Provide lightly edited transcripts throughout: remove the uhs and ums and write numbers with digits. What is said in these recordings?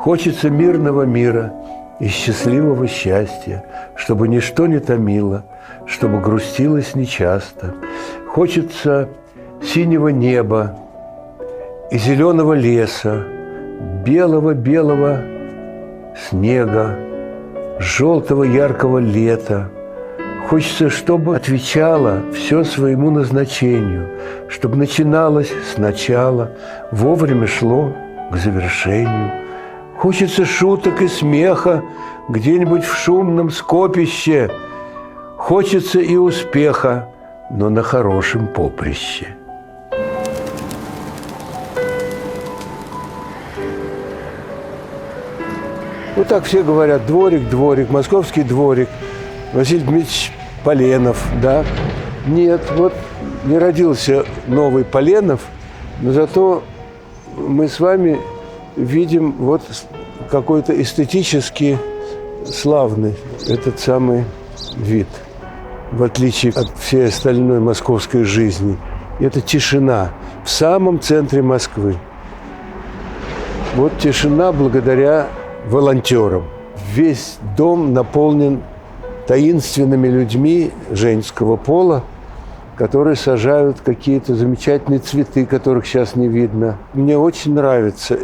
Хочется мирного мира и счастливого счастья, чтобы ничто не томило, чтобы грустилось нечасто. Хочется синего неба и зеленого леса, белого-белого снега, желтого яркого лета. Хочется, чтобы отвечало все своему назначению, чтобы начиналось сначала, вовремя шло к завершению. Хочется шуток и смеха где-нибудь в шумном скопище. Хочется и успеха, но на хорошем поприще. Вот так все говорят: дворик, дворик, московский дворик, Василий Дмитриевич Поленов, да? Нет, вот не родился новый Поленов, но зато мы с вами видим вот какой-то эстетически славный этот самый вид, в отличие от всей остальной московской жизни. Это тишина в самом центре Москвы. Вот тишина благодаря волонтерам. Весь дом наполнен таинственными людьми женского пола, которые сажают какие-то замечательные цветы, которых сейчас не видно. Мне очень нравится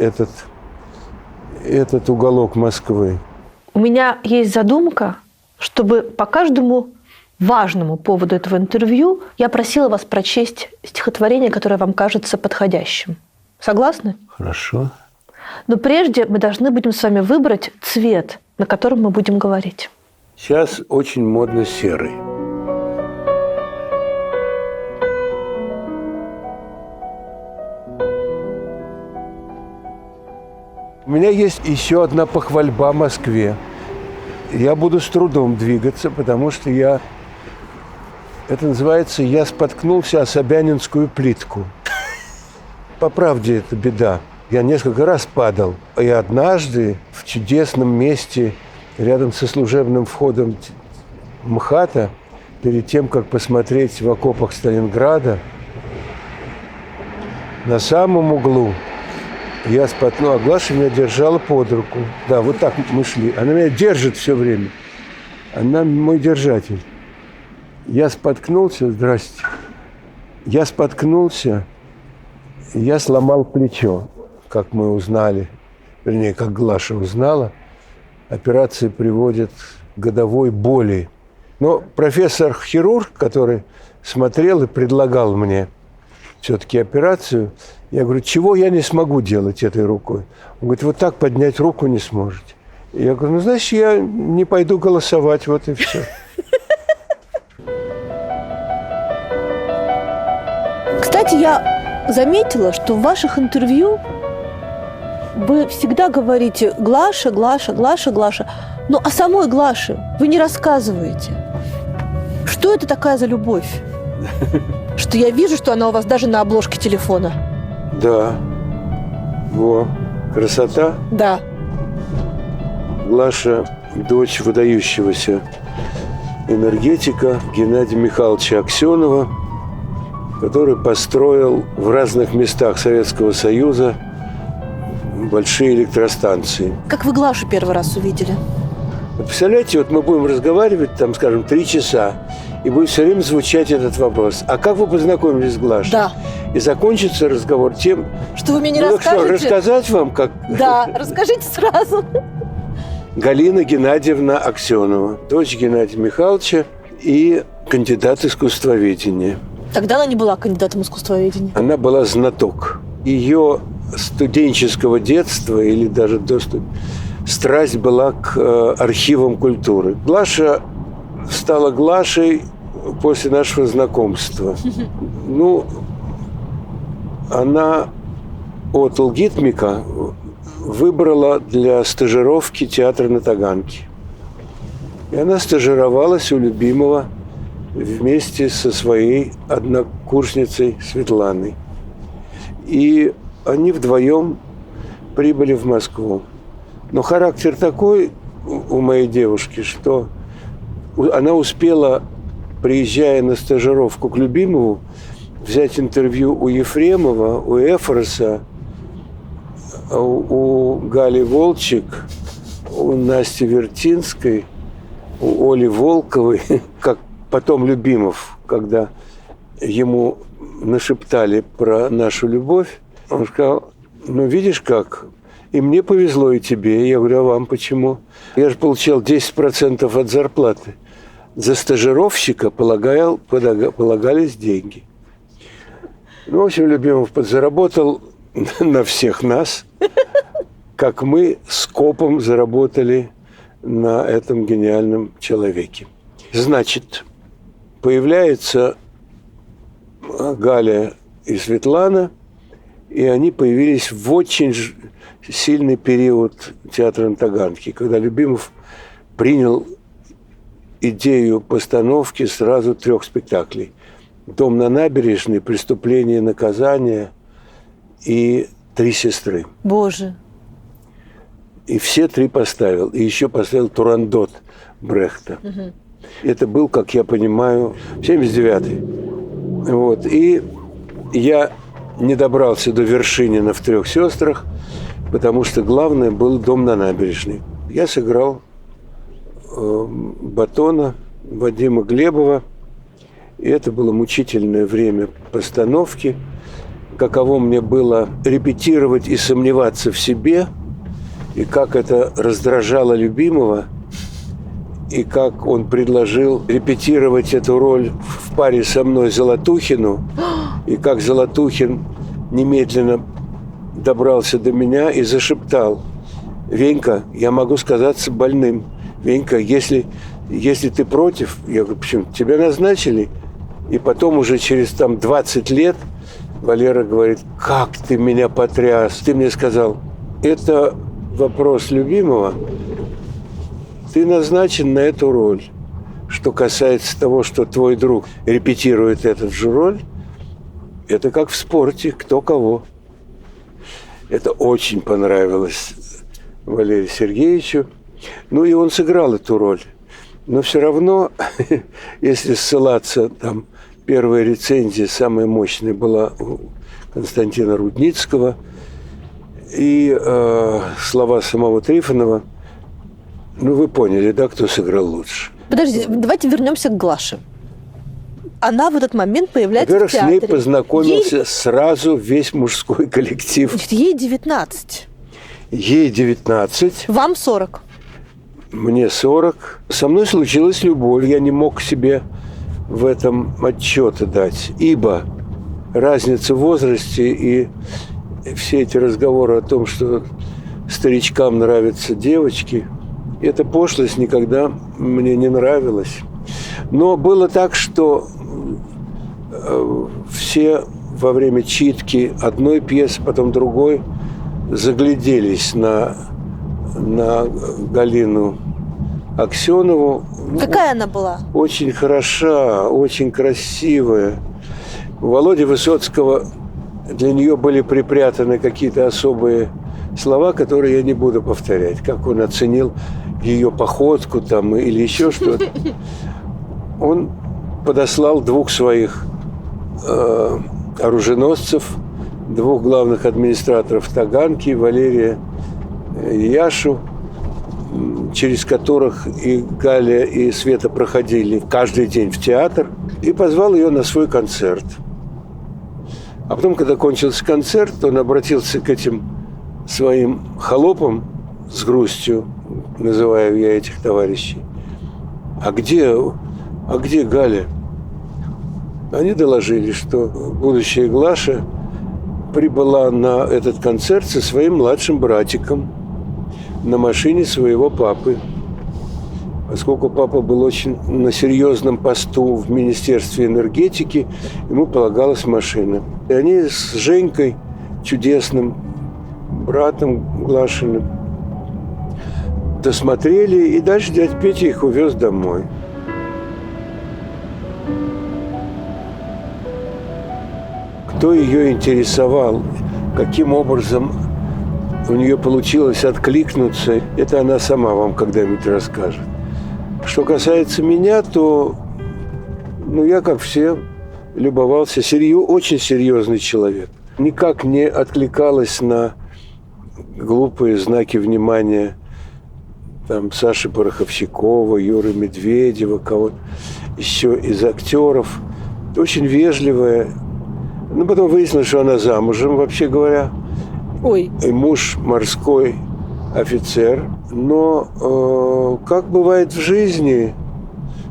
этот уголок Москвы. У меня есть задумка, чтобы по каждому важному поводу этого интервью я просила вас прочесть стихотворение, которое вам кажется подходящим. Согласны? Хорошо. Но прежде мы должны будем с вами выбрать цвет, на котором мы будем говорить. Сейчас очень модно серый. У меня есть еще одна похвальба Москве. Я буду с трудом двигаться, потому что это называется «я споткнулся о Собянинскую плитку». По правде это беда. Я несколько раз падал. И однажды в чудесном месте рядом со служебным входом МХАТа, перед тем, как посмотреть в окопах Сталинграда, на самом углу я споткнулся, а Глаша меня держала под руку. Да, вот так мы шли. Она меня держит все время. Она мой держатель. Я споткнулся, здрасте. Я споткнулся, я сломал плечо, как мы узнали. Вернее, как Глаша узнала. Операции приводят к годовой боли. Но профессор-хирург, который смотрел и предлагал мне все-таки операцию, я говорю: чего я не смогу делать этой рукой? Он говорит: вот так поднять руку не сможете. И я говорю: ну, значит, я не пойду голосовать, вот и все. Кстати, я заметила, что в ваших интервью вы всегда говорите «Глаша, Глаша, Глаша, Глаша». Но о самой Глаше вы не рассказываете. Что это такая за любовь? Что я вижу, что она у вас даже на обложке телефона. Да. Во. Красота? Да. Глаша – дочь выдающегося энергетика Геннадия Михайловича Аксенова, который построил в разных местах Советского Союза большие электростанции. Как вы Глашу первый раз увидели? Вот представляете, вот мы будем разговаривать, там, скажем, 3 часа, и будет все время звучать этот вопрос: а как вы познакомились с Глашей? Да. И закончится разговор тем, что вы мне не ну, расскажете? Что, рассказать вам, как... Да, расскажите сразу. Галина Геннадьевна Аксенова, дочь Геннадия Михайловича и кандидат искусствоведения. Тогда она не была кандидатом искусствоведения. Она была знаток. Ее студенческого детства или даже страсть была к архивам культуры. Глаша стала Глашей после нашего знакомства. Ну, она от Лгитмика выбрала для стажировки театр на Таганке. И она стажировалась у любимого вместе со своей однокурсницей Светланой. И они вдвоем прибыли в Москву. Но характер такой у моей девушки, что она успела, приезжая на стажировку к любимому, взять интервью у Ефремова, у Эфроса, у Гали Волчек, у Насти Вертинской, у Оли Волковой, как потом Любимов, когда ему нашептали про нашу любовь, он сказал: ну, видишь как, и мне повезло, и тебе. Я говорю: а вам почему? Я же получал 10% от зарплаты. За стажировщика полагались деньги. Ну, в общем, Любимов подзаработал на всех нас, как мы с Копом заработали на этом гениальном человеке. Значит, появляется Галя и Светлана, и они появились в очень сильный период театра на Таганке, когда Любимов принял идею постановки сразу 3 спектаклей: «Дом на набережной», «Преступление и наказание» и «Три сестры». Боже. И все 3 поставил. И еще поставил «Турандот» Брехта. Угу. Это был, как я понимаю, 79-й. Вот. И я не добрался до Вершинина в «Трех сестрах», потому что главное был «Дом на набережной». Я сыграл Батона, Вадима Глебова. И это было мучительное время постановки. Каково мне было репетировать и сомневаться в себе, и как это раздражало Любимова, и как он предложил репетировать эту роль в паре со мной Золотухину, и как Золотухин немедленно добрался до меня и зашептал: «Венька, я могу сказаться больным. Венька, если ты против...» Я говорю: «Почему? Тебя назначили?» И потом уже через 20 лет Валера говорит: «Как ты меня потряс! Ты мне сказал, это вопрос Любимова. Ты назначен на эту роль. Что касается того, что твой друг репетирует эту же роль, это как в спорте, кто кого». Это очень понравилось Валерию Сергеевичу. Ну и он сыграл эту роль. Но все равно, если ссылаться, первая рецензия, самая мощная, была у Константина Рудницкого. И слова самого Трифонова, вы поняли, да, кто сыграл лучше. Подождите, давайте вернемся к Глаше. Она в этот момент появляется в театре. С ней познакомился сразу весь мужской коллектив. Ей 19. Ей 19. Вам 40. Мне 40. Со мной случилась любовь. Я не мог себе в этом отчета дать. Ибо разница в возрасте и все эти разговоры о том, что старичкам нравятся девочки, эта пошлость никогда мне не нравилась. Но было так, что все во время читки одной пьесы, потом другой, загляделись на Галину Аксенову. Какая она была? Очень хороша, очень красивая. У Володи Высоцкого для нее были припрятаны какие-то особые слова, которые я не буду повторять. Как он оценил ее походку или еще что-то. Он подослал 2 своих оруженосцев, 2 главных администраторов Таганки, Валерия и Яшу, через которых и Галя, и Света проходили каждый день в театр, и позвал ее на свой концерт. А потом, когда кончился концерт, он обратился к этим своим холопам с грустью, называю я этих товарищей: «А где Галя?» Они доложили, что будущая Глаша прибыла на этот концерт со своим младшим братиком на машине своего папы. Поскольку папа был очень на серьезном посту в Министерстве энергетики, ему полагалась машина. И они с Женькой, чудесным братом Глашиным, досмотрели, и дальше дядя Петя их увез домой. Кто ее интересовал, каким образом у нее получилось откликнуться, это она сама вам когда-нибудь расскажет. Что касается меня, то я, как все, любовался. Очень серьезный человек. Никак не откликалась на глупые знаки внимания там Саши Пороховщикова, Юры Медведева, кого-то еще из актеров. Очень вежливая. Ну, потом выяснилось, что она замужем, вообще говоря. Ой. И муж морской офицер. Но, как бывает в жизни,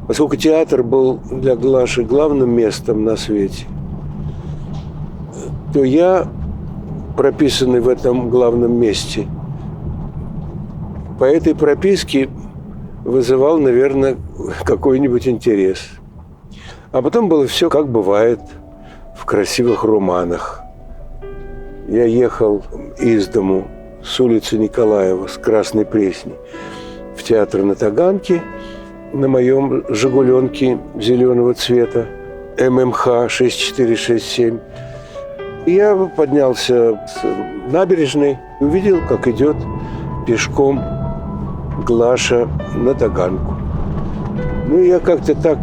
поскольку театр был для Глаши главным местом на свете, то я, прописанный в этом главном месте, по этой прописке вызывал, наверное, какой-нибудь интерес. А потом было все, как бывает в красивых романах. Я ехал из дому с улицы Николаева, с Красной Пресни, в театр на Таганке на моем «Жигуленке» зеленого цвета ММХ 6467. И я поднялся с набережной и увидел, как идет пешком Глаша на Таганку. Ну, я как-то так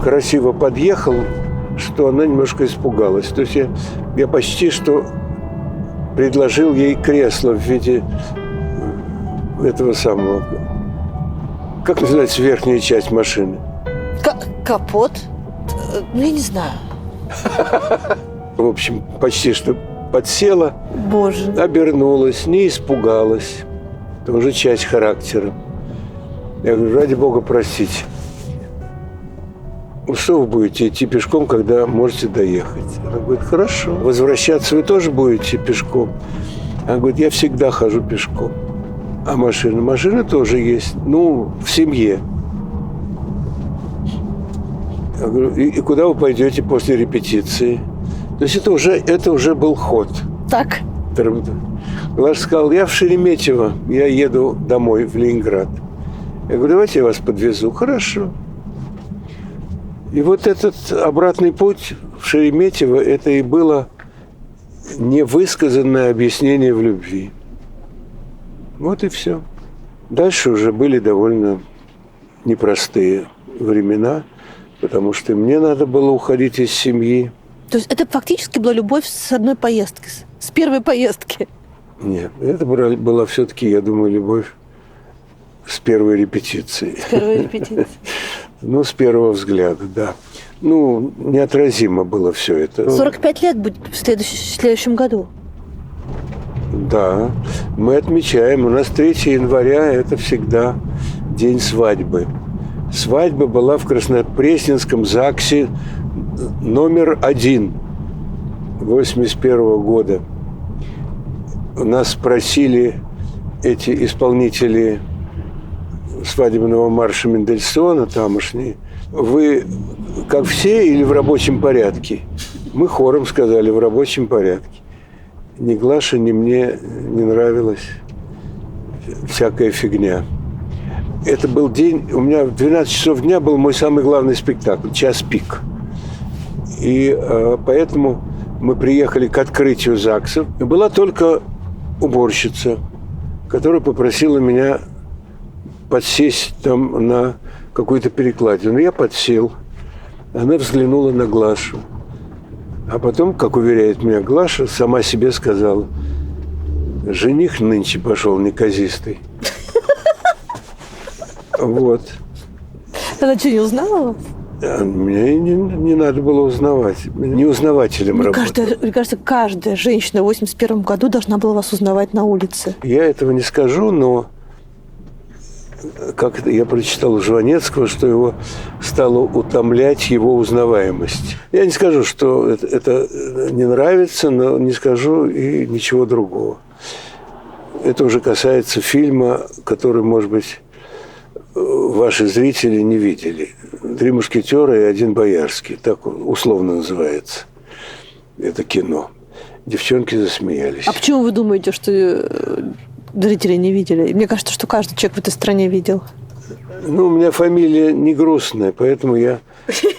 красиво подъехал, что она немножко испугалась. То есть я почти что предложил ей кресло в виде этого самого... Как называется верхняя часть машины? Капот? Ну, я не знаю. В общем, почти что подсела, Боже. обернулась, не испугалась. Это уже часть характера. Я говорю, ради бога, простите. Ну, что вы будете идти пешком, когда можете доехать? Она говорит, хорошо. Возвращаться вы тоже будете пешком? Она говорит, я всегда хожу пешком. А машина? Машина тоже есть. Ну, в семье. Я говорю, и куда вы пойдете после репетиции? То есть это уже был ход. Так. Глаша сказал, я в Шереметьево, я еду домой в Ленинград. Я говорю, давайте я вас подвезу. Хорошо. И вот этот обратный путь в Шереметьево, это и было невысказанное объяснение в любви. Вот и все. Дальше уже были довольно непростые времена, потому что мне надо было уходить из семьи. То есть это фактически была любовь с одной поездки, с первой поездки? Нет, это была все-таки, я думаю, любовь с первой репетиции. С первой репетиции. Ну, с первого взгляда, да. Ну, неотразимо было все это. 45 лет будет в следующем году. Да, мы отмечаем. У нас 3 января – это всегда день свадьбы. Свадьба была в Краснопресненском ЗАГСе номер 1 81 года. Нас спросили эти исполнители свадебного марша Мендельсона тамошние, вы как все или в рабочем порядке? Мы хором сказали, в рабочем порядке. Ни Глаше, ни мне не нравилась всякая фигня. Это был день, у меня в 12 часов дня был мой самый главный спектакль, час пик. И поэтому мы приехали к открытию ЗАГСа. И была только уборщица, которая попросила меня подсесть там на какую-то перекладину. Я подсел. Она взглянула на Глашу. А потом, как уверяет меня Глаша, сама себе сказала, жених нынче пошел неказистый. Вот. Она что, не узнала вас? Мне не надо было узнавать. Неузнавателем работал. Мне кажется, каждая женщина в 81 году должна была вас узнавать на улице. Я этого не скажу, но как я прочитал у Жванецкого, что его стало утомлять его узнаваемость. Я не скажу, что это не нравится, но не скажу и ничего другого. Это уже касается фильма, который, может быть, ваши зрители не видели. «Три мушкетера и один боярский». Так условно называется это кино. Девчонки засмеялись. А почему вы думаете, что зрители не видели? Мне кажется, что каждый человек в этой стране видел. Ну, у меня фамилия не грустная, поэтому я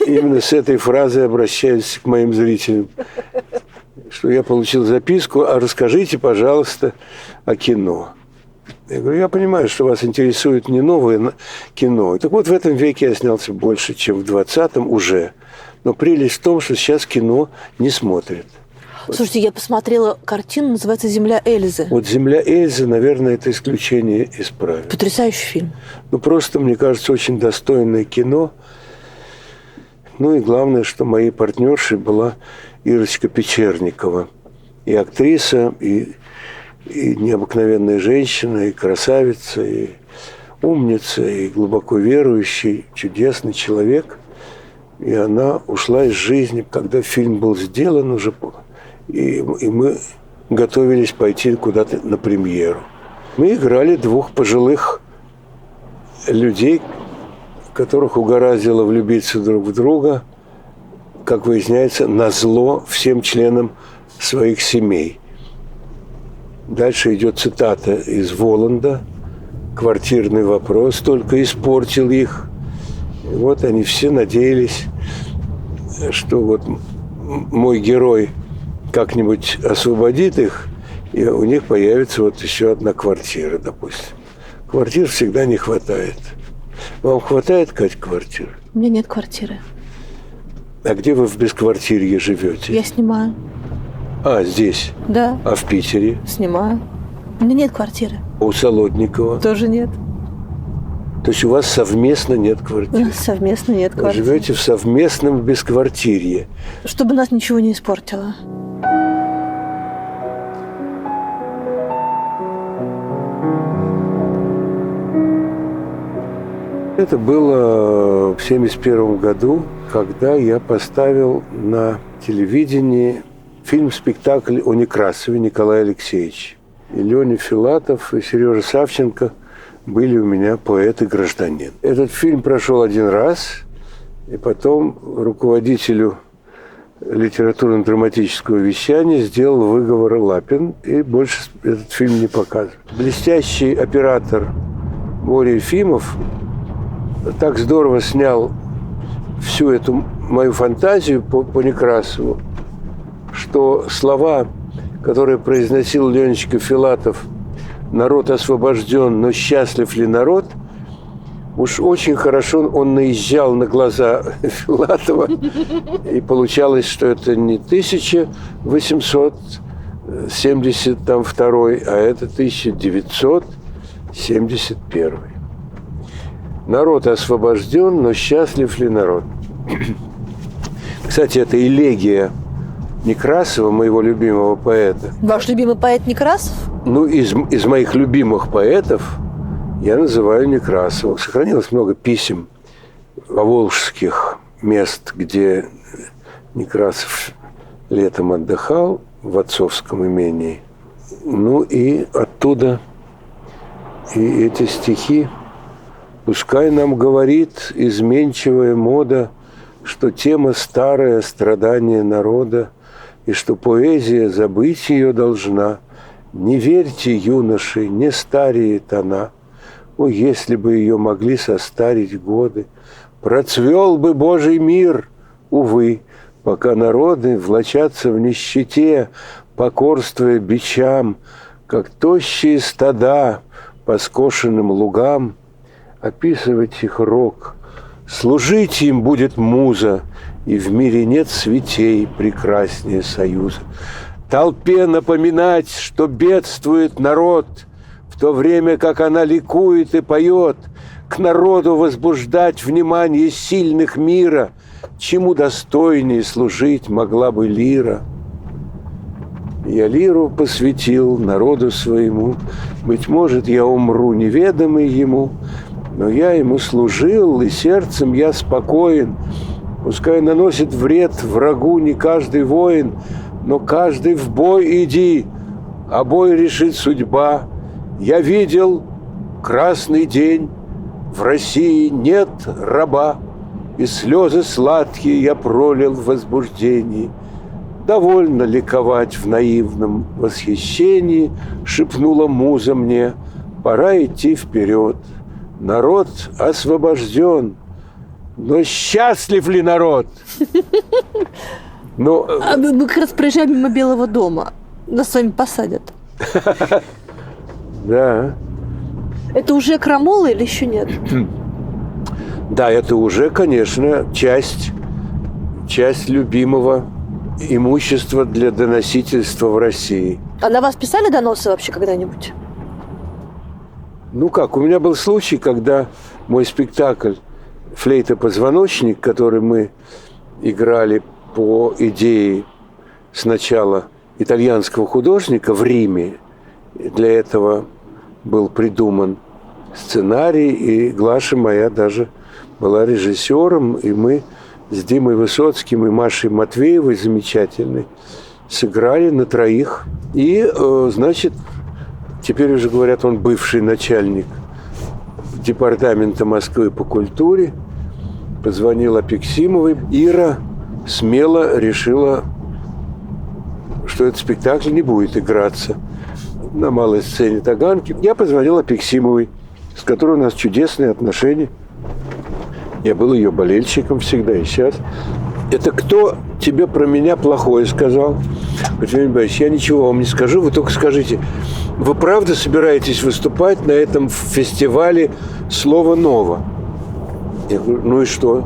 именно с этой фразой обращаюсь к моим зрителям. Что я получил записку, а расскажите, пожалуйста, о кино. Я говорю, я понимаю, что вас интересует не новое кино. Так вот, в этом веке я снялся больше, чем в 20-м уже. Но прелесть в том, что сейчас кино не смотрят. Слушайте, я посмотрела картину, называется «Земля Эльзы». Вот «Земля Эльзы», наверное, это исключение из правил. Потрясающий фильм. Ну, просто, мне кажется, очень достойное кино. Ну и главное, что моей партнершей была Ирочка Печерникова. И актриса, и необыкновенная женщина, и красавица, и умница, и глубоко верующий, чудесный человек. И она ушла из жизни, когда фильм был сделан уже. И мы готовились пойти куда-то на премьеру. Мы играли двух пожилых людей, которых угораздило влюбиться друг в друга, как выясняется, назло всем членам своих семей. Дальше идет цитата из Воланда. «Квартирный вопрос только испортил их». И вот они все надеялись, что вот мой герой как-нибудь освободит их, и у них появится вот еще одна квартира, допустим. Квартир всегда не хватает. Вам хватает, Кать, квартир? У меня нет квартиры. А где вы в бесквартирье живете? Я снимаю. А, здесь? Да. А в Питере? Снимаю. У меня нет квартиры. У Солодникова? Тоже нет. То есть у вас совместно нет У квартиры? нас совместно нет Вы квартиры. живете в совместном бесквартирье. Чтобы нас ничего не испортило. Это было в 1971 году, когда я поставил на телевидении фильм-спектакль о Некрасове Николае Алексеевиче. И Леня Филатов, и Сережа Савченко были у меня поэт и гражданин. Этот фильм прошел один раз, и потом руководителю литературно-драматического вещания сделал выговор Лапин, и больше этот фильм не показывал. Блестящий оператор Боря Ефимов так здорово снял всю эту мою фантазию по Некрасову, что слова, которые произносил Ленечка Филатов, «Народ освобожден, но счастлив ли народ?», уж очень хорошо он наезжал на глаза Филатова, и получалось, что это не 1872, а это 1971. Народ освобожден, но счастлив ли народ? Кстати, это элегия Некрасова, моего любимого поэта. Ваш любимый поэт Некрасов? Ну, из моих любимых поэтов я называю Некрасова. Сохранилось много писем поволжских мест, где Некрасов летом отдыхал в отцовском имении. Ну и оттуда и эти стихи. Пускай нам говорит изменчивая мода, что тема старая, страдание народа, и что поэзия забыть ее должна. Не верьте, юноши, не стареет она. О, если бы ее могли состарить годы, процвел бы Божий мир, увы, пока народы влачатся в нищете, покорствуя бичам, как тощие стада по скошенным лугам. Описывать их рок, служить им будет муза, и в мире нет святей прекраснее союза. Толпе напоминать, что бедствует народ, в то время как она ликует и поет, к народу возбуждать внимание сильных мира, чему достойнее служить могла бы лира. Я лиру посвятил народу своему, быть может, я умру неведомый ему, но я ему служил, и сердцем я спокоен. Пускай наносит вред врагу не каждый воин, но каждый в бой иди, а бой решит судьба. Я видел красный день, в России нет раба, и слезы сладкие я пролил в возбуждении. Довольно ликовать в наивном восхищении, шепнула муза мне, пора идти вперед. Народ освобожден, но счастлив ли народ? Но... А мы как раз проезжаем мимо Белого дома. Нас с вами посадят. Да. Это уже крамола или еще нет? Да, это уже, конечно, часть любимого имущество для доносительства в России. А на вас писали доносы вообще когда-нибудь? Ну как, у меня был случай, когда мой спектакль «Флейта-позвоночник», который мы играли по идее сначала итальянского художника в Риме, для этого был придуман сценарий, и Глаша моя даже была режиссером, и мы с Димой Высоцким и Машей Матвеевой, замечательной, сыграли на троих. И, значит, теперь уже говорят, он бывший начальник департамента Москвы по культуре, позвонил Апексимовой. Ира смело решила, что этот спектакль не будет играться на малой сцене Таганки. Я позвонил Апексимовой, с которой у нас чудесные отношения. Я был ее болельщиком всегда и сейчас. Это кто тебе про меня плохое сказал? Владимир Борисович, я ничего вам не скажу, вы только скажите, вы правда собираетесь выступать на этом фестивале «Слово ново»? Я говорю, ну и что?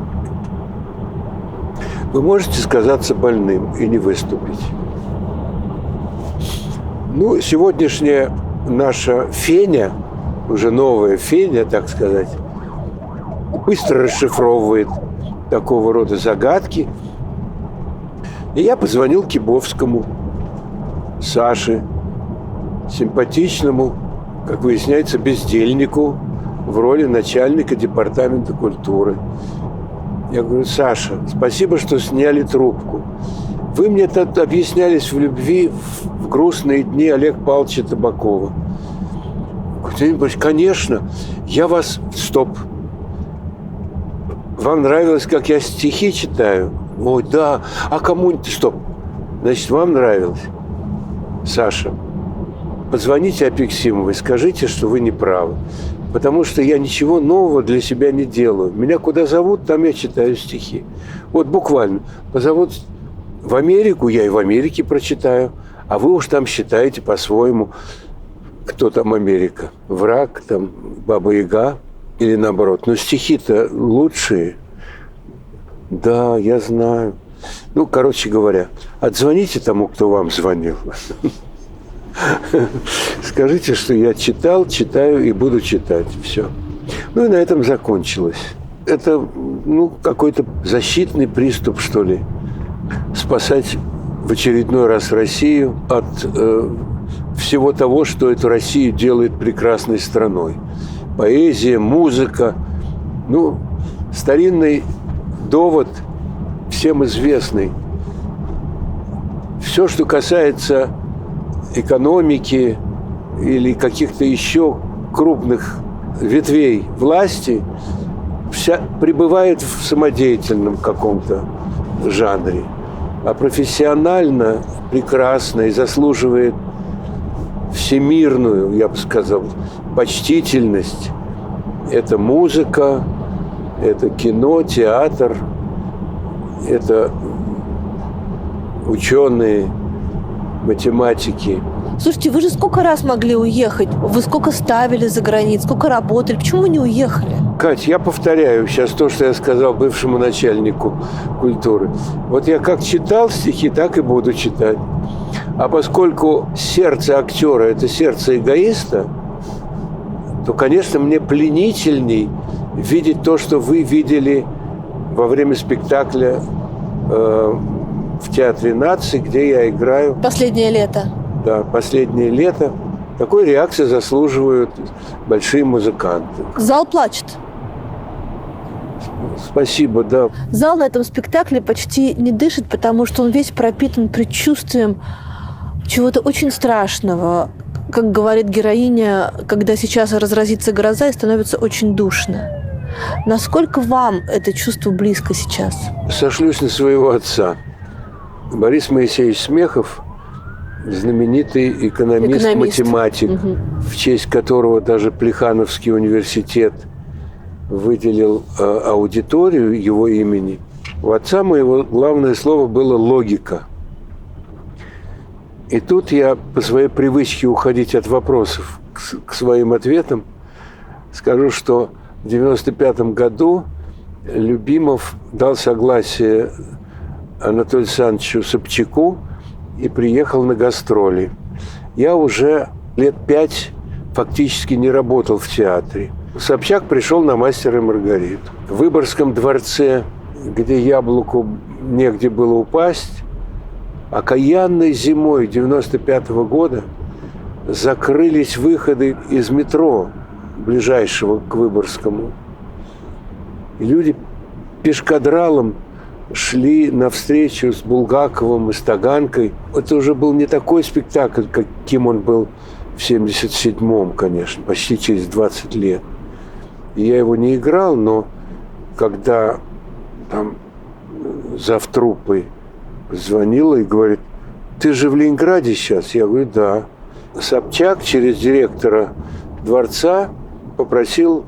Вы можете сказаться больным и не выступить. Ну, сегодняшняя наша Феня, уже новая Феня, так сказать, быстро расшифровывает такого рода загадки. И я позвонил Кибовскому, Саше, симпатичному, как выясняется, бездельнику в роли начальника департамента культуры. Я говорю, Саша, спасибо, что сняли трубку. Вы мне тут объяснялись в любви в грустные дни Олега Павловича Табакова. Говорю, конечно, я вас... Стоп. Вам нравилось, как я стихи читаю? Ой, да. А кому-нибудь... Стоп. Значит, вам нравилось? Саша, позвоните Апексимовой, скажите, что вы не правы. Потому что я ничего нового для себя не делаю. Меня куда зовут, там я читаю стихи. Вот буквально. Позовут в Америку, я и в Америке прочитаю. А вы уж там считаете по-своему, кто там Америка. Враг, там Баба-Яга или наоборот. Но стихи-то лучшие. Да, я знаю. Ну, короче говоря, отзвоните тому, кто вам звонил. Скажите, что я читал, читаю и буду читать. Все. Ну и на этом закончилось. Это, какой-то защитный приступ, что ли. Спасать в очередной раз Россию от всего того, что эту Россию делает прекрасной страной. Поэзия, музыка. Старинный довод, всем известный. Все, что касается экономики или каких-то еще крупных ветвей власти, пребывает в самодеятельном каком-то жанре. А профессионально прекрасно и заслуживает всемирную, я бы сказал, почтительность. Это музыка, это кино, театр, это ученые, математики. Слушайте, вы же сколько раз могли уехать? Вы сколько ставили за границей, сколько работали? Почему вы не уехали? Кать, я повторяю сейчас то, что я сказал бывшему начальнику культуры. Вот я как читал стихи, так и буду читать. А поскольку сердце актера – это сердце эгоиста, то, конечно, мне пленительней видеть то, что вы видели во время спектакля в Театре наций, где я играю. «Последнее лето». Да, «Последнее лето». Такой реакции заслуживают большие музыканты. Зал плачет. Спасибо, да. Зал на этом спектакле почти не дышит, потому что он весь пропитан предчувствием чего-то очень страшного. Как говорит героиня, когда сейчас разразится гроза и становится очень душно. Насколько вам это чувство близко сейчас? Сошлюсь на своего отца. Борис Моисеевич Смехов, знаменитый экономист-математик, в честь которого даже Плехановский университет выделил аудиторию его имени. У отца моего главное слово было «логика». И тут я по своей привычке уходить от вопросов к своим ответам скажу, что в 1995 году Любимов дал согласие Анатолию Александровичу Собчаку и приехал на гастроли. Я уже лет 5 фактически не работал в театре. Собчак пришел на «Мастера и Маргариту». В Выборгском дворце, где яблоку негде было упасть, окаянной зимой 95-го года закрылись выходы из метро, ближайшего к Выборгскому. И люди пешкадралом шли навстречу с Булгаковым и с Таганкой. Это уже был не такой спектакль, каким он был в 77-м, конечно, почти через 20 лет. И я его не играл, но когда там завтруппой звонила и говорит: ты же в Ленинграде сейчас? Я говорю: да. Собчак через директора дворца попросил,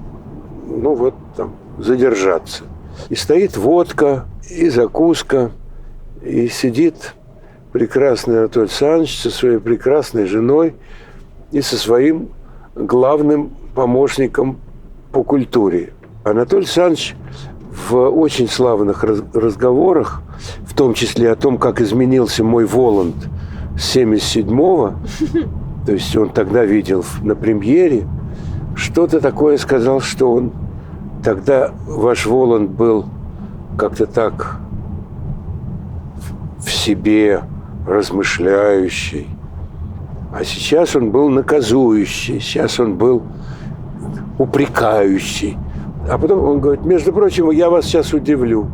задержаться. И стоит водка, и закуска, и сидит прекрасный Анатолий Александрович со своей прекрасной женой и со своим главным помощником по культуре. Анатолий Александрович в очень славных разговорах, в том числе о том, как изменился мой Воланд с 77-го, то есть он тогда видел на премьере, что-то такое сказал, что он тогда, ваш Воланд, был как-то так в себе размышляющий, а сейчас он был наказующий, сейчас он был упрекающий. А потом он говорит: между прочим, я вас сейчас удивлю.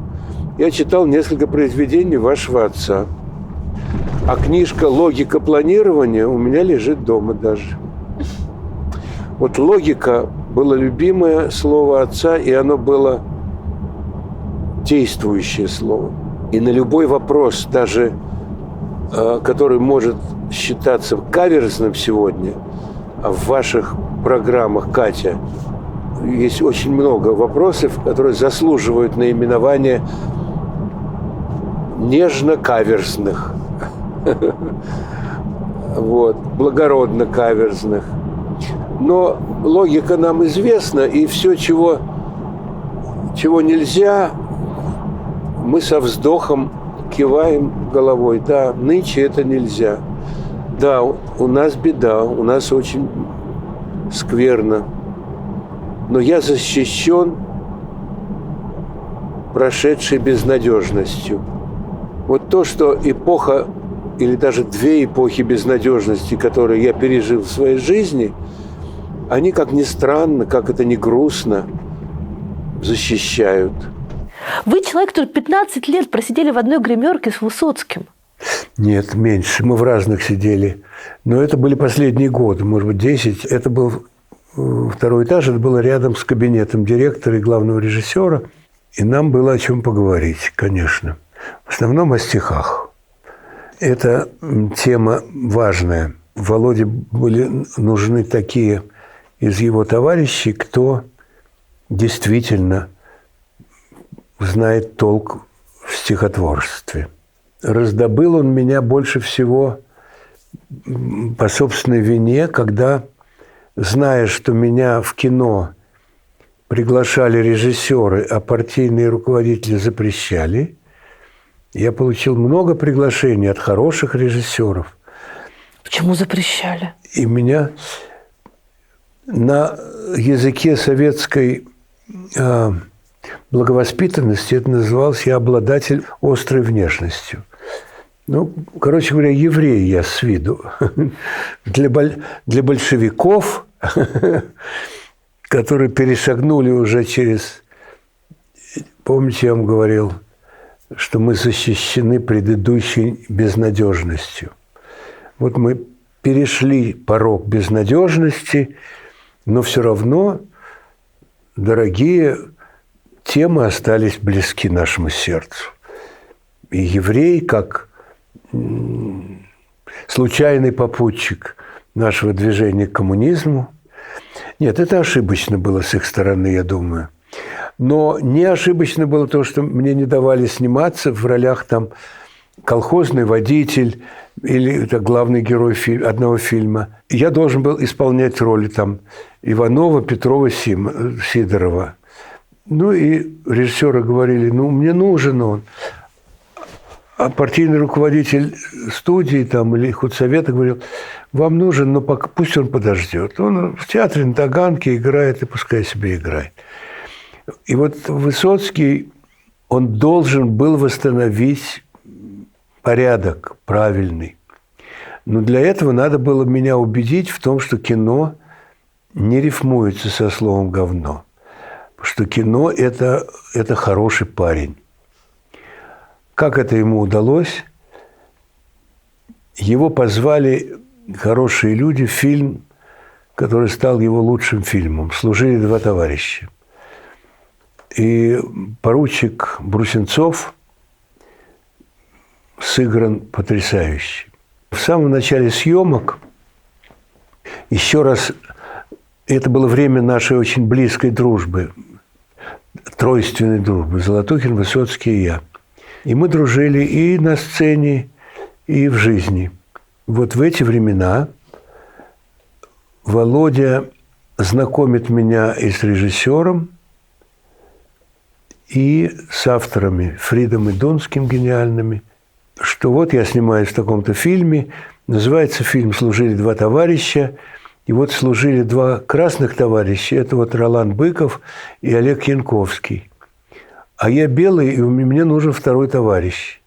Я читал несколько произведений вашего отца, а книжка «Логика планирования» у меня лежит дома даже. Вот логика было любимое слово отца, и оно было действующее слово. И на любой вопрос, даже который может считаться каверзным сегодня, а в ваших программах, Катя, есть очень много вопросов, которые заслуживают наименования нежно-каверзных, благородно-каверзных. Но логика нам известна, и все, чего нельзя, мы со вздохом киваем головой. Да, нынче это нельзя. Да, у нас беда, у нас очень скверно. Но я защищен прошедшей безнадежностью. Вот то, что эпоха, или даже две эпохи безнадежности, которые я пережил в своей жизни, они, как ни странно, как это ни грустно, защищают. Вы человек, который 15 лет просидели в одной гримерке с Высоцким. Нет, меньше. Мы в разных сидели. Но это были последние годы, может быть, 10. Это был второй этаж, это было рядом с кабинетом директора и главного режиссера. И нам было о чем поговорить, конечно. В основном о стихах. Это тема важная. Володе были нужны такие из его товарищей, кто действительно знает толк в стихотворстве. Раздобыл он меня больше всего по собственной вине, когда, зная, что меня в кино приглашали режиссеры, а партийные руководители запрещали, я получил много приглашений от хороших режиссеров. Почему запрещали? И меня на языке советской благовоспитанности это называлось: я обладатель острой внешностью. Короче говоря, еврей я с виду. Для большевиков, которые перешагнули уже через... Помните, я вам говорил, что мы защищены предыдущей безнадежностью. Вот мы перешли порог безнадежности, но все равно дорогие темы остались близки нашему сердцу. И еврей, как случайный попутчик нашего движения к коммунизму. Нет, это ошибочно было с их стороны, я думаю. Но не ошибочно было то, что мне не давали сниматься в ролях там колхозный водитель или это главный герой одного фильма. Я должен был исполнять роли там Иванова, Петрова, Сидорова. И режиссеры говорили: мне нужен он. А партийный руководитель студии там, или худсовета говорил, вам нужен, но пока, пусть он подождет. Он в театре на Таганке играет, и пускай себе играет. И вот Высоцкий, он должен был восстановить порядок правильный. Но для этого надо было меня убедить в том, что кино не рифмуется со словом «говно». Что кино – это хороший парень. Как это ему удалось? Его позвали хорошие люди в фильм, который стал его лучшим фильмом. «Служили два товарища». И поручик Брусенцов сыгран потрясающе. В самом начале съемок, еще раз, это было время нашей очень близкой дружбы, тройственной дружбы, Золотухин, Высоцкий и я. И мы дружили и на сцене, и в жизни. Вот в эти времена Володя знакомит меня и с режиссером, и с авторами Фридом и Дунским гениальными, что вот я снимаюсь в таком-то фильме, называется фильм «Служили два товарища», и вот служили два красных товарища, это вот Ролан Быков и Олег Янковский. А я белый, и мне нужен второй товарищ.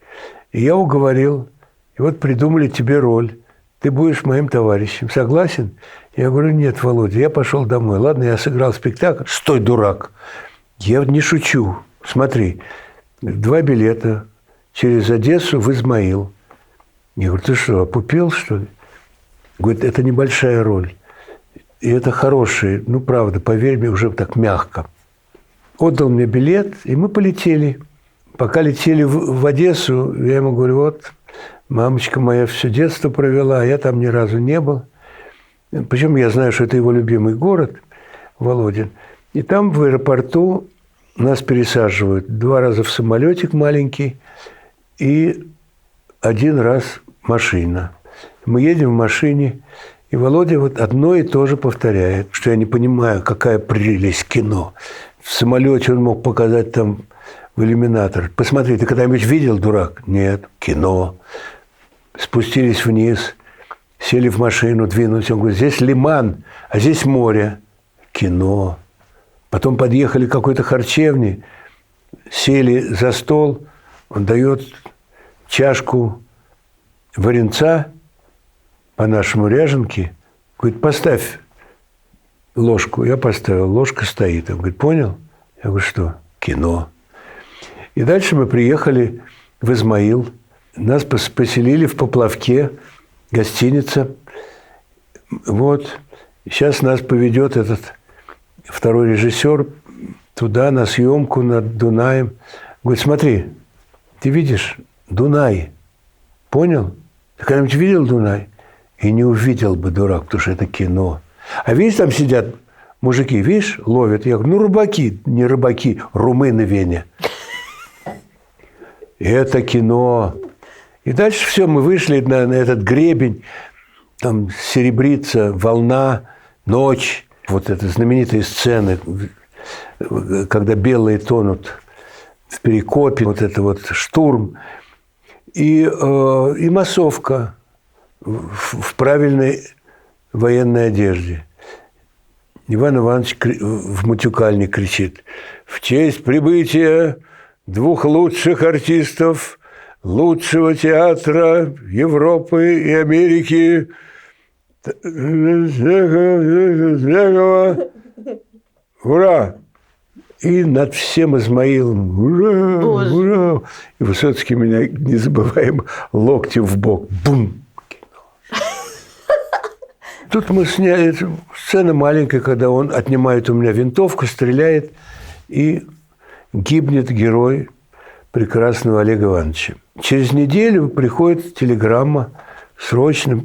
И я уговорил, и вот придумали тебе роль, ты будешь моим товарищем, согласен? Я говорю, нет, Володя, я пошел домой. Ладно, я сыграл спектакль. Стой, дурак! Я не шучу. Смотри, 2 билета через Одессу в Измаил. Я говорю, ты что, опупел, что ли? Говорит, это небольшая роль. И это хорошая, ну, правда, поверь мне, уже так мягко. Отдал мне билет, и мы полетели. Пока летели в Одессу, я ему говорю, вот, мамочка моя все детство провела, а я там ни разу не был. Причем я знаю, что это его любимый город, Володин. И там в аэропорту нас пересаживают 2 раза в самолетик маленький и 1 раз машина. Мы едем в машине, и Володя вот одно и то же повторяет, что я не понимаю, какая прелесть кино. В самолете он мог показать там в иллюминатор. Посмотри, ты когда-нибудь видел, дурак? Нет. Кино. Спустились вниз, сели в машину, двинулись. Он говорит, здесь лиман, а здесь море. Кино. Потом подъехали к какой-то харчевне, сели за стол, он дает чашку варенца, по-нашему ряженки, говорит, поставь ложку. Я поставил, ложка стоит. Он говорит, понял? Я говорю, что? Кино. И дальше мы приехали в Измаил, нас поселили в Поплавке, гостиница. Вот, сейчас нас поведет этот второй режиссер туда, на съемку над Дунаем. Говорит, смотри, ты видишь, Дунай, понял? Ты когда-нибудь видел Дунай? И не увидел бы, дурак, потому что это кино. А видишь, там сидят мужики, видишь, ловят. Я говорю, ну, рыбаки, не рыбаки, румыны в Вене. Это кино. И дальше все, мы вышли на этот гребень, там серебрится волна, ночь. Вот это знаменитые сцены, когда белые тонут в перекопе, вот это вот штурм. И массовка в правильной военной одежде. Иван Иванович в мутюкальне кричит: в честь прибытия 2 лучших артистов лучшего театра Европы и Америки ура! И над всем Измаилом ура! Боже. Ура! И Высоцкий меня незабываемо локтем в бок. Бум! Тут мы сняли сцена маленькая, когда он отнимает у меня винтовку, стреляет, и гибнет герой прекрасного Олега Ивановича. Через неделю приходит телеграмма, срочно,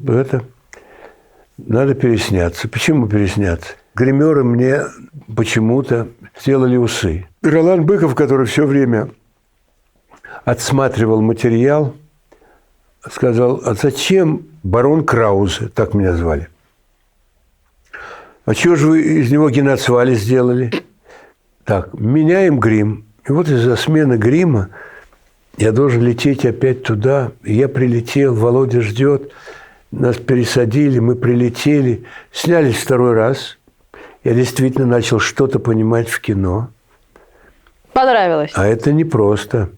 надо пересняться. Почему пересняться? Гримеры мне почему-то сделали усы. Ролан Быков, который все время отсматривал материал, сказал: а зачем барон Краузе, так меня звали? А чего же вы из него Геноцвали сделали? Так, меняем грим. И вот из-за смены грима Я должен лететь опять туда. Я прилетел, Володя ждет. Нас пересадили, мы прилетели. Снялись второй раз. Я действительно начал что-то понимать в кино. Понравилось? А это непросто.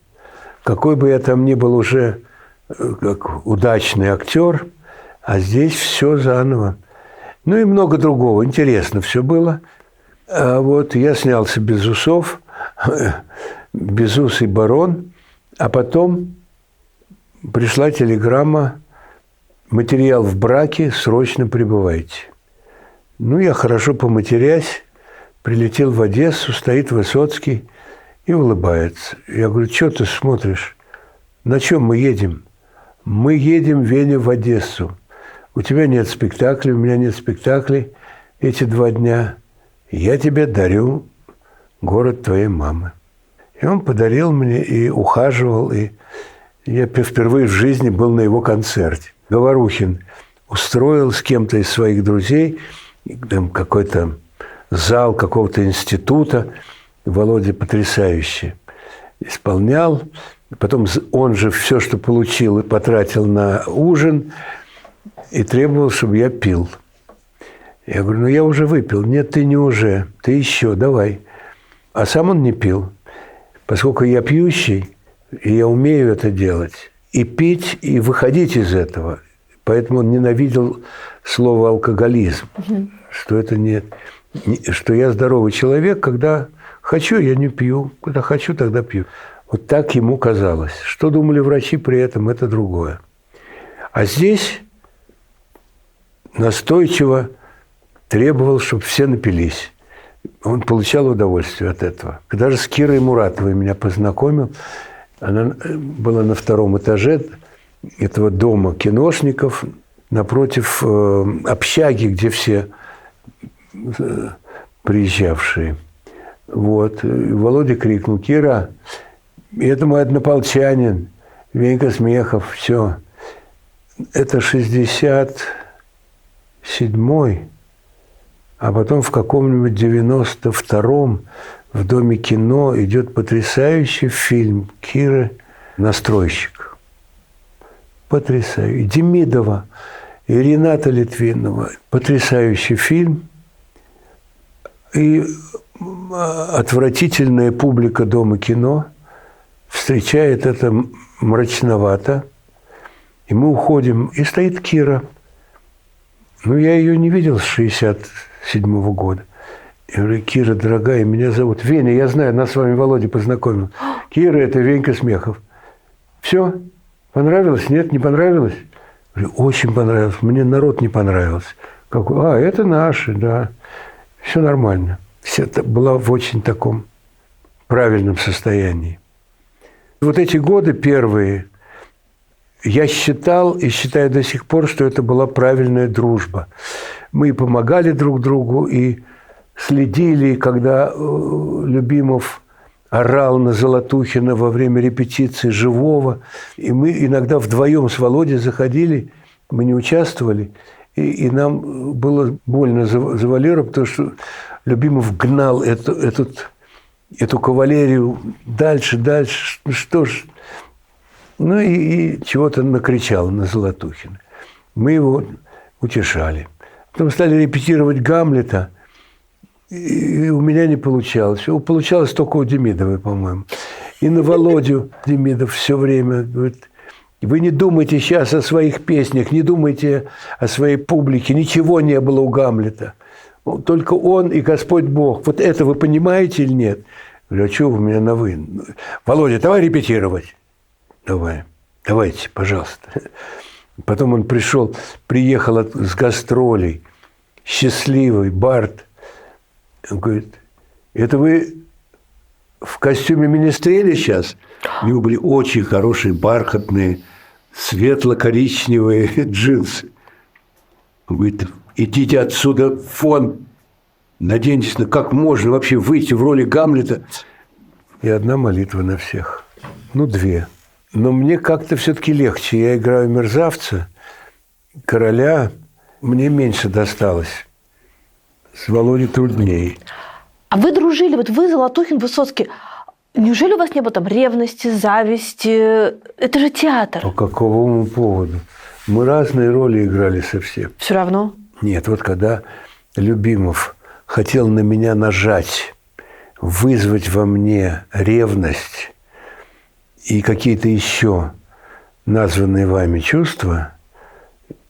Какой бы я там ни был уже как удачный актер, а здесь все заново. Ну и много другого. Интересно все было. А вот я снялся без усов, безусый барон, а потом пришла телеграмма: материал в браке, срочно прибывайте. Ну, я хорошо поматерясь, прилетел в Одессу, стоит Высоцкий и улыбается. Я говорю: что ты смотришь? На чем мы едем? Мы едем, Веня, в Одессу. У тебя нет спектаклей, у меня нет спектаклей эти 2 дня. Я тебе дарю город твоей мамы. И он подарил мне и ухаживал, и я впервые в жизни был на его концерте. Говорухин устроил с кем-то из своих друзей там какой-то зал какого-то института. Володя потрясающе исполнял. Потом он же все, что получил, и потратил на ужин, и требовал, чтобы я пил. Я говорю: ну я уже выпил. Нет, ты не уже, ты еще, давай. А сам он не пил. Поскольку я пьющий, и я умею это делать, и пить, и выходить из этого. Поэтому он ненавидел слово алкоголизм, что это что я здоровый человек, когда хочу, я не пью, когда хочу, тогда пью. Вот так ему казалось. Что думали врачи при этом, это другое. А здесь настойчиво требовал, чтобы все напились. Он получал удовольствие от этого. Даже с Кирой Муратовой меня познакомил. Она была на 2-м этаже этого дома киношников, напротив общаги, где все приезжавшие. Вот. И Володя крикнул: Кира, это мой однополчанин, Венька Смехов, все. Это 67-й, а потом в каком-нибудь 92-м в Доме кино идет потрясающий фильм Киры «Настройщик». Потрясающий. И Демидова, и Рената Литвинова. Потрясающий фильм. И отвратительная публика Дома кино встречает это мрачновато. И мы уходим, и стоит Кира. Ну, я ее не видел с 67-го года. Я говорю: Кира, дорогая, меня зовут Веня, я знаю, нас с вами Володя познакомил. Кира, это Венька Смехов. Все? Понравилось? Нет, не понравилось? Я говорю: очень понравилось. Мне народ не понравился. Это наши, да. Все нормально. Все это было в очень таком правильном состоянии. Вот эти годы первые, я считал и считаю до сих пор, что это была правильная дружба. Мы помогали друг другу и следили, когда Любимов орал на Золотухина во время репетиции «Живого». И мы иногда вдвоем с Володей заходили, мы не участвовали, и нам было больно за Валеру, потому что Любимов гнал эту кавалерию дальше. Ну что ж. Ну и чего-то накричал на Золотухина. Мы его утешали. Потом стали репетировать «Гамлета», и у меня не получалось. Получалось только у Демидовой, по-моему. И на Володю Демидов все время говорит: вы не думайте сейчас о своих песнях, не думайте о своей публике. Ничего не было у Гамлета. Только он и Господь Бог. Вот это вы понимаете или нет? Я говорю: а что вы меня на «вы»? Володя, давай репетировать. Давайте, пожалуйста. Потом он приехал с гастролей, счастливый, бард. Он говорит: это вы в костюме министреля сейчас? У него были очень хорошие бархатные, светло-коричневые джинсы. Он говорит: идите отсюда вон, наденьтесь, как можно вообще выйти в роли Гамлета. И одна молитва на всех. 2. Но мне как-то все-таки легче. Я играю мерзавца, короля. Мне меньше досталось. С Володей труднее. А вы дружили, вот вы, Золотухин, Высоцкий. Неужели у вас не было там ревности, зависти? Это же театр. По какому поводу? Мы разные роли играли совсем. Все равно. Нет, вот когда Любимов хотел на меня нажать, вызвать во мне ревность и какие-то еще названные вами чувства,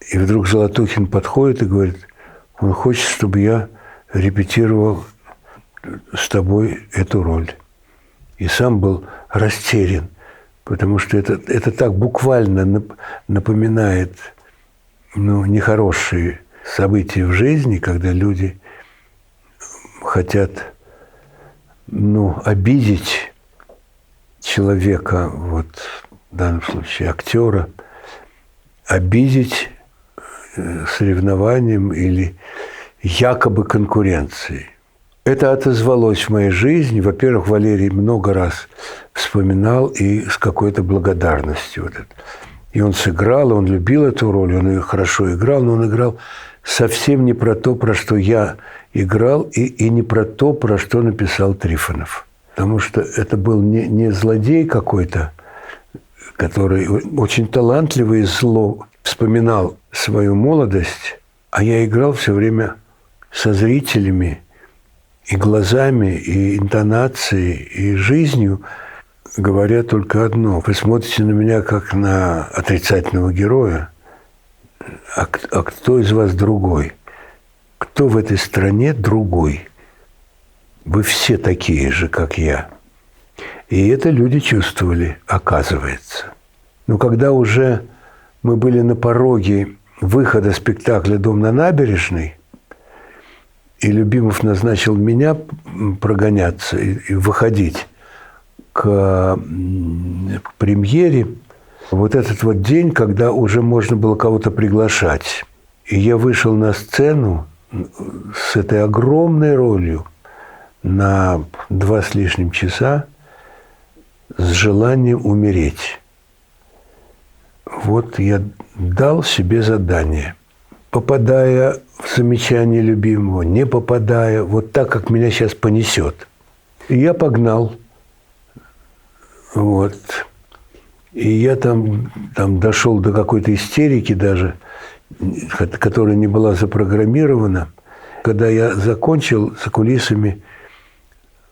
и вдруг Золотухин подходит и говорит, он хочет, чтобы я репетировал с тобой эту роль. И сам был растерян, потому что это так буквально напоминает нехорошие события в жизни, когда люди хотят обидеть человека, вот в данном случае актера, обидеть соревнованием или якобы конкуренцией. Это отозвалось в моей жизни. Во-первых, Валерий много раз вспоминал и с какой-то благодарностью. Вот это. И он сыграл, он любил эту роль, он ее хорошо играл, но он играл совсем не про то, про что я играл, и не про то, про что написал Трифонов. Потому что это был не злодей какой-то, который очень талантливый и зло вспоминал свою молодость, а я играл все время со зрителями, и глазами, и интонацией, и жизнью, говоря только одно. Вы смотрите на меня как на отрицательного героя. А кто из вас другой? Кто в этой стране другой? Вы все такие же, как я. И это люди чувствовали, оказывается. Но когда уже мы были на пороге выхода спектакля «Дом на набережной», и Любимов назначил меня прогоняться и выходить к премьере. Вот этот вот день, когда уже можно было кого-то приглашать. И я вышел на сцену с этой огромной ролью на 2 с лишним часа с желанием умереть. Вот я дал себе задание. Попадая в замечание Любимого, не попадая, вот так, как меня сейчас понесет. И я погнал. Вот. И я там дошел до какой-то истерики даже, которая не была запрограммирована. Когда я закончил за кулисами,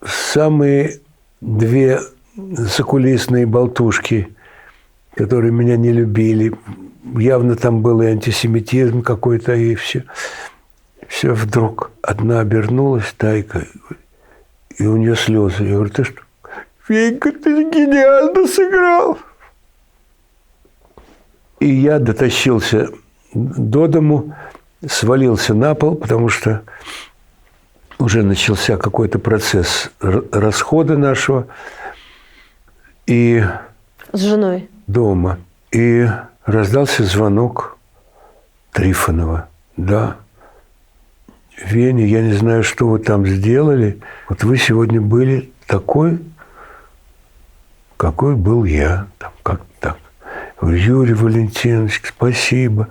самые 2 закулисные болтушки, которые меня не любили, явно там был и антисемитизм какой-то, и все. Все вдруг. Одна обернулась, Тайка, и у нее слезы. Я говорю, ты что? Венька, ты гениально сыграл. И я дотащился до дому, свалился на пол, потому что уже начался какой-то процесс расхода нашего. И с женой? Дома. И раздался звонок Трифонова. Да. Веня, я не знаю, что вы там сделали. Вот вы сегодня были такой, какой был я. Как так? Юрий Валентинович, спасибо.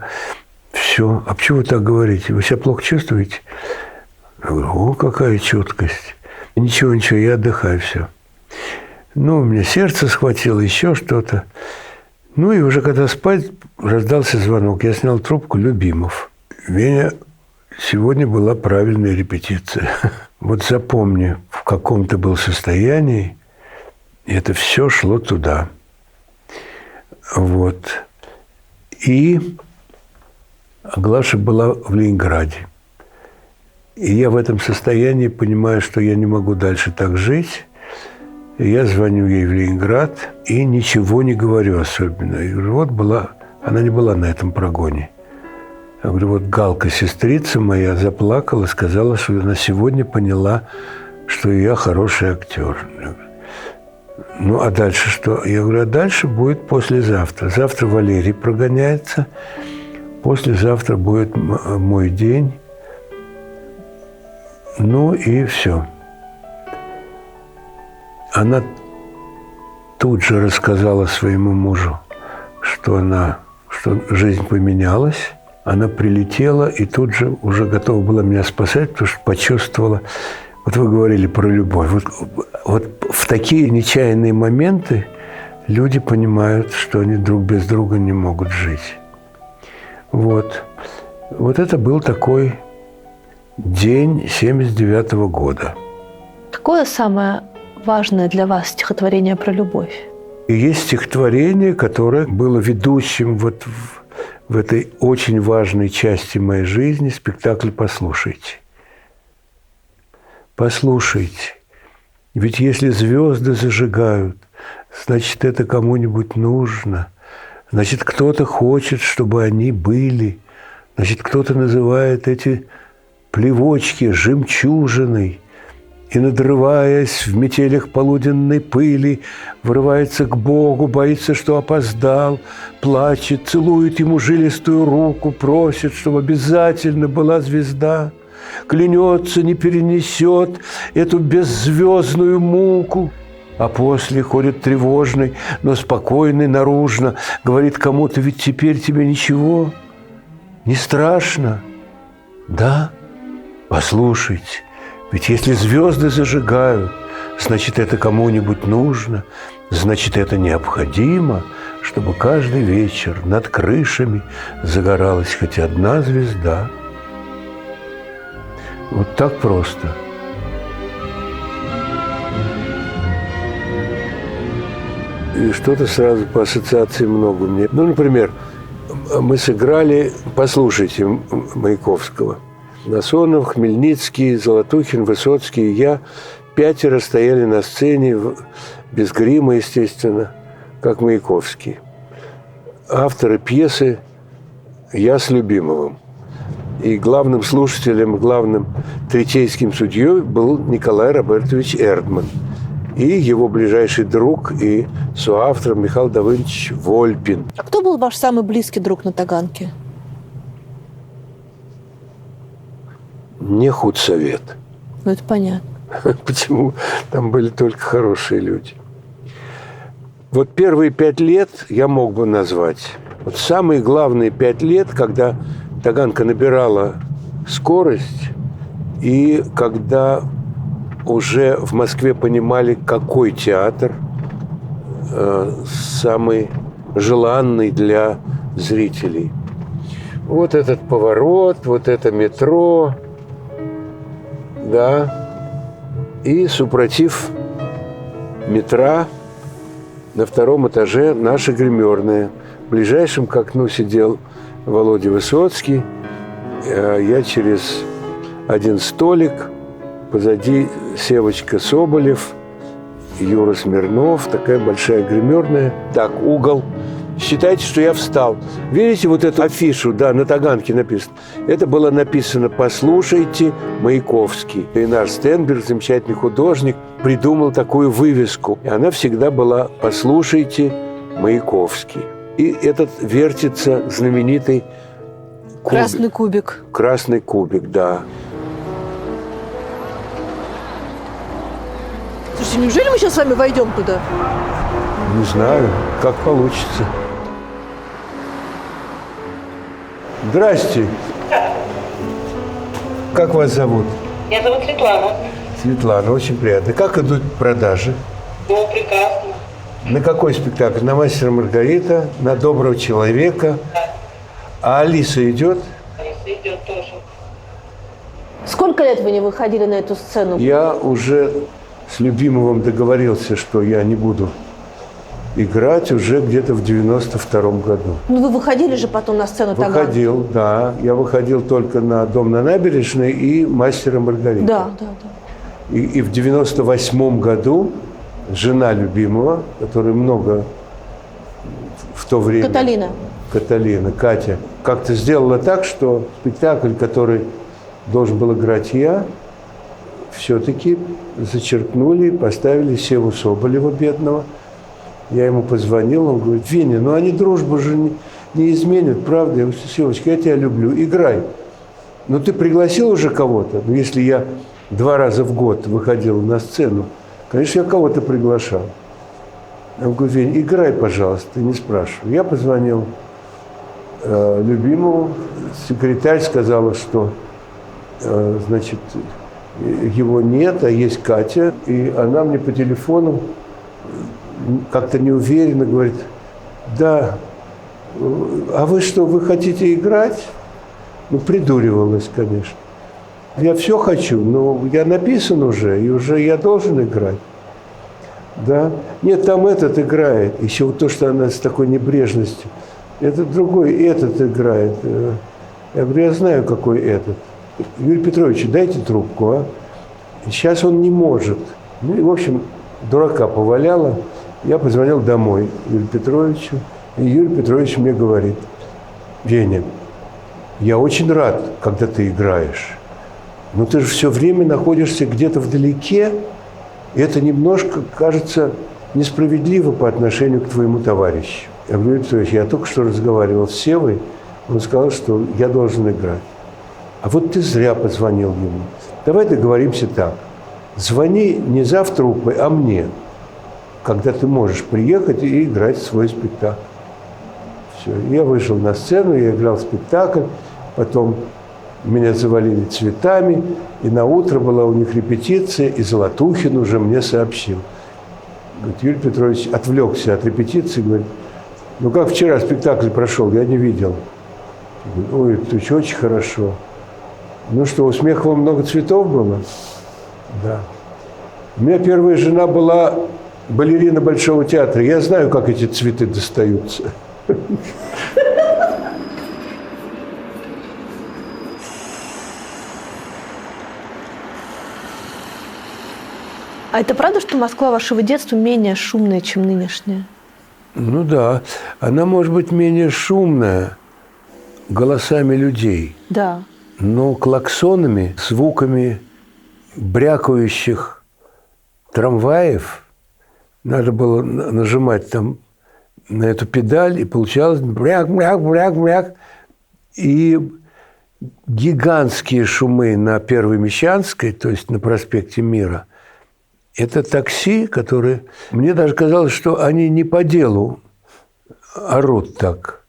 Все. А почему вы так говорите? Вы себя плохо чувствуете? Я говорю, о, какая четкость. Ничего, я отдыхаю, все. Ну, у меня сердце схватило, еще что-то. Ну, и уже когда спать, раздался звонок. Я снял трубку, Любимов. Веня, сегодня была правильная репетиция. Вот запомни, в каком ты был состоянии, и это все шло туда. Вот. И Глаша была в Ленинграде. И я в этом состоянии понимаю, что я не могу дальше так жить. И я звоню ей в Ленинград и ничего не говорю особенно. Я говорю, вот была, она не была на этом прогоне. Я говорю, вот Галка, сестрица моя, заплакала, сказала, что она сегодня поняла, что я хороший актер. Ну, а дальше что? Я говорю, а дальше будет послезавтра. Завтра Валерий прогоняется, послезавтра будет мой день. Ну и все. Она тут же рассказала своему мужу, что жизнь поменялась. Она прилетела и тут же уже готова была меня спасать, потому что почувствовала Вот вы говорили про любовь. Вот в такие нечаянные моменты люди понимают, что они друг без друга не могут жить. Вот это был такой день 79-го года. Какое самое важное для вас стихотворение про любовь? И есть стихотворение, которое было ведущим вот в этой очень важной части моей жизни, спектакль «Послушайте». Послушайте, ведь если звезды зажигают, значит, это кому-нибудь нужно. Значит, кто-то хочет, чтобы они были. Значит, кто-то называет эти плевочки жемчужиной и, надрываясь в метелях полуденной пыли, врывается к Богу, боится, что опоздал, плачет, целует ему жилистую руку, просит, чтобы обязательно была звезда. Клянется, не перенесет эту беззвездную муку. А после ходит тревожный, но спокойный наружно, говорит кому-то: ведь теперь тебе ничего не страшно. Да, послушайте, ведь если звезды зажигают, значит, это кому-нибудь нужно, значит, это необходимо, чтобы каждый вечер над крышами загоралась хоть одна звезда. Вот так просто. И что-то сразу по ассоциации много мне. Ну, например, мы сыграли, послушайте, Маяковского. Насонов, Хмельницкий, Золотухин, Высоцкий и я 5 стояли на сцене, без грима, естественно, как Маяковский. Авторы пьесы я с Любимовым. И главным слушателем, главным третейским судьей был Николай Робертович Эрдман. И его ближайший друг и соавтор Михаил Давыдович Вольпин. А кто был ваш самый близкий друг на Таганке? Не худсовет. Ну, это понятно. Почему? Там были только хорошие люди. Вот первые 5 лет я мог бы назвать. Вот самые главные 5 лет, когда Таганка набирала скорость, и когда уже в Москве понимали, какой театр самый желанный для зрителей. Вот этот поворот, вот это метро, да, и супротив метра на 2-м этаже наша гримерная. В ближайшем к окну сидел Володя Высоцкий, я через один столик, позади Севочка Соболев, Юра Смирнов, такая большая гримерная. Так, угол. Считайте, что я встал. Видите вот эту афишу, да, на Таганке написано. Это было написано «Послушайте, Маяковский». И наш Стенберг, замечательный художник, придумал такую вывеску. И она всегда была «Послушайте, Маяковский». И этот вертится знаменитый кубик. Красный кубик. Красный кубик, да. Слушайте, неужели мы сейчас с вами войдем туда? Не знаю, как получится. Здрасте. Как вас зовут? Меня зовут Светлана. Светлана, очень приятно. Как идут продажи? Ну, прекрасно. На какой спектакль? На «Мастера Маргарита», на «Доброго человека». А Алиса идет? Алиса идет тоже. Сколько лет вы не выходили на эту сцену? Я уже с Любимовым договорился, что я не буду играть уже где-то в 92-м году. Ну, вы выходили же потом на сцену Таганки. Выходил, да. Я выходил только на «Дом на набережной» и «Мастера Маргарита». Да. И в 98-м году жена Любимова, которая много в то время... Каталина, Катя, как-то сделала так, что спектакль, который должен был играть я, все-таки зачеркнули, поставили Севу Соболева, бедного. Я ему позвонил, он говорит: Веня, ну они дружбу же не изменят, правда? Я говорю: Севочка, я тебя люблю, играй. Ну ты пригласил уже кого-то? Ну если я 2 раза в год выходил на сцену, конечно, я кого-то приглашал. Я говорю: Вень, играй, пожалуйста, не спрашивай. Я позвонил Любимову, секретарь сказала, что, значит, его нет, а есть Катя. И она мне по телефону как-то неуверенно говорит: да, а вы что, вы хотите играть? Ну, придуривалась, конечно. Я все хочу, но я написан уже, и уже я должен играть. Да? Нет, там этот играет. Еще вот то, что она с такой небрежностью. Этот другой, этот играет. Я говорю, я знаю, какой этот. Юрий Петрович, дайте трубку, а? Сейчас он не может. Ну и, в общем, дурака поваляла. Я позвонил домой Юрию Петровичу. И Юрий Петрович мне говорит: Веня, я очень рад, когда ты играешь. Но ты же все время находишься где-то вдалеке. И это немножко кажется несправедливо по отношению к твоему товарищу. Я говорю: Юрий Петрович, я только что разговаривал с Севой. Он сказал, что я должен играть. А вот ты зря позвонил ему. Давай договоримся так. Звони не завтрупой, а мне, когда ты можешь приехать и играть свой спектакль. Все. Я вышел на сцену, я играл спектакль, потом меня завалили цветами, и на утро была у них репетиция, и Золотухин уже мне сообщил. Говорит, Юрий Петрович отвлекся от репетиции, говорит: ну как вчера спектакль прошел, я не видел. Ой, это очень хорошо. Ну что, у Смехова много цветов было? Да. У меня первая жена была балерина Большого театра. Я знаю, как эти цветы достаются. А это правда, что Москва вашего детства менее шумная, чем нынешняя? Ну да. Она может быть менее шумная голосами людей. Да. Но клаксонами, звуками брякающих трамваев надо было нажимать там на эту педаль, и получалось бряк-бряк-бряк-бряк. И гигантские шумы на Первой Мещанской, то есть на проспекте Мира, это такси, которые... Мне даже казалось, что они не по делу орут так.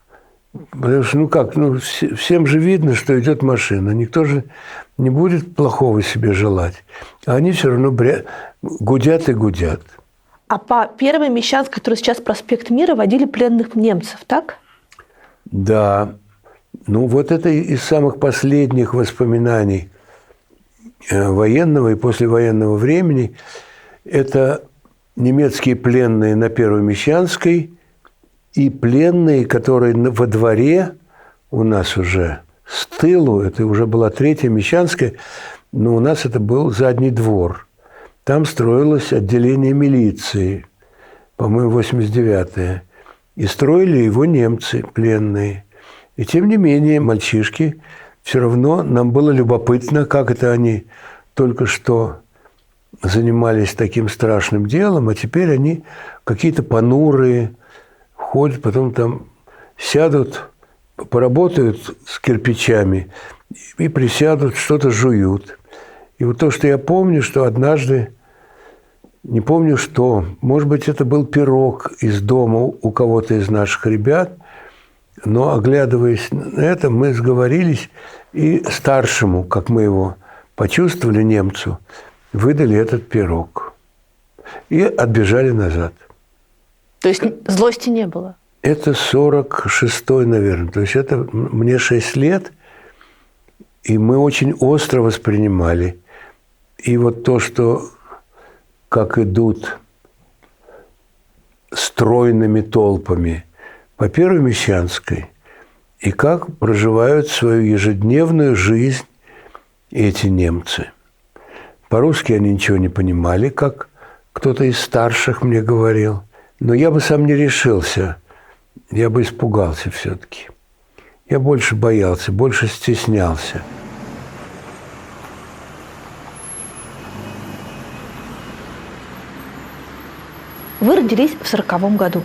Потому что, ну как, ну, всем же видно, что идет машина. Никто же не будет плохого себе желать. А они все равно гудят и гудят. А по Первой Мещанской, который сейчас проспект Мира, водили пленных немцев, так? Да. Ну, вот это из самых последних воспоминаний военного и послевоенного времени. Это немецкие пленные на Первой Мещанской и пленные, которые во дворе у нас уже с тылу, это уже была Третья Мещанская, но у нас это был задний двор. Там строилось отделение милиции, по-моему, 89-е. И строили его немцы пленные. И тем не менее, мальчишки, все равно нам было любопытно, как это они только что занимались таким страшным делом, а теперь они какие-то понурые, ходят, потом там сядут, поработают с кирпичами и присядут, что-то жуют. И вот то, что я помню, что однажды, не помню что, может быть, это был пирог из дома у кого-то из наших ребят, но, оглядываясь на это, мы сговорились и старшему, как мы его почувствовали, немцу, выдали этот пирог. И отбежали назад. То есть злости не было? Это 46-й, наверное. То есть это мне 6 лет, и мы очень остро воспринимали. И вот то, что как идут стройными толпами по Первой Мещанской, и как проживают свою ежедневную жизнь эти немцы. По-русски они ничего не понимали, как кто-то из старших мне говорил. Но я бы сам не решился. Я бы испугался все-таки. Я больше боялся, больше стеснялся. Вы родились в 40-м году.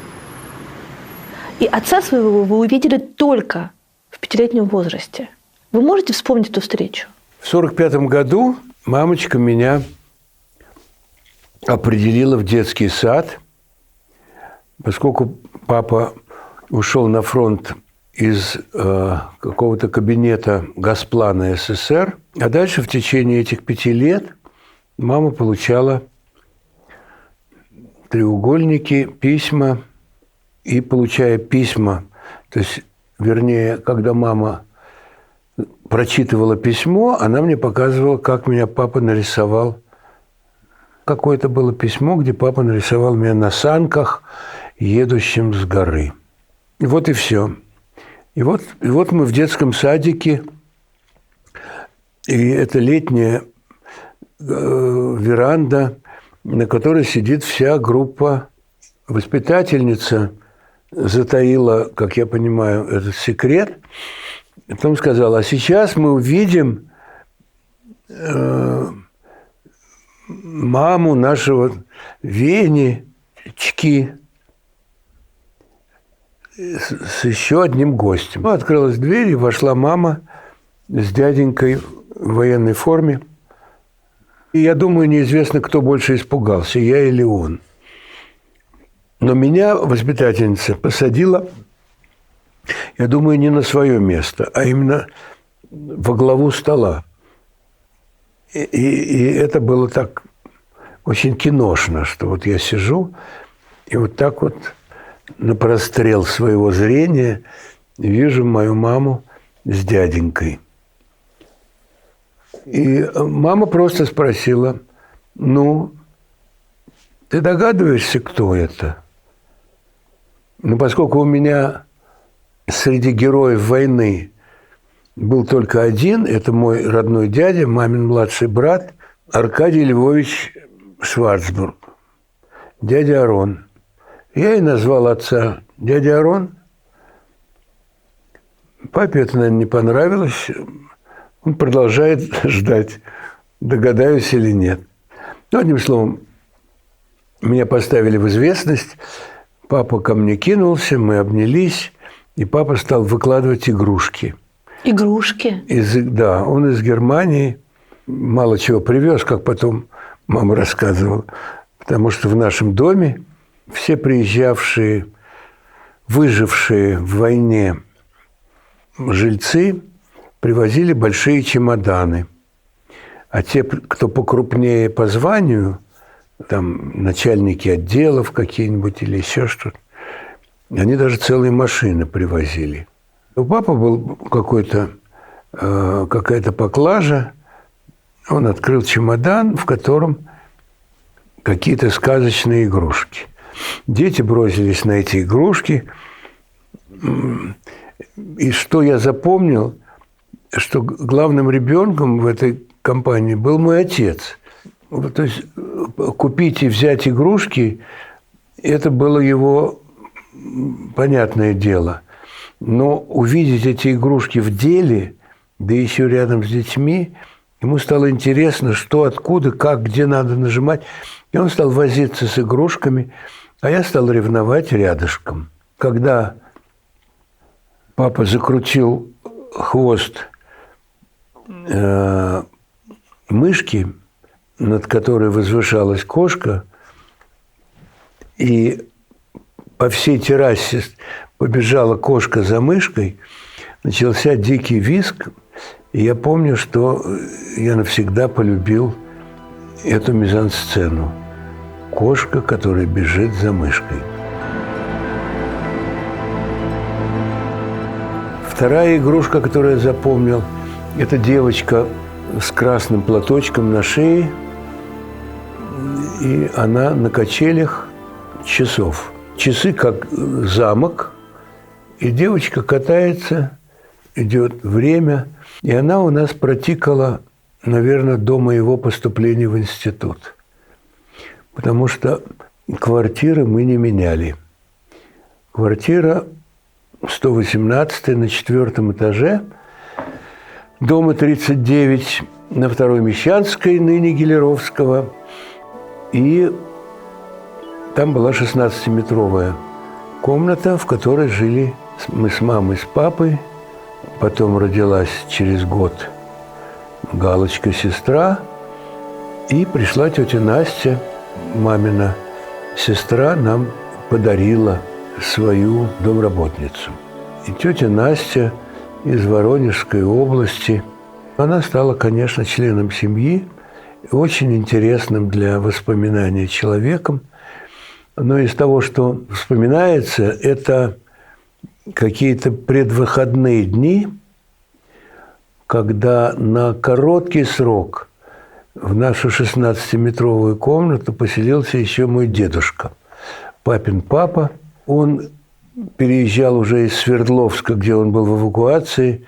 И отца своего вы увидели только в 5-летнем возрасте. Вы можете вспомнить эту встречу? В 45-м году мамочка меня определила в детский сад, поскольку папа ушел на фронт из какого-то кабинета Госплана СССР. А дальше в течение этих 5 лет мама получала треугольники, письма. И получая письма, то есть, вернее, когда мама прочитывала письмо, она мне показывала, как меня папа нарисовал. Какое-то было письмо, где папа нарисовал меня на санках, едущим с горы. И вот и все. И вот мы в детском садике, и это летняя веранда, на которой сидит вся группа. Воспитательница затаила, как я понимаю, этот секрет. Потом сказала, а сейчас мы увидим маму нашего Венечки с еще одним гостем. Открылась дверь, и вошла мама с дяденькой в военной форме. И я думаю, неизвестно, кто больше испугался, я или он. Но меня воспитательница посадила, я думаю, не на свое место, а именно во главу стола. И это было так очень киношно, что вот я сижу, и вот так вот на прострел своего зрения вижу мою маму с дяденькой. И мама просто спросила, ну, ты догадываешься, кто это? Но поскольку у меня среди героев войны был только один, это мой родной дядя, мамин младший брат Аркадий Львович Шварцбург, дядя Арон. Я и назвал отца дядя Арон. Папе это, наверное, не понравилось. Он продолжает ждать, догадаюсь или нет. Ну, одним словом, меня поставили в известность. Папа ко мне кинулся, мы обнялись, и папа стал выкладывать игрушки. Игрушки? Да, он из Германии мало чего привез, как потом мама рассказывала, потому что в нашем доме все приезжавшие, выжившие в войне жильцы привозили большие чемоданы. А те, кто покрупнее по званию, там начальники отделов какие-нибудь или еще что-то, они даже целые машины привозили. У папы был какая-то поклажа. Он открыл чемодан, в котором какие-то сказочные игрушки. Дети бросились на эти игрушки. И что я запомнил, что главным ребенком в этой компании был мой отец. То есть купить и взять игрушки – это было его понятное дело. Но увидеть эти игрушки в деле, да еще рядом с детьми, ему стало интересно, что, откуда, как, где надо нажимать. И он стал возиться с игрушками, а я стал ревновать рядышком. Когда папа закрутил хвост мышки, над которой возвышалась кошка, и по всей террасе побежала кошка за мышкой, начался дикий визг, и я помню, что я навсегда полюбил эту мизансцену. Кошка, которая бежит за мышкой. Вторая игрушка, которую я запомнил, это девочка с красным платочком на шее, и она на качелях часов. Часы как замок, и девочка катается, идет время, и она у нас протикала, наверное, до моего поступления в институт. Потому что квартиры мы не меняли. Квартира 118 на 4 этаже, дома 39 на 2-й Мещанской, ныне Гелеровского. И там была 16-метровая комната, в которой жили мы с мамой, с папой. Потом родилась через год Галочка, сестра. И пришла тетя Настя, мамина сестра, нам подарила свою домработницу. И тетя Настя из Воронежской области. Она стала, конечно, членом семьи, очень интересным для воспоминаний человеком. Но из того, что вспоминается, это какие-то предвыходные дни, когда на короткий срок в нашу 16-метровую комнату поселился еще мой дедушка, папин папа. Он переезжал уже из Свердловска, где он был в эвакуации,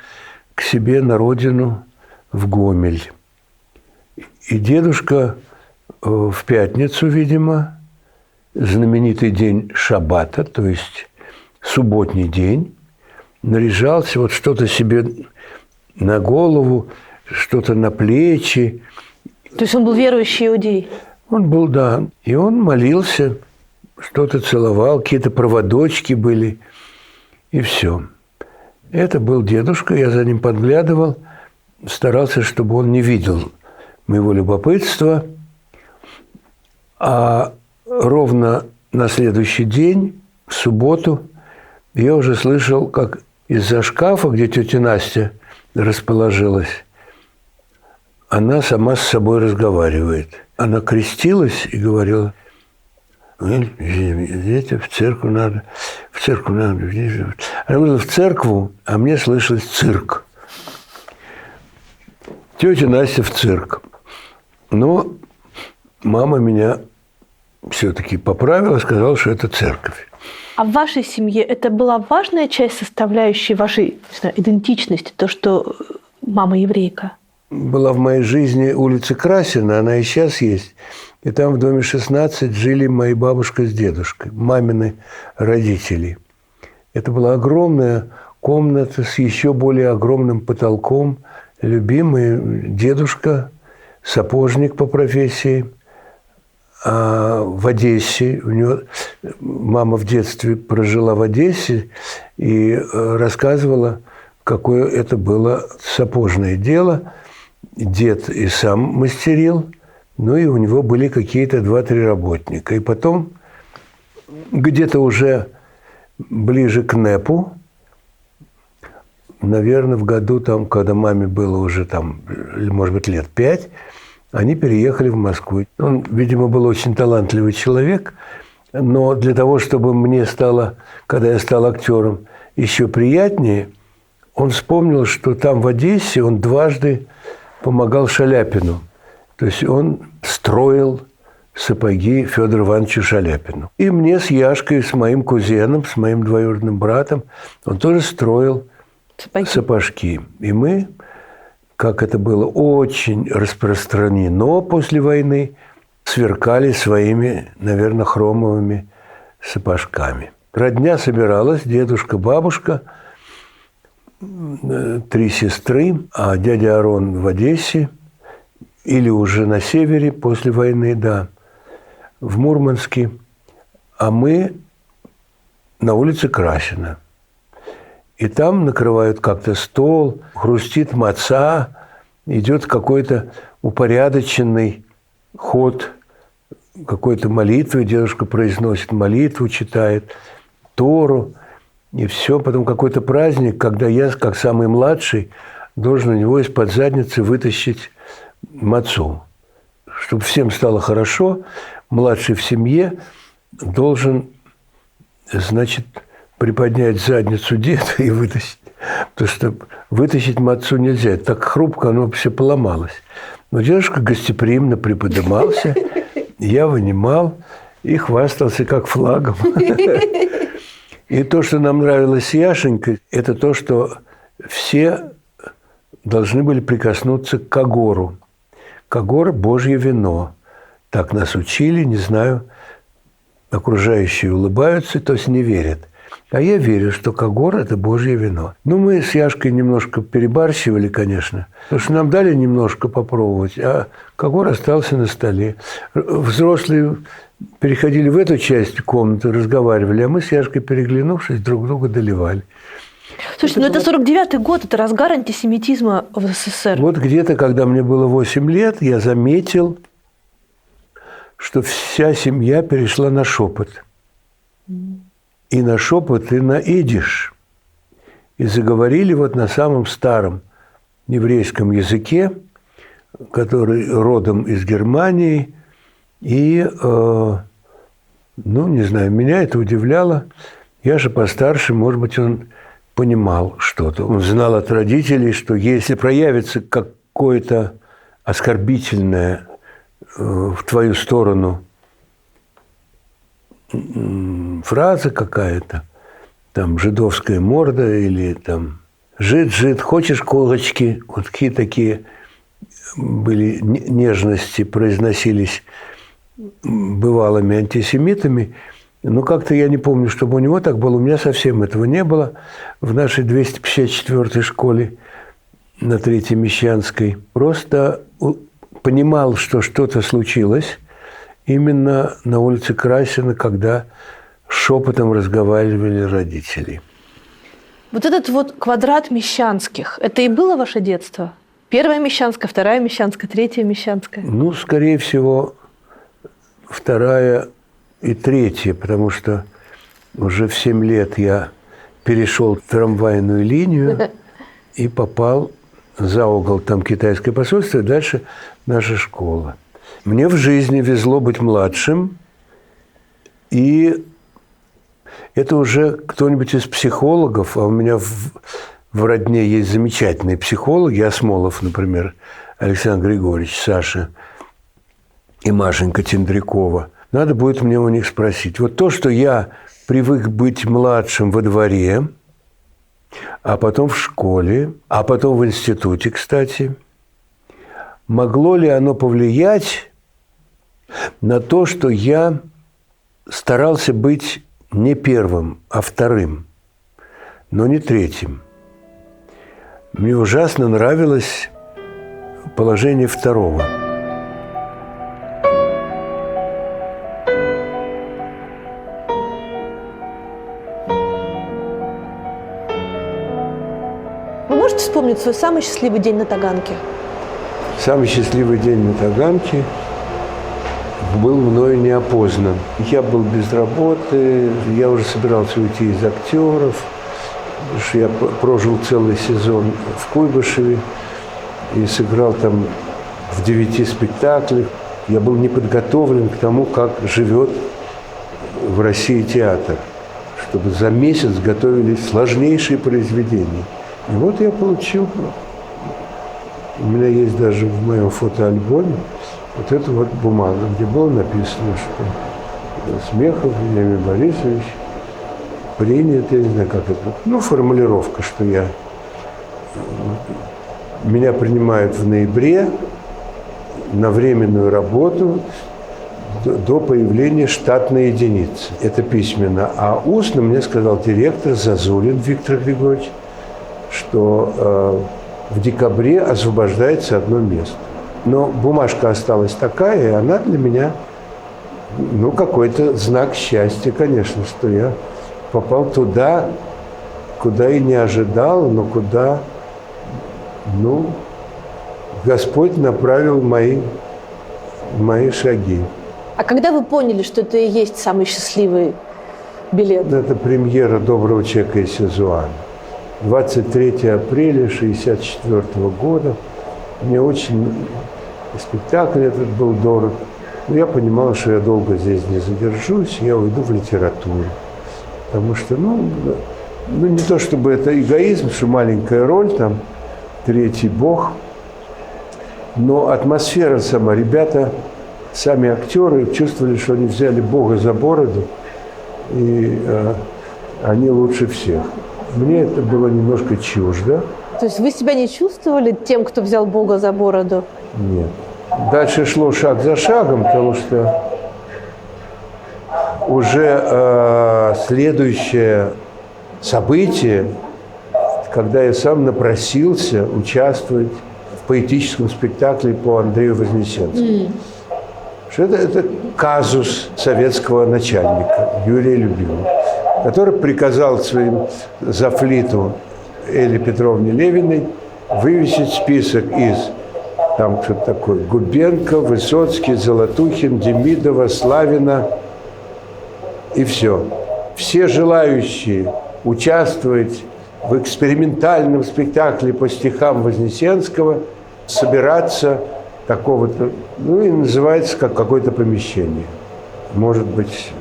к себе на родину в Гомель. И дедушка в пятницу, видимо, знаменитый день шаббата, то есть субботний день, наряжался, вот что-то себе на голову, что-то на плечи. То есть он был верующий иудей? Он был, да. И он молился, что-то целовал, какие-то проводочки были, и все. Это был дедушка, я за ним подглядывал, старался, чтобы он не видел моего любопытства. А ровно на следующий день, в субботу, я уже слышал, как из-за шкафа, где тетя Настя расположилась, она сама с собой разговаривает. Она крестилась и говорила: дети, в церковь надо, в церковь надо. Она говорила в церкву, а мне слышалось цирк. Тетя Настя в цирк. Но мама меня все-таки поправила, сказала, что это церковь. А в вашей семье это была важная часть, составляющей вашей, не знаю, идентичности, то, что мама еврейка? Была в моей жизни улица Красина, она и сейчас есть. И там в доме 16 жили мои бабушка с дедушкой, мамины родители. Это была огромная комната с еще более огромным потолком. Любимый дедушка, сапожник по профессии, в Одессе. У него мама в детстве прожила в Одессе и рассказывала, какое это было сапожное дело. Дед и сам мастерил, ну и у него были какие-то 2-3 работника. И потом где-то уже ближе к НЭПу, наверное, в году, там, когда маме было уже, там, может быть, лет 5, они переехали в Москву. Он, видимо, был очень талантливый человек, но для того, чтобы мне стало, когда я стал актером, еще приятнее, он вспомнил, что там в Одессе он дважды помогал Шаляпину. То есть он строил сапоги Федору Ивановичу Шаляпину. И мне с Яшкой, с моим кузеном, с моим двоюродным братом, он тоже строил сапожки. И мы, как это было очень распространено после войны, сверкали своими, наверное, хромовыми сапожками. Родня собиралась, дедушка, бабушка, 3 сестры, а дядя Арон в Одессе, или уже на севере после войны, да, в Мурманске, а мы на улице Красина. И там накрывают как-то стол, хрустит маца, идет какой-то упорядоченный ход какой-то молитвы, дедушка произносит молитву, читает Тору, и все. Потом какой-то праздник, когда я, как самый младший, должен у него из-под задницы вытащить мацу. Чтобы всем стало хорошо, младший в семье должен, значит, приподнять задницу деда и вытащить. Потому что вытащить мацу нельзя. Так хрупко, оно все поломалось. Но дедушка гостеприимно приподнимался, я вынимал и хвастался как флагом. И то, что нам нравилось с Яшенькой, это то, что все должны были прикоснуться к когору. Когор – Божье вино. Так нас учили, не знаю, окружающие улыбаются, то есть не верят. А я верю, что когор – это Божье вино. Ну, мы с Яшкой немножко перебарщивали, конечно, потому что нам дали немножко попробовать, а когор остался на столе. Взрослые переходили в эту часть комнаты, разговаривали, а мы с Яшкой, переглянувшись, друг друга доливали. Слушайте, ну это 49-й год, это разгар антисемитизма в СССР. Вот где-то, когда мне было 8 лет, я заметил, что вся семья перешла на шепот. И на шепот, и на идиш. и заговорили вот на самом старом еврейском языке, который родом из Германии. И, ну, не знаю, меня это удивляло. Я же постарше, может быть, он понимал что-то. Он знал от родителей, что если проявится какое-то оскорбительное в твою сторону фраза какая-то, там жидовская морда или там жид, хочешь колочки, вот какие такие были нежности, произносились бывалыми антисемитами. Но как-то я не помню, чтобы у него так было. У меня совсем этого не было в нашей 254-й школе на Третьей Мещанской. Просто понимал, что что-то случилось именно на улице Красина, когда шепотом разговаривали родители. Вот этот вот квадрат Мещанских, это и было ваше детство? Первая Мещанская, вторая Мещанская, третья Мещанская? Ну, скорее всего, вторая и третья, потому что уже в 7 лет я перешел трамвайную линию и попал за угол, там китайское посольство, и дальше наша школа. Мне в жизни везло быть младшим, и это уже кто-нибудь из психологов, а у меня в родне есть замечательные психологи, Осмолов, например, Александр Григорьевич, Саша и Машенька Тендрякова. Надо будет мне у них спросить. Вот то, что я привык быть младшим во дворе, а потом в школе, а потом в институте, кстати, могло ли оно повлиять на то, что я старался быть не первым, а вторым, но не третьим. Мне ужасно нравилось положение второго. Вы можете вспомнить свой самый счастливый день на Таганке? Самый счастливый день на Таганке был мною неопознан. Я был без работы, я уже собирался уйти из актеров, потому что я прожил целый сезон в Куйбышеве и сыграл там в 9 спектаклях. Я был не подготовлен к тому, как живет в России театр, чтобы за месяц готовились сложнейшие произведения. И вот я получил, у меня есть даже в моем фотоальбоме вот эта вот бумага, где было написано, что Смехов Вениамин Борисович принят, я не знаю, как это, ну, формулировка, что меня принимают в ноябре на временную работу до появления штатной единицы. Это письменно. А устно мне сказал директор Зазулин Виктор Григорьевич, что в декабре освобождается одно место. Но бумажка осталась такая, и она для меня, ну, какой-то знак счастья, конечно, что я попал туда, куда и не ожидал, но куда, ну, Господь направил мои шаги. А когда вы поняли, что это и есть самый счастливый билет? Это премьера «Доброго человека и Сезуана». 23 апреля 1964 года. Мне очень спектакль этот был дорог. Но я понимал, что я долго здесь не задержусь, я уйду в литературу. Потому что, ну, не то чтобы это эгоизм, что маленькая роль, там, третий бог, но атмосфера сама. Ребята, сами актеры чувствовали, что они взяли Бога за бороду, и они лучше всех. Мне это было немножко чуждо. То есть вы себя не чувствовали тем, кто взял Бога за бороду? Нет. Дальше шло шаг за шагом, потому что уже следующее событие, когда я сам напросился участвовать в поэтическом спектакле по Андрею Вознесенскому. Это казус советского начальника Юрия Любимова, который приказал своим зафлиту Элле Петровне Левиной вывесить список из, там что-то такое, Губенко, Высоцкий, Золотухин, Демидова, Славина и все. Все желающие участвовать в экспериментальном спектакле по стихам Вознесенского собираться такого-то, ну и называется как какое-то помещение. Может быть,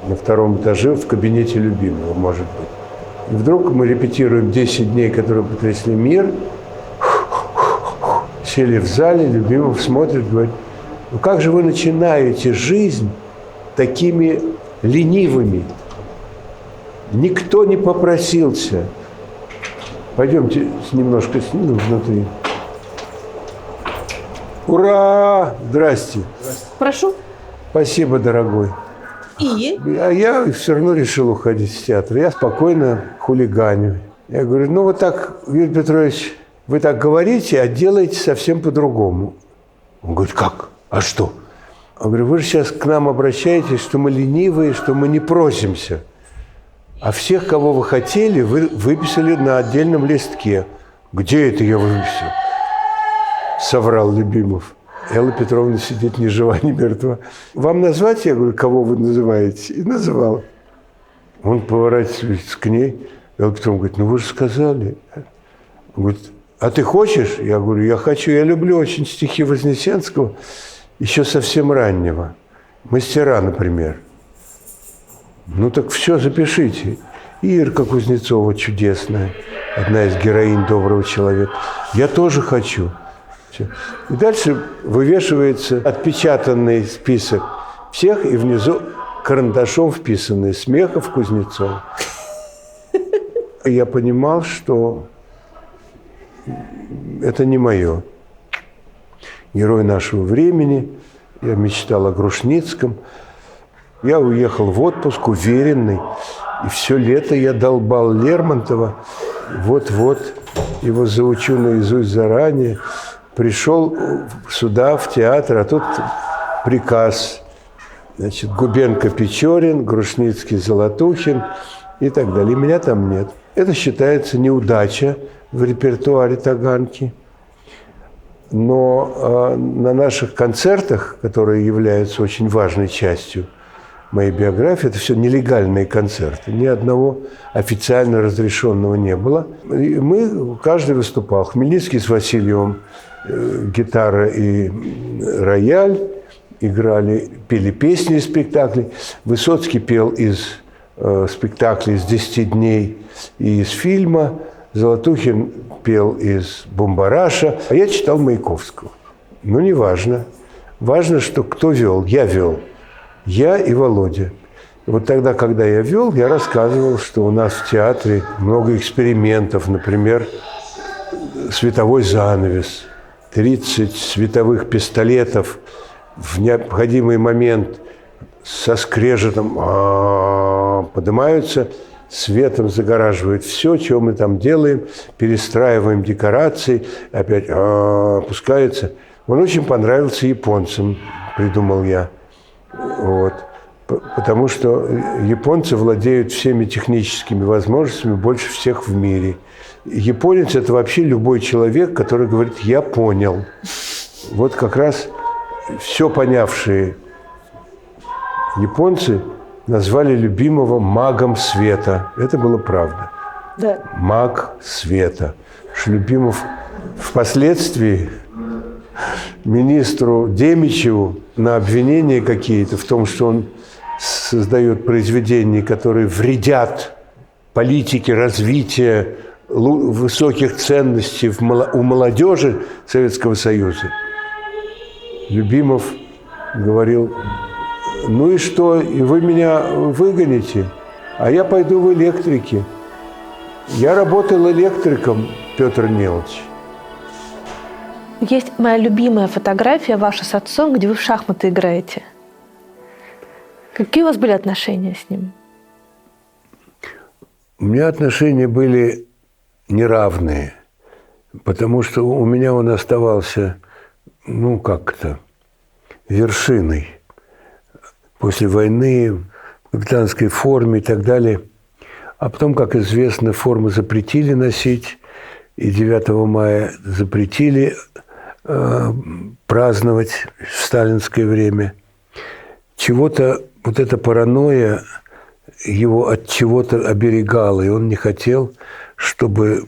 на втором этаже в кабинете любимого, может быть. И вдруг мы репетируем 10 дней, которые потрясли мир. Сели в зале, Любимов смотрит, говорит: ну как же вы начинаете жизнь такими ленивыми? Никто не попросился. Пойдемте немножко снимем внутри. Ура! Здрасте. Прошу. Спасибо, дорогой. И? А я все равно решил уходить с театра. Я спокойно хулиганю. Я говорю: ну вот так, Юрий Петрович, вы так говорите, а делаете совсем по-другому. Он говорит: как? А что? Я говорю: вы же сейчас к нам обращаетесь, что мы ленивые, что мы не просимся. А всех, кого вы хотели, вы выписали на отдельном листке. Где это я выписал? Соврал Любимов. Элла Петровна сидит ни жива, ни мертва. Вам назвать? Я говорю: кого вы называете? И называл. Он поворачивается к ней. Элла Петровна говорит: ну вы же сказали. Он говорит: а ты хочешь? Я говорю: я хочу. Я люблю очень стихи Вознесенского, еще совсем раннего. «Мастера», например. Ну так все, запишите. Ирка Кузнецова чудесная, одна из героинь «Доброго человека». Я тоже хочу. Все. И дальше вывешивается отпечатанный список всех, и внизу карандашом вписанный Смехов, Кузнецов. И я понимал, что это не мое. Герой нашего времени. Я мечтал о Грушницком. Я уехал в отпуск уверенный. И все лето я долбал Лермонтова. Вот-вот его заучу наизусть заранее. Пришел сюда, в театр, а тут приказ. Значит, Губенко-Печорин, Грушницкий-Золотухин и так далее. И меня там нет. Это считается неудача в репертуаре Таганки. Но на наших концертах, которые являются очень важной частью моей биографии, это все нелегальные концерты. Ни одного официально разрешенного не было. И мы, каждый выступал. Хмельницкий с Васильевым, гитара и рояль, играли, пели песни из спектаклей. Высоцкий пел из спектаклей из «10 дней» и из фильма. Золотухин пел из «Бумбараша», а я читал Маяковского. Ну, не важно. Важно, что кто вел. Я вел. Я и Володя. И вот тогда, когда я вел, я рассказывал, что у нас в театре много экспериментов. Например, световой занавес. 30 световых пистолетов в необходимый момент со скрежетом поднимаются, светом загораживают все, что мы там делаем, перестраиваем декорации, опять опускается. Он очень понравился японцам, придумал я. Вот. Потому что японцы владеют всеми техническими возможностями больше всех в мире. Японец – это вообще любой человек, который говорит: «Я понял». Вот как раз все понявшие японцы назвали Любимого магом света. Это было правда. Да. Маг света. Что Любимов впоследствии министру Демичеву на обвинения какие-то в том, что он создает произведения, которые вредят политике развития высоких ценностей у молодежи Советского Союза. Любимов говорил: ну и что, и вы меня выгоните, а я пойду в электрики. Я работал электриком, Петр Нилович. Есть моя любимая фотография ваша с отцом, где вы в шахматы играете. Какие у вас были отношения с ним? У меня отношения были неравные, потому что у меня он оставался, ну, как-то вершиной. После войны, в капитанской форме и так далее. А потом, как известно, форму запретили носить, и 9 мая запретили праздновать в сталинское время. Чего-то, вот эта паранойя его от чего-то оберегала, и он не хотел, чтобы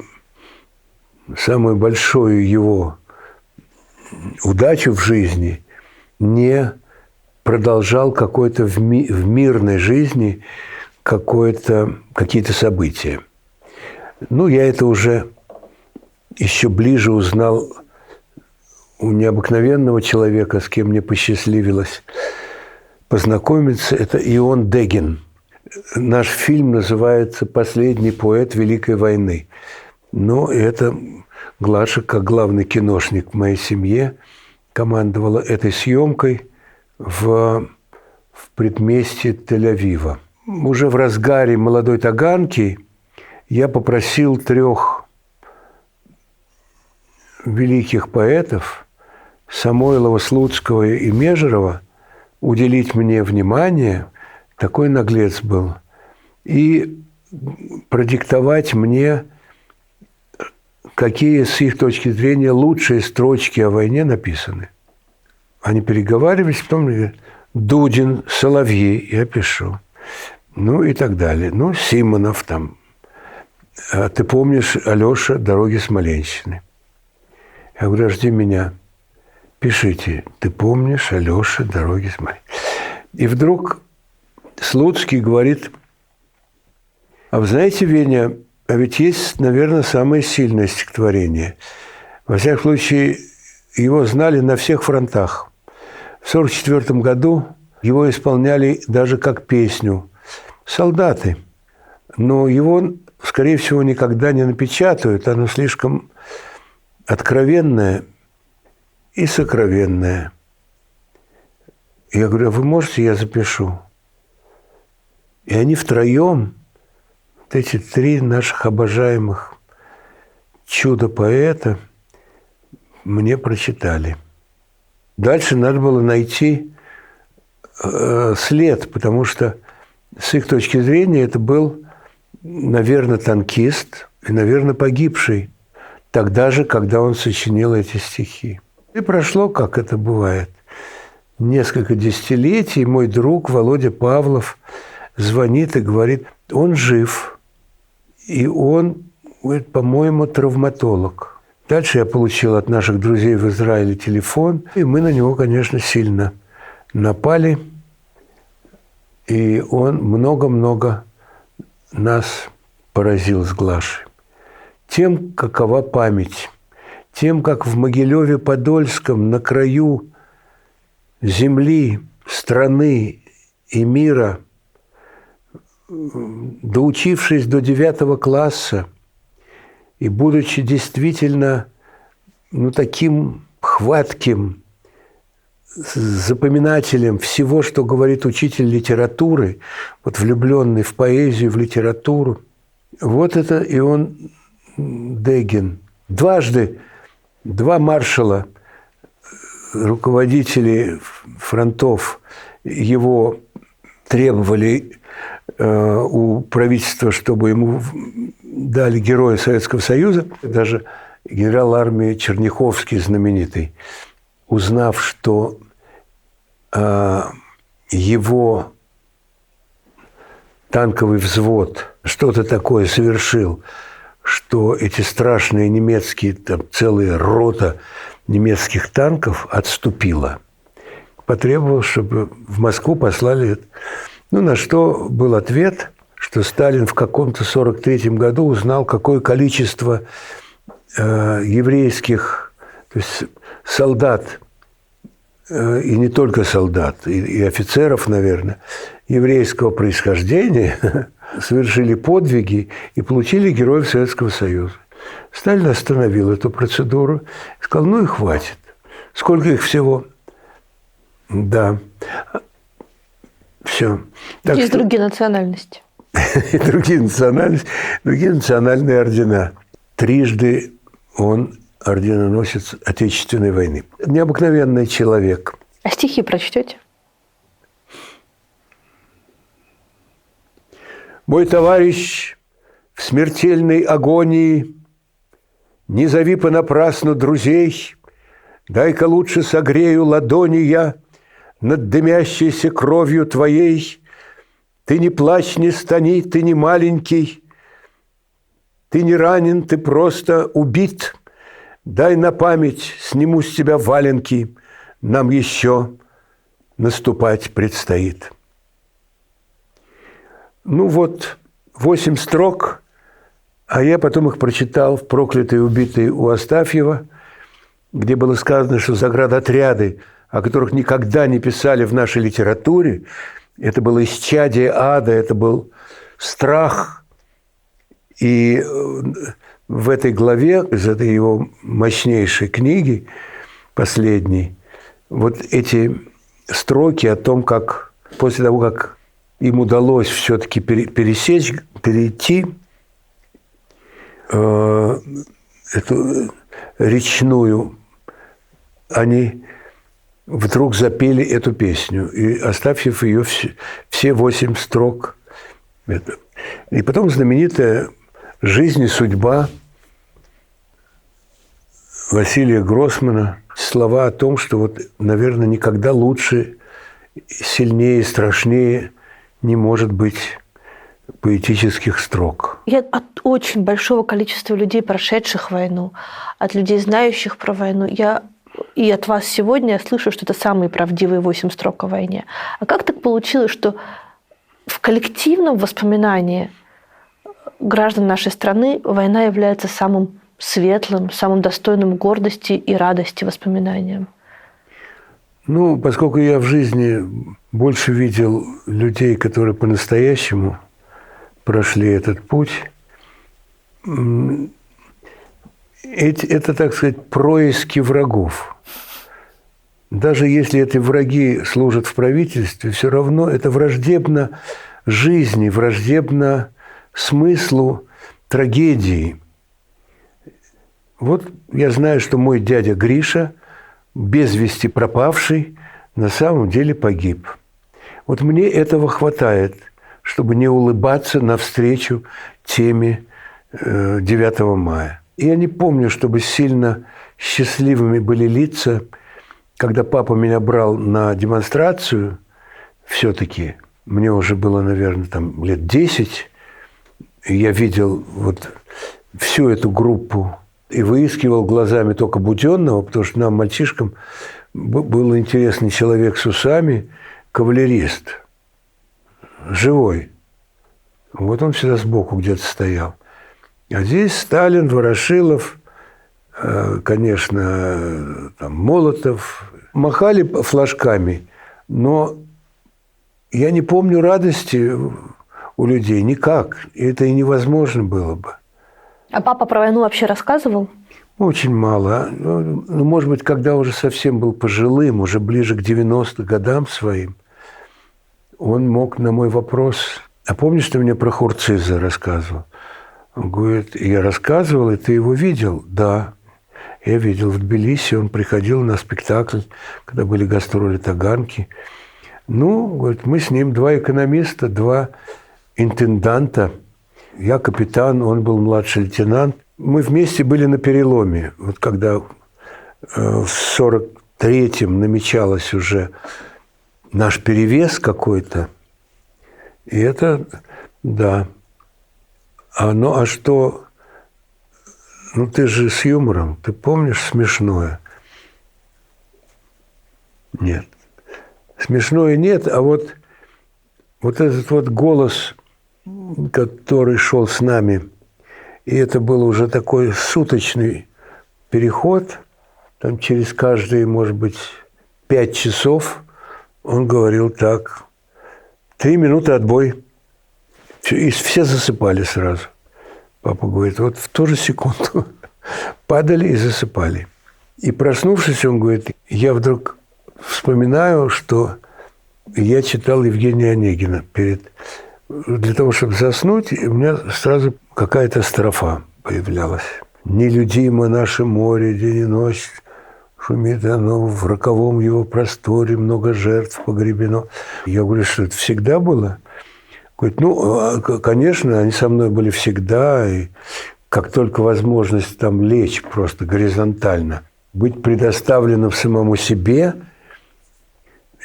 самую большую его удачу в жизни не продолжал какой-то в мирной жизни какие-то события. Ну, я это уже еще ближе узнал у необыкновенного человека, с кем мне посчастливилось познакомиться. Это Ион Дегин. Наш фильм называется «Последний поэт Великой войны». Но это Глаша, как главный киношник в моей семье, командовала этой съемкой в предместье Тель-Авива. Уже в разгаре молодой Таганки я попросил 3 великих поэтов Самойлова, Слуцкого и Межерова уделить мне внимание, такой наглец был, и продиктовать мне, какие с их точки зрения лучшие строчки о войне написаны. Они переговаривались, потом говорят: Дудин, Соловьи, я пишу. Ну и так далее. Ну, Симонов там. А ты помнишь, Алёша, «Дороги Смоленщины»? Я говорю: жди меня. Пишите: ты помнишь, Алёша, «Дороги Смоленщины». И вдруг Слуцкий говорит: а вы знаете, Веня, а ведь есть, наверное, самое сильное стихотворение. Во всяком случае, его знали на всех фронтах. В 1944 году его исполняли даже как песню солдаты. Но его, скорее всего, никогда не напечатают. Оно слишком откровенное и сокровенное. Я говорю: а вы можете, я запишу? И они втроем, вот эти 3 наших обожаемых чудо-поэта, мне прочитали. Дальше надо было найти след, потому что с их точки зрения это был, наверное, танкист и, наверное, погибший тогда же, когда он сочинил эти стихи. И прошло, как это бывает, несколько десятилетий. Мой друг Володя Павлов звонит и говорит: он жив, и он, говорит, по-моему, травматолог. Дальше я получил от наших друзей в Израиле телефон, и мы на него, конечно, сильно напали. И он много-много нас поразил с Глашей. Тем, какова память, тем, как в Могилеве-Подольском на краю земли, страны и мира, доучившись до 9 класса, и будучи действительно таким хватким запоминателем всего, что говорит учитель литературы, вот влюбленный в поэзию, в литературу, вот это Ион Дегин. Дважды 2 маршала, руководители фронтов, его требовали у правительства, чтобы ему дали Героя Советского Союза. Даже генерал армии Черняховский, знаменитый, узнав, что его танковый взвод что-то такое совершил, что эти страшные немецкие, там целая рота немецких танков отступила, потребовал, чтобы в Москву послали. На что был ответ, что Сталин в каком-то 1943 году узнал, какое количество еврейских, то есть солдат, и не только солдат, и офицеров, наверное, еврейского происхождения совершили подвиги и получили Героев Советского Союза. Сталин остановил эту процедуру и сказал: и хватит. Сколько их всего? Да. Все. Есть другие национальности. Другие национальные ордена. 3 он орденоносец Отечественной войны. Необыкновенный человек. А стихи прочтете? Мой товарищ в смертельной агонии, не зови понапрасну друзей, дай-ка лучше согрею ладони я над дымящейся кровью твоей. Ты не плачь, не стани, ты не маленький, Ты не ранен, ты просто убит. Дай на память, сниму с тебя валенки, нам еще наступать предстоит. Ну вот, 8 строк, а я потом их прочитал в «Проклятые и убитые» у Астафьева, где было сказано, что заградотряды, о которых никогда не писали в нашей литературе, это было исчадие ада, это был страх. И в этой главе, из этой его мощнейшей книги, последней, вот эти строки о том, как после того, как им удалось все-таки перейти эту речную, они вдруг запели эту песню, и Астафьев ее все 8 строк. И потом знаменитая «Жизнь и судьба» Василия Гроссмана, слова о том, что вот, наверное, никогда лучше, сильнее, страшнее не может быть поэтических строк. Я от очень большого количества людей, прошедших войну, от людей, знающих про войну, и от вас сегодня я слышу, что это самые правдивые 8 строк о войне. А как так получилось, что в коллективном воспоминании граждан нашей страны война является самым светлым, самым достойным гордости и радости воспоминанием? Ну, поскольку я в жизни больше видел людей, которые по-настоящему прошли этот путь, это, так сказать, происки врагов. Даже если эти враги служат в правительстве, все равно это враждебно жизни, враждебно смыслу трагедии. Вот я знаю, что мой дядя Гриша, без вести пропавший, на самом деле погиб. Вот мне этого хватает, чтобы не улыбаться навстречу теме 9 мая. И я не помню, чтобы сильно счастливыми были лица, когда папа меня брал на демонстрацию, все-таки мне уже было, наверное, там лет 10, и я видел вот всю эту группу и выискивал глазами только Буденного, потому что нам, мальчишкам, был интересный человек с усами, кавалерист, живой. Вот он всегда сбоку где-то стоял. А здесь Сталин, Ворошилов, конечно, там, Молотов. Махали флажками, но я не помню радости у людей никак. И это и невозможно было бы. А папа про войну вообще рассказывал? Очень мало. Ну, может быть, когда уже совсем был пожилым, уже ближе к 90 годам своим, он мог на мой вопрос... А помнишь, ты мне про Хурциза рассказывал? Он говорит, я рассказывал, и ты его видел? Да. Я видел в Тбилиси, он приходил на спектакль, когда были гастроли Таганки. Ну, говорит, мы с ним 2 экономиста, 2 интенданта. Я капитан, он был младший лейтенант. Мы вместе были на переломе. Вот когда в 43-м намечалось уже наш перевес какой-то. И это, да. А что... Ну, ты же с юмором. Ты помнишь смешное? Нет. Смешное нет, а вот этот вот голос, который шел с нами, и это был уже такой суточный переход, там через каждые, может быть, 5 часов он говорил так: 3 минуты отбой. И все засыпали сразу. Папа говорит, вот в ту же секунду падали и засыпали. И проснувшись, он говорит, я вдруг вспоминаю, что я читал Евгения Онегина для того, чтобы заснуть, и у меня сразу какая-то строфа появлялась. «Нелюдимо наше море, день и ночь, шумит оно, в роковом его просторе много жертв погребено». Я говорю, что это всегда было? Говорит, ну, конечно, они со мной были всегда, и как только возможность там лечь просто горизонтально, быть предоставленным самому себе,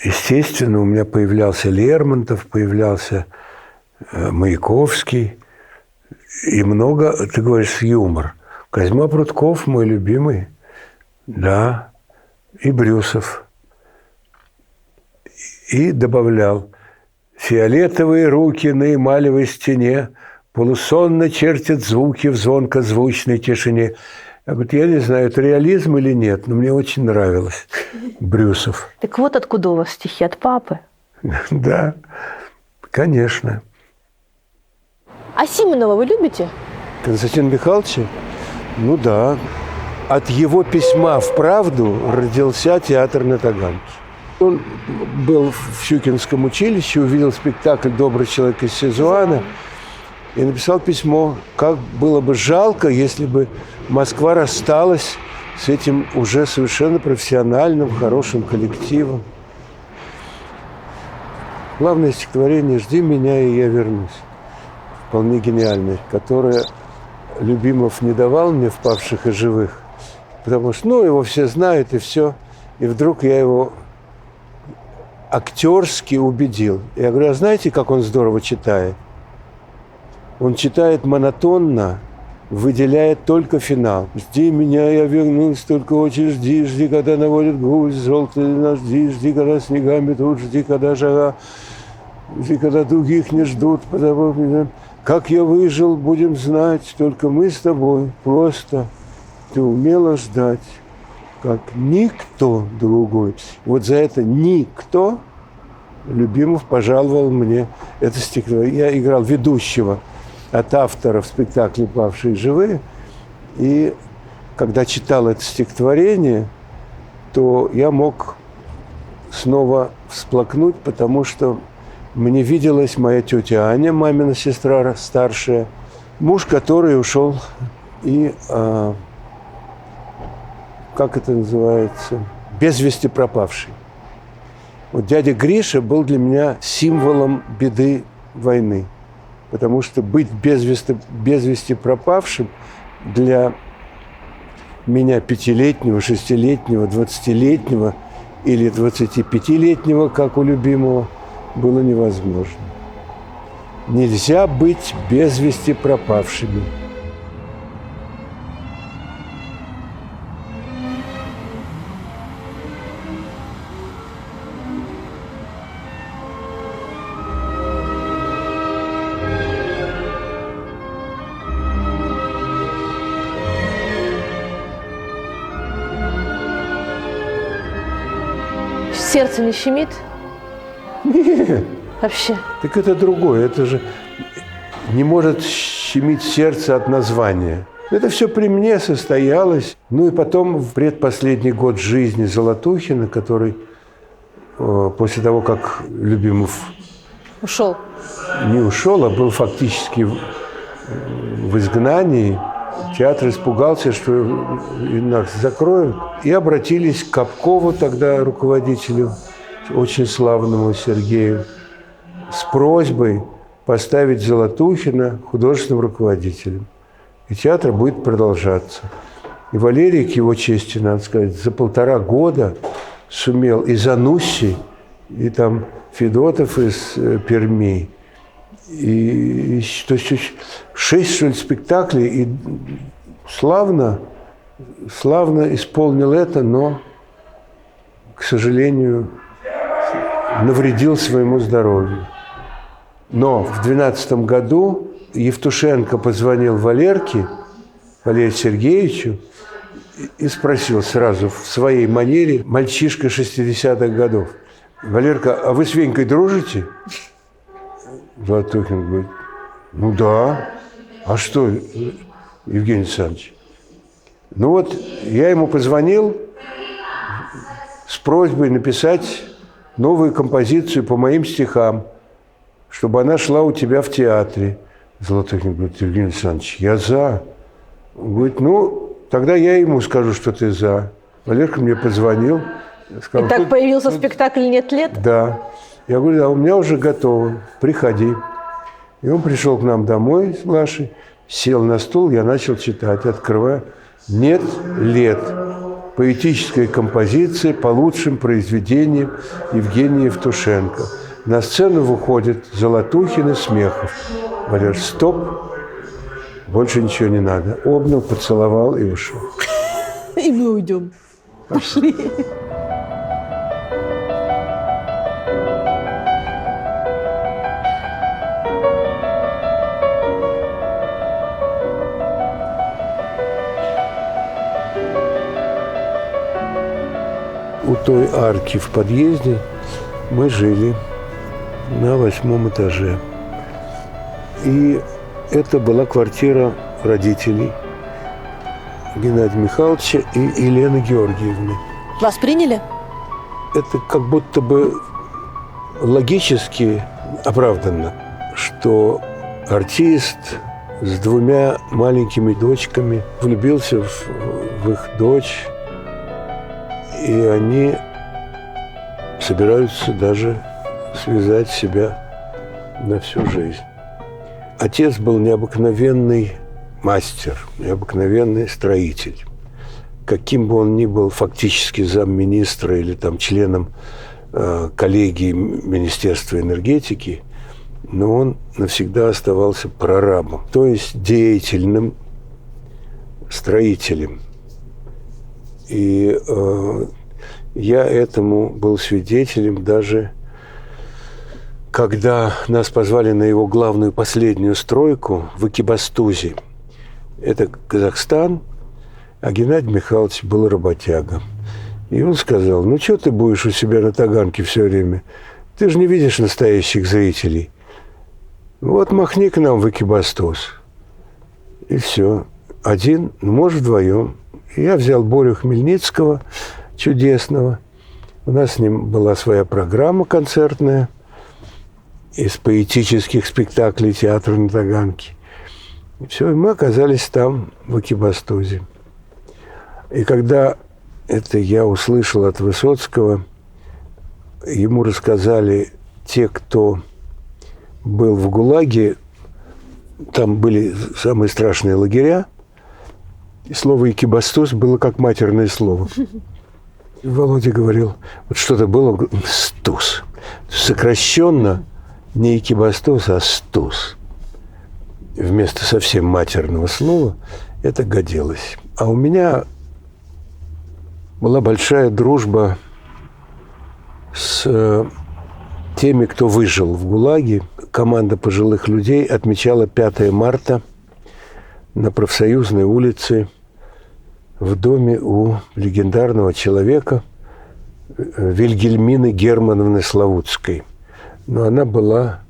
естественно, у меня появлялся Лермонтов, появлялся Маяковский, И много, ты говоришь, юмор. Козьма Прутков мой любимый. Да. И Брюсов. И добавлял: фиолетовые руки на эмалевой стене полусонно чертят звуки в звонко-звучной тишине. Я не знаю, это реализм или нет, но мне очень нравилось Брюсов. Так вот откуда у вас стихи, от папы. Да, конечно. А Симонова вы любите? Константина Михайловича? Ну да. От его письма в «Правду» родился театр на Таганке. Он был в Щукинском училище, увидел спектакль «Добрый человек из Сезуана» и написал письмо, как было бы жалко, если бы Москва рассталась с этим уже совершенно профессиональным, хорошим коллективом. Главное стихотворение «Жди меня, и я вернусь». Вполне гениальное, которое Любимов не давал мне в «Павших и живых», потому что, его все знают, и все. И вдруг я его актерски убедил. Я говорю: а знаете, как он здорово читает? Он читает монотонно, выделяет только финал. «Жди меня, я вернусь, только очень жди, жди, когда наводит гусь, желтый наш, жди, когда снега метут, жди, когда жара, жди, когда других не ждут, потому как я выжил, будем знать, только мы с тобой, просто ты умела ждать, как никто другой». Вот за это «никто» Любимов пожаловал мне это стихотворение. Я играл ведущего от автора в спектакле «Павшие живые». И когда читал это стихотворение, то я мог снова всплакнуть, потому что мне виделась моя тетя Аня, мамина сестра старшая, муж, который ушел, и, как это называется, без вести пропавший. Вот дядя Гриша был для меня символом беды войны. Потому что быть без вести пропавшим для меня 5-летнего, 6-летнего, 20-летнего или 25-летнего, как у Любимого, было невозможно. Нельзя быть без вести пропавшими. Сердце не щемит? Нет. Вообще? Так это другое. Это же не может щемить сердце от названия. Это все при мне состоялось. Ну и потом в предпоследний год жизни Золотухина, который после того, как Любимов Ушел? Не ушел, а был фактически в изгнании, театр испугался, что нас закроют, и обратились к Капкову, тогда руководителю, очень славному Сергею, с просьбой поставить Золотухина художественным руководителем. И театр будет продолжаться. И Валерий, к его чести, надо сказать, за 1,5 года сумел и Занусси, и там Федотов из Перми, и то есть 6, что ли, спектаклей, и славно исполнил это, но, к сожалению, навредил своему здоровью. Но в 2012 году Евтушенко позвонил Валерию Сергеевичу и спросил сразу в своей манере, мальчишка 60-х годов: «Валерка, а вы с Венькой дружите?» Золотухин говорит: «Ну да. А что, Евгений Александрович?» Ну вот, я ему позвонил с просьбой написать новую композицию по моим стихам, чтобы она шла у тебя в театре. Золотухин говорит: «Евгений Александрович, я за». Он говорит: «Ну, тогда я ему скажу, что ты за». Валерка мне позвонил. Сказал: и так появился спектакль «Нет лет»? Да. Я говорю: «Да, у меня уже готово, приходи». И он пришел к нам домой с Глашей, сел на стул, я начал читать, открываю. «Нет лет». Поэтическая композиция по лучшим произведениям Евгения Евтушенко. На сцену выходят Золотухин и Смехов. Валер: «Стоп». Больше ничего не надо. Обнял, поцеловал и ушел. И мы уйдем. Пошли. У той арки в подъезде мы жили на 8 этаже. И это была квартира родителей Геннадия Михайловича и Елены Георгиевны. Вас приняли? Это как будто бы логически оправданно, что артист с 2 маленькими дочками влюбился в их дочь, и они собираются даже связать себя на всю жизнь. Отец был необыкновенный мастер, необыкновенный строитель. Каким бы он ни был фактически замминистра или там членом коллегии Министерства энергетики, но он навсегда оставался прорабом, то есть деятельным строителем. И я этому был свидетелем даже, когда нас позвали на его главную последнюю стройку в Экибастузе. Это Казахстан, а Геннадий Михайлович был работяга. И он сказал: ну, что ты будешь у себя на Таганке все время? Ты же не видишь настоящих зрителей. Вот махни к нам в Экибастуз. И все. Один, ну, может, вдвоем. Я взял Борю Хмельницкого, чудесного. У нас с ним была своя программа концертная из поэтических спектаклей театра на Таганке. И все, и мы оказались там, в Экибастузе. И когда это я услышал от Высоцкого, ему рассказали те, кто был в ГУЛАГе, там были самые страшные лагеря, и слово «Экибастуз» было как матерное слово. И Володя говорил, вот что-то было, «стуз». Сокращенно не «Экибастуз», а «стуз». Вместо совсем матерного слова это годилось. А у меня была большая дружба с теми, кто выжил в ГУЛАГе. Команда пожилых людей отмечала 5 марта на Профсоюзной улице в доме у легендарного человека Вильгельмины Германовны Славутской. Но она была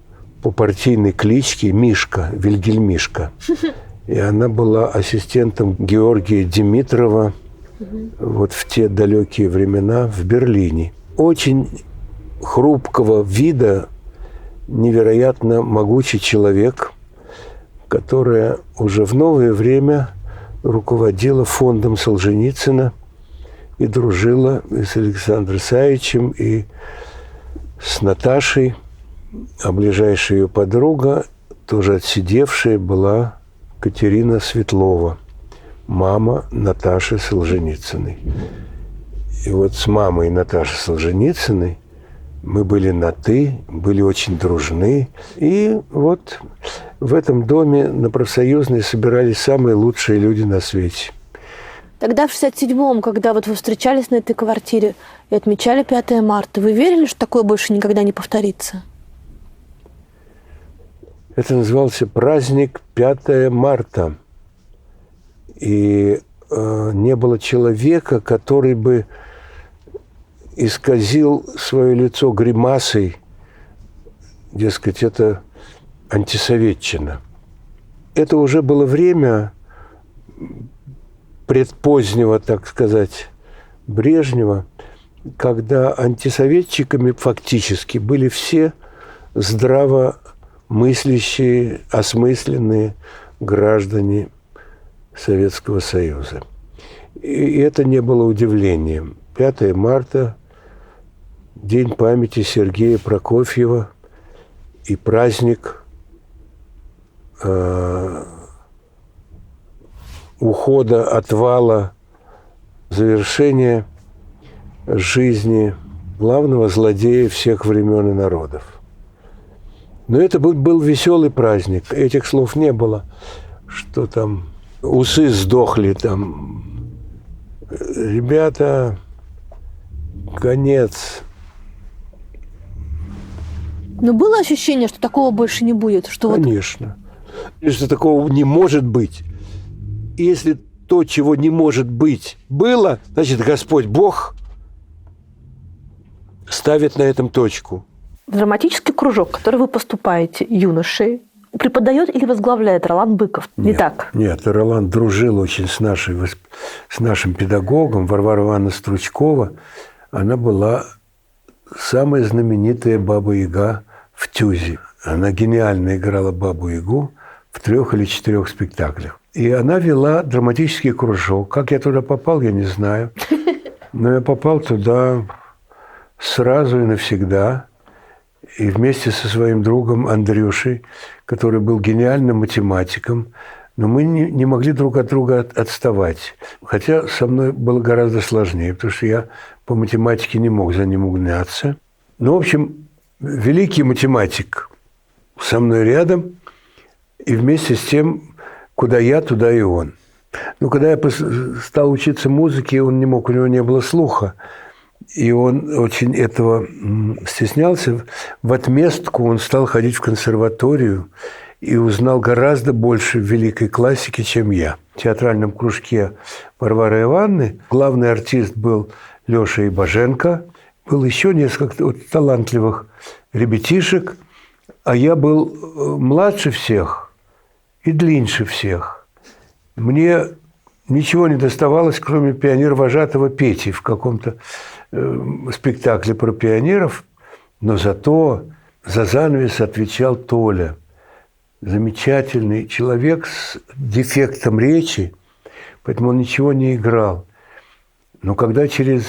по партийной кличке Мишка, Вильгельмишка. И она была ассистентом Георгия Димитрова вот в те далекие времена в Берлине. Очень хрупкого вида, невероятно могучий человек, которая уже в новое время руководила фондом Солженицына и дружила и с Александром Савичем, и с Наташей. А ближайшая ее подруга, тоже отсидевшая, была Катерина Светлова, мама Наташи Солженицыной. И вот с мамой Наташи Солженицыной мы были на «ты», были очень дружны. И вот в этом доме на Профсоюзной собирались самые лучшие люди на свете. Тогда в 67-м, когда вот вы встречались на этой квартире и отмечали 5 марта, вы верили, что такое больше никогда не повторится? Это назывался праздник 5 марта. И не было человека, который бы исказил свое лицо гримасой, дескать, это антисоветчина. Это уже было время предпозднего, так сказать, Брежнева, когда антисоветчиками фактически были все здравомыслящие, осмысленные граждане Советского Союза. И это не было удивлением. 5 марта – День памяти Сергея Прокофьева и праздник ухода, отвала, завершения жизни главного злодея всех времен и народов. Но это был веселый праздник, этих слов не было, что там усы сдохли, там, ребята, конец. Но было ощущение, что такого больше не будет? Что Конечно. Если такого не может быть. И если то, чего не может быть, было, значит, Господь Бог ставит на этом точку. В драматический кружок, в который вы поступаете юношей, преподает или возглавляет Ролан Быков? Не Нет, так? Нет, Ролан дружил очень с нашим педагогом Варвара Ивановна Стручкова. Она была самая знаменитая Баба-Яга в Тюзе. Она гениально играла Бабу-Ягу в 3 или 4 спектаклях. И она вела драматический кружок. Как я туда попал, я не знаю. Но я попал туда сразу и навсегда. И вместе со своим другом Андрюшей, который был гениальным математиком, но мы не могли друг от друга отставать. Хотя со мной было гораздо сложнее, потому что я по математике не мог за ним угнаться. Ну, в общем, великий математик со мной рядом, и вместе с тем, куда я, туда и он. Но когда я стал учиться музыке, он не мог, у него не было слуха. И он очень этого стеснялся. В отместку он стал ходить в консерваторию и узнал гораздо больше великой классики, чем я. В театральном кружке Варвары Ивановны главный артист был Леша Ибоженко. Было еще несколько талантливых ребятишек, а я был младше всех и длиннее всех. Мне ничего не доставалось, кроме пионер-вожатого Пети в каком-то спектакле про пионеров, но зато за занавес отвечал Толя. Замечательный человек с дефектом речи, поэтому он ничего не играл. Но когда через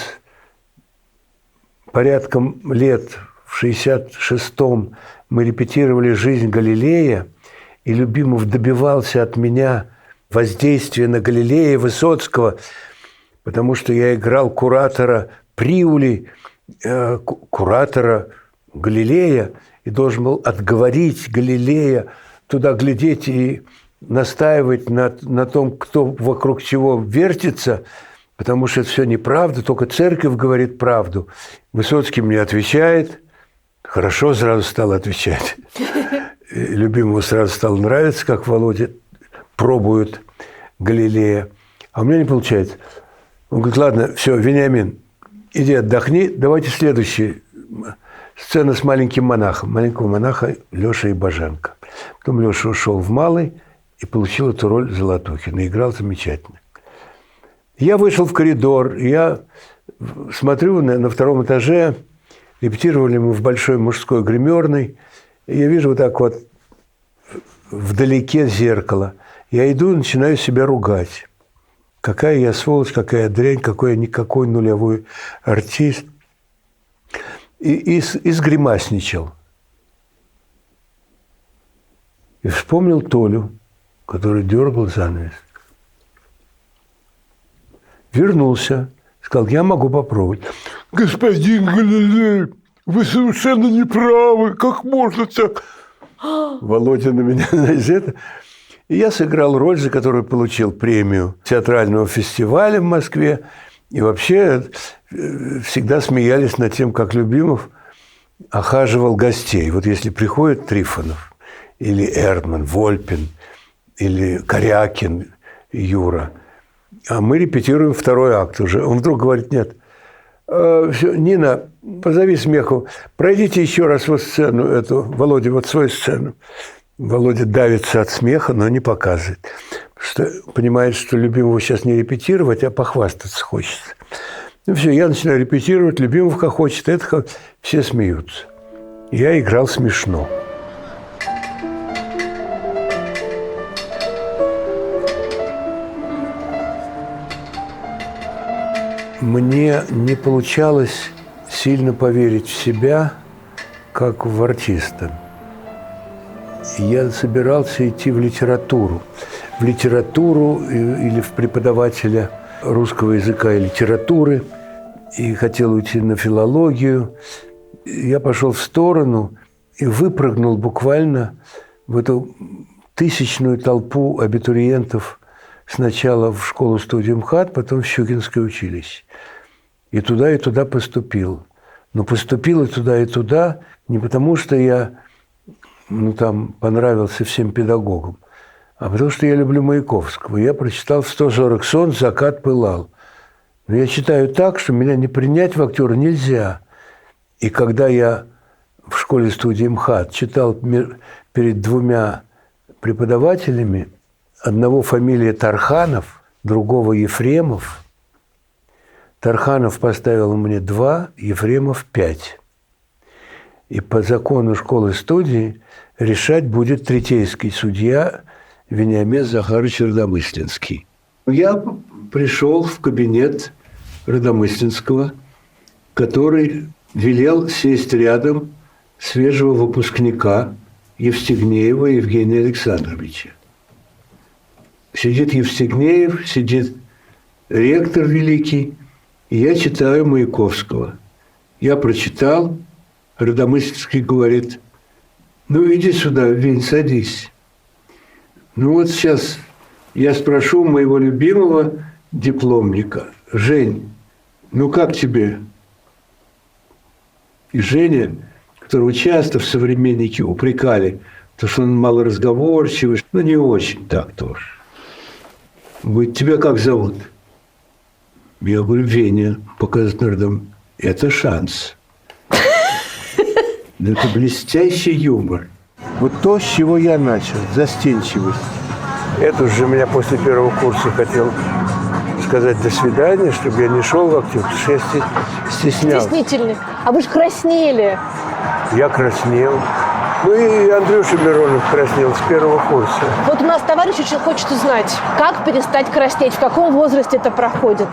порядком лет, в 66-м, мы репетировали «Жизнь Галилея», и Любимов добивался от меня воздействия на Галилея Высоцкого, потому что я играл куратора Приули, куратора Галилея, и должен был отговорить Галилея туда глядеть и настаивать на том, кто вокруг чего вертится, потому что это все неправда, только церковь говорит правду. Высоцкий мне отвечает, хорошо сразу стал отвечать. Любимому сразу стало нравиться, как Володя пробует Галилея. А у меня не получается. Он говорит, ладно, все, Вениамин, иди отдохни, давайте следующий. Сцена с маленьким монахом. Маленького монаха Леша Ибоженко. Потом Леша ушел в Малый и получил эту роль Золотухина. Играл замечательно. Я вышел в коридор, я смотрю на 2-м этаже, репетировали мы в большой мужской гримерной, и я вижу вот так вот вдалеке зеркало. Я иду и начинаю себя ругать. Какая я сволочь, какая дрянь, какой я никакой нулевой артист. И сгримасничал. И вспомнил Толю, который дергал занавес. Вернулся, сказал, я могу попробовать. Господин Галилей, вы совершенно не правы, как можно так? Володя на меня, знаете, это. И я сыграл роль, за которую получил премию театрального фестиваля в Москве. И вообще всегда смеялись над тем, как Любимов охаживал гостей. Вот если приходит Трифонов, или Эрдман, Вольпин, или Корякин, Юра, а мы репетируем 2-й акт уже. Он вдруг говорит, нет, все, Нина, позови Смеху, пройдите еще раз вот сцену эту, Володя, вот свою сцену. Володя давится от смеха, но не показывает. Потому что понимает, что Любимову сейчас не репетировать, а похвастаться хочется. Ну все, я начинаю репетировать, Любимов хохочет, это все смеются. Я играл смешно. Мне не получалось сильно поверить в себя, как в артиста. Я собирался идти в литературу. В литературу или в преподавателя русского языка и литературы. И хотел уйти на филологию. Я пошел в сторону и выпрыгнул буквально в эту тысячную толпу абитуриентов сначала в школу-студию МХАТ, потом в Щукинское училище. И туда поступил. Но поступил и туда не потому, что я там понравился всем педагогам, а потому что я люблю Маяковского. Я прочитал в 140 солнц «Закат пылал». Но я читаю так, что меня не принять в актера нельзя. И когда я в школе-студии МХАТ читал перед двумя преподавателями, одного фамилия Тарханов, другого Ефремов, Тарханов поставил мне 2, Ефремов 5. И по закону школы-студии решать будет третейский судья Вениамин Захарович Родомыслинский. Я пришел в кабинет Родомыслинского, который велел сесть рядом свежего выпускника Евстигнеева Евгения Александровича. Сидит Евстигнеев, сидит ректор великий, и я читаю Маяковского. Я прочитал, Родомыслинский говорит: ну, иди сюда, Вень, садись. Ну, вот сейчас я спрошу моего любимого дипломника: Жень, ну как тебе? И Женя, которого часто в «Современнике» упрекали, потому что он малоразговорчивый, но не очень так тоже. Говорит: тебя как зовут? Я говорю: Веня, показывает народом. Это шанс. Это блестящий юмор. Вот то, с чего я начал, застенчивость. Это уже меня после первого курса хотел сказать до свидания, чтобы я не шел в актер, потому что я стеснялся. Стеснительный. А вы же краснели. Я краснел. Ну и Андрюша Миронов краснел с первого курса. Вот у нас товарищ очень хочет узнать, как перестать краснеть, в каком возрасте это проходит.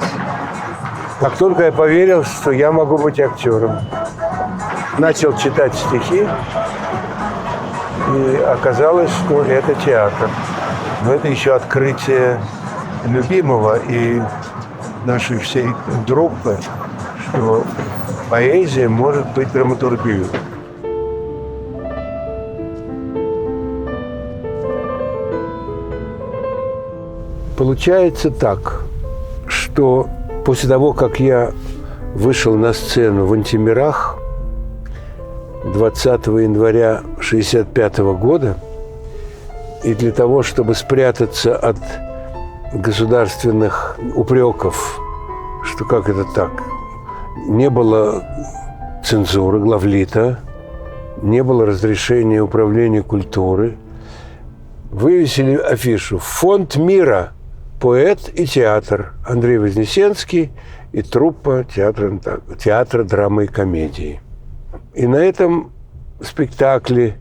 Как только я поверил, что я могу быть актером. Начал читать стихи, и оказалось, что это театр. Но это еще открытие любимого и нашей всей группы, что поэзия может быть драматургией. Получается так, что после того, как я вышел на сцену в «Антимирах» 20 января 1965 года, и для того, чтобы спрятаться от государственных упреков, что как это так, не было цензуры, главлита, не было разрешения управления культуры, вывесили афишу «Фонд мира. Поэт и театр. Андрей Вознесенский и труппа театра драмы и комедии». И на этом спектакле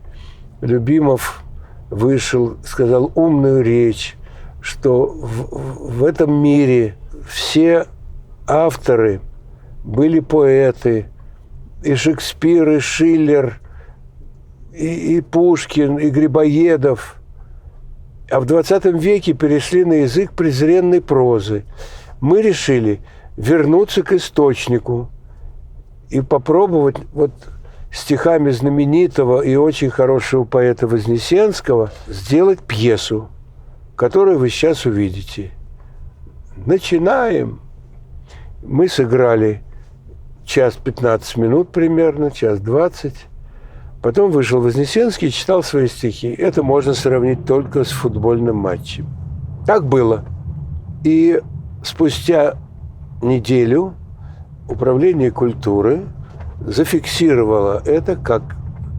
Любимов вышел, сказал умную речь, что в этом мире все авторы были поэты, и Шекспир, и Шиллер, и Пушкин, и Грибоедов. А в 20 веке перешли на язык презренной прозы. Мы решили вернуться к источнику и попробовать вот стихами знаменитого и очень хорошего поэта Вознесенского сделать пьесу, которую вы сейчас увидите. Начинаем. Мы сыграли час 15 минут примерно, час 20. Потом вышел Вознесенский и читал свои стихи. Это можно сравнить только с футбольным матчем. Так было. И спустя неделю Управление культуры зафиксировало это как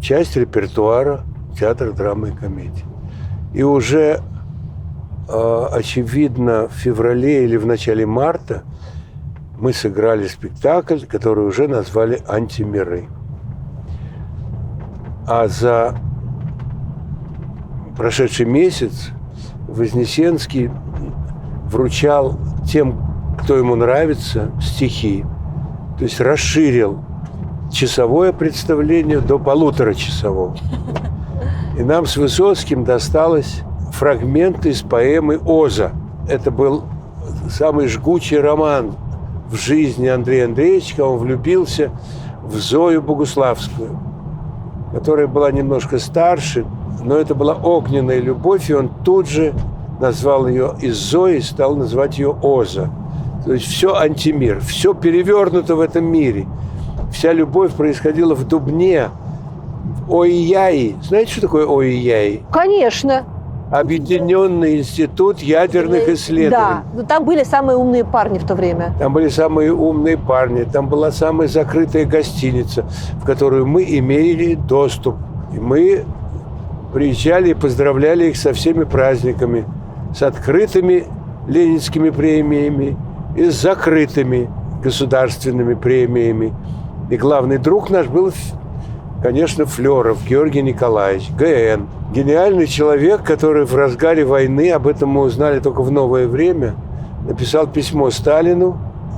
часть репертуара театра драмы и комедии. И уже, очевидно, в феврале или в начале марта мы сыграли спектакль, который уже назвали «Антимиры». А за прошедший месяц Вознесенский вручал тем, кто ему нравится, стихи. То есть расширил часовое представление до полуторачасового. И нам с Высоцким досталось фрагмент из поэмы «Оза». Это был самый жгучий роман в жизни Андрея Андреевича. Он влюбился в Зою Богуславскую, которая была немножко старше, но это была огненная любовь, и он тут же назвал ее из Зои, стал называть ее Оза. То есть все антимир, все перевернуто в этом мире. Вся любовь происходила в Дубне, в ОИЯИ. Знаете, что такое ОИЯИ? Конечно. Объединенный институт ядерных исследований. Да, но там были самые умные парни в то время. Там были самые умные парни, там была самая закрытая гостиница, в которую мы имели доступ. И мы приезжали и поздравляли их со всеми праздниками, с открытыми ленинскими премиями и с закрытыми государственными премиями. И главный друг наш был, конечно, Флёров Георгий Николаевич, ГН. Гениальный человек, который в разгаре войны, об этом мы узнали только в новое время, написал письмо Сталину.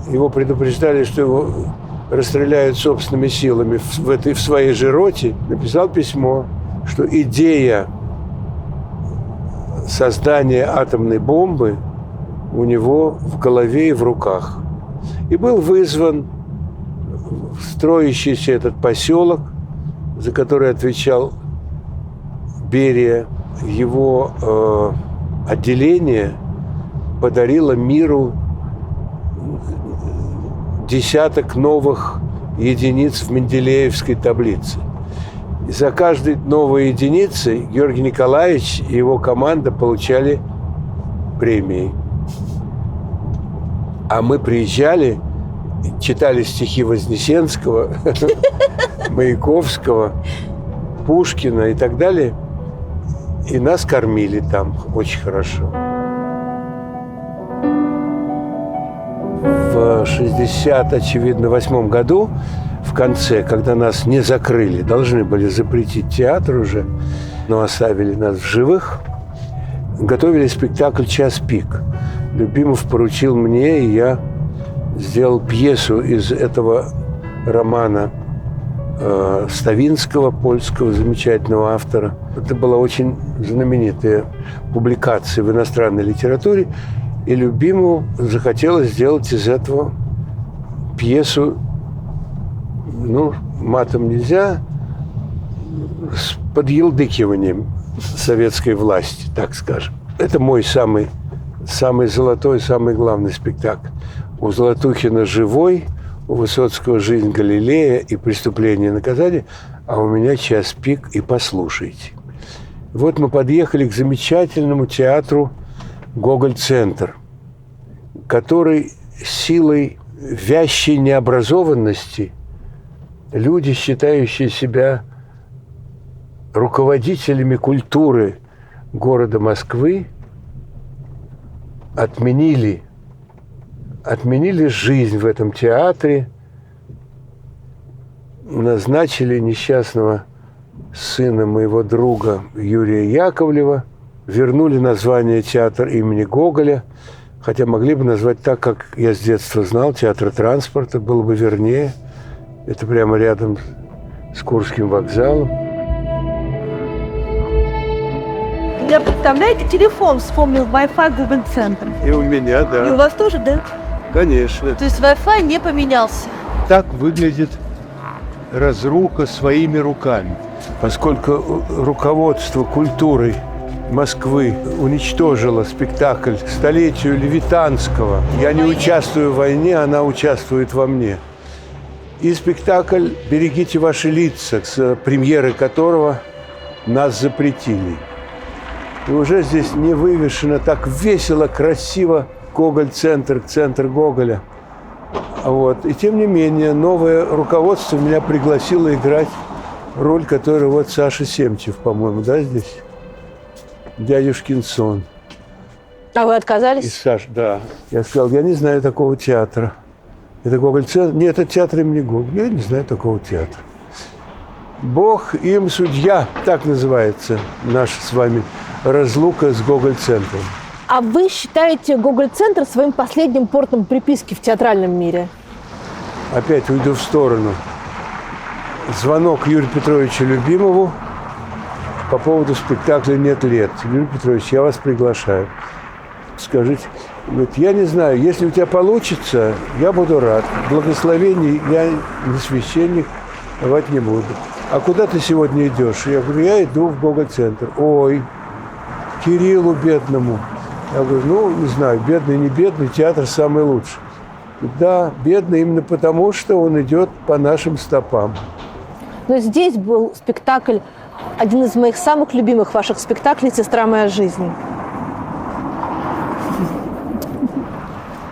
Его предупреждали, что его расстреляют собственными силами в своей же роте. Написал письмо, что идея создания атомной бомбы у него в голове и в руках. И был вызван строящийся этот поселок, за который отвечал Берия. Его отделение подарило миру десяток новых единиц в Менделеевской таблице. И за каждой новой единицей Георгий Николаевич и его команда получали премии. А мы приезжали, читали стихи Вознесенского, Маяковского, Пушкина и так далее. И нас кормили там очень хорошо. В 1968 году, в конце, когда нас не закрыли, должны были запретить театр уже, но оставили нас в живых, готовили спектакль «Час пик». Любимов поручил мне, и я сделал пьесу из этого романа Ставинского, польского замечательного автора. Это была очень знаменитая публикация в иностранной литературе, и Любимову захотелось сделать из этого пьесу, ну, матом нельзя, с подъелдыкиванием советской власти, так скажем. Это мой самый золотой, самый главный спектакль. У Золотухина «Живой», у Высоцкого «Жизнь Галилея» и «Преступление и наказание», а у меня «Час пик» и «Послушайте». Вот мы подъехали к замечательному театру «Гоголь-центр», который силой вящей необразованности люди, считающие себя руководителями культуры города Москвы, отменили жизнь в этом театре, назначили несчастного сына моего друга Юрия Яковлева, вернули название «Театр имени Гоголя», хотя могли бы назвать так, как я с детства знал, «Театр транспорта», было бы вернее. Это прямо рядом с Курским вокзалом. Я, представляете, телефон вспомнил Wi-Fi Гоголь-центр. И у меня, да. И у вас тоже, да? Конечно. То есть Wi-Fi не поменялся. Так выглядит разруха своими руками. Поскольку руководство культурой Москвы уничтожило спектакль к столетию Левитанского, я не участвую в войне, она участвует во мне. И спектакль «Берегите ваши лица», с премьеры которого нас запретили. И уже здесь не вывешено так весело, красиво Гоголь-центр, центр Гоголя. Вот. И тем не менее, новое руководство меня пригласило играть роль, которую вот Саша Семчев, по-моему, да, здесь? Дядюшкин сон. А вы И отказались? Саша, да. Я сказал, я не знаю такого театра. Это Гоголь-центр? Нет, это театр имени Гоголя. Я не знаю такого театра. Бог им судья, так называется наша с вами разлука с Гоголь-центром. А вы считаете Гоголь-центр своим последним портом приписки в театральном мире? Опять уйду в сторону. Звонок Юрию Петровичу Любимову по поводу спектакля «Нет лет». Юрий Петрович, я вас приглашаю. Скажите, говорит, я не знаю, если у тебя получится, я буду рад. Благословений я не священник, давать не буду. а куда ты сегодня идешь? Я говорю, я иду в Гогол-центр. Ой, Кириллу бедному. Я говорю, ну, не знаю, бедный, не бедный, театр самый лучший. Да, бедный именно потому, что он идет по нашим стопам. Но здесь был спектакль, один из моих самых любимых ваших спектаклей «Сестра моя жизнь».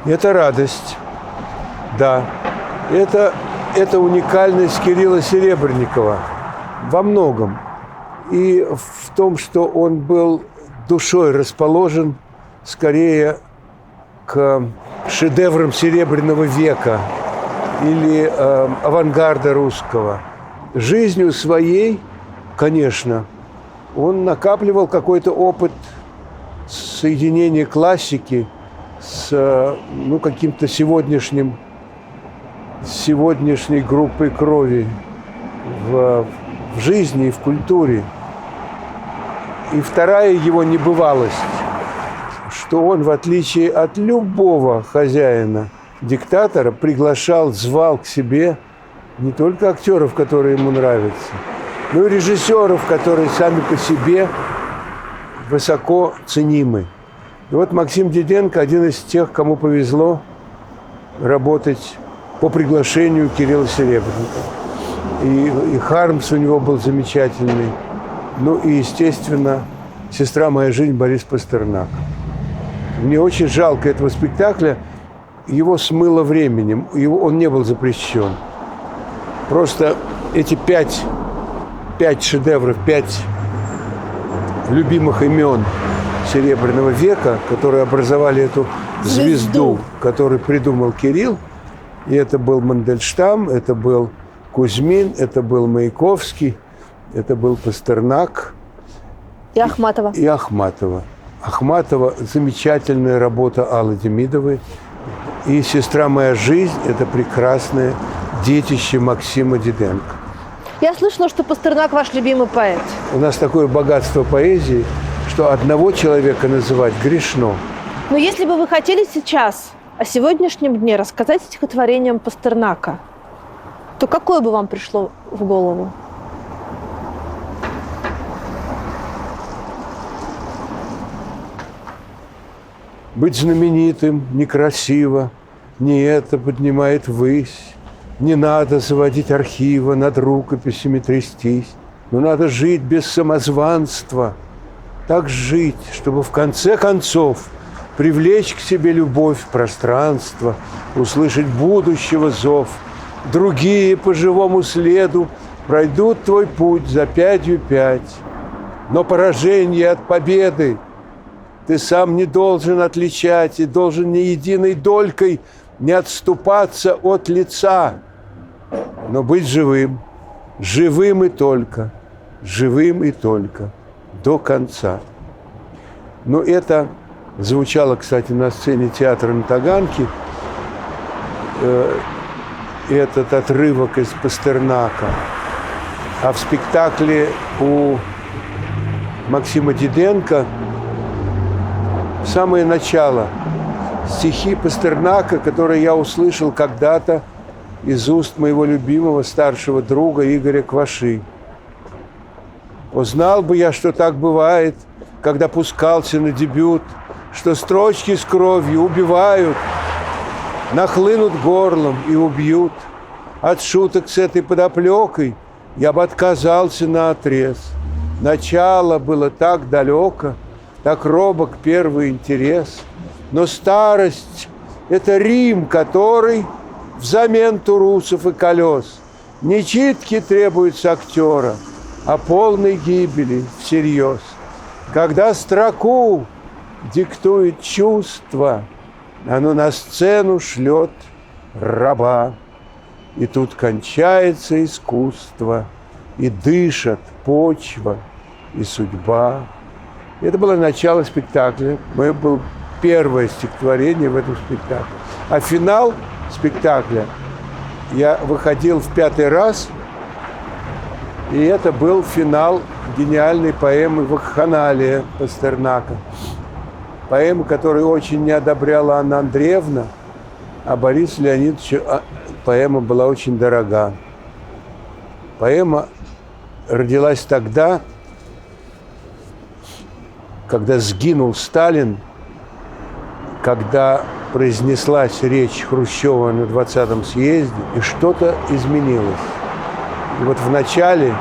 Это радость, да. Это уникальность Кирилла Серебренникова во многом. И в том, что он был душой расположен скорее к шедеврам Серебряного века или авангарда русского. Жизнью своей, конечно, он накапливал какой-то опыт соединения классики с каким-то сегодняшней группой крови в жизни и в культуре. И вторая его небывалость, что он, в отличие от любого хозяина, диктатора, приглашал, звал к себе не только актеров, которые ему нравятся, но и режиссеров, которые сами по себе высоко ценимы. И вот Максим Диденко один из тех, кому повезло работать по приглашению Кирилла Серебренникова. И Хармс у него был замечательный. Ну и, естественно, «Сестра моя жизнь» Борис Пастернак. Мне очень жалко этого спектакля. Его смыло временем. Он не был запрещен. Просто эти пять шедевров, 5 любимых имен Серебряного века, которые образовали эту звезду, которую придумал Кирилл. И это был Мандельштам, это был Кузьмин, это был Маяковский, это был Пастернак. И Ахматова. И Ахматова. Ахматова – замечательная работа Аллы Демидовой. И «Сестра моя жизнь» – это прекрасное детище Максима Диденко. Я слышала, что Пастернак ваш любимый поэт. У нас такое богатство поэзии, что одного человека называть грешно. Но если бы вы хотели сейчас о сегодняшнем дне рассказать стихотворением Пастернака, то какое бы вам пришло в голову? Быть знаменитым некрасиво, не это поднимает ввысь. Не надо заводить архива, над рукописями трястись. Но надо жить без самозванства. Так жить, чтобы в конце концов привлечь к себе любовь, пространство, услышать будущего зов. Другие по живому следу пройдут твой путь за 5 Но поражение от победы ты сам не должен отличать и должен ни единой долькой не отступаться от лица, но быть живым, живым и только до конца. Но это звучало, кстати, на сцене театра на Таганке, этот отрывок из Пастернака. А в спектакле у Максима Диденко самое начало стихи Пастернака, которые я услышал когда-то из уст моего любимого старшего друга Игоря Кваши. Узнал бы я, что так бывает, когда пускался на дебют, что строчки с кровью убивают, нахлынут горлом и убьют. От шуток с этой подоплекой я бы отказался наотрез. Начало было так далеко, так робок первый интерес. Но старость – это Рим, который взамен турусов и колес не читки требует с актера, а полной гибели всерьез. Когда строку диктует чувство, оно на сцену шлет раба. И тут кончается искусство, и дышат почва и судьба. Это было начало спектакля. Мое было первое стихотворение в этом спектакле. А финал спектакля я выходил в 5-й раз, и это был финал гениальной поэмы «Вакханалия» Пастернака. Поэмы, которую очень не одобряла Анна Андреевна, а Борису Леонидовичу поэма была очень дорога. Поэма родилась тогда, когда сгинул Сталин, когда произнеслась речь Хрущева на 20-м съезде, и что-то изменилось. И вот в начале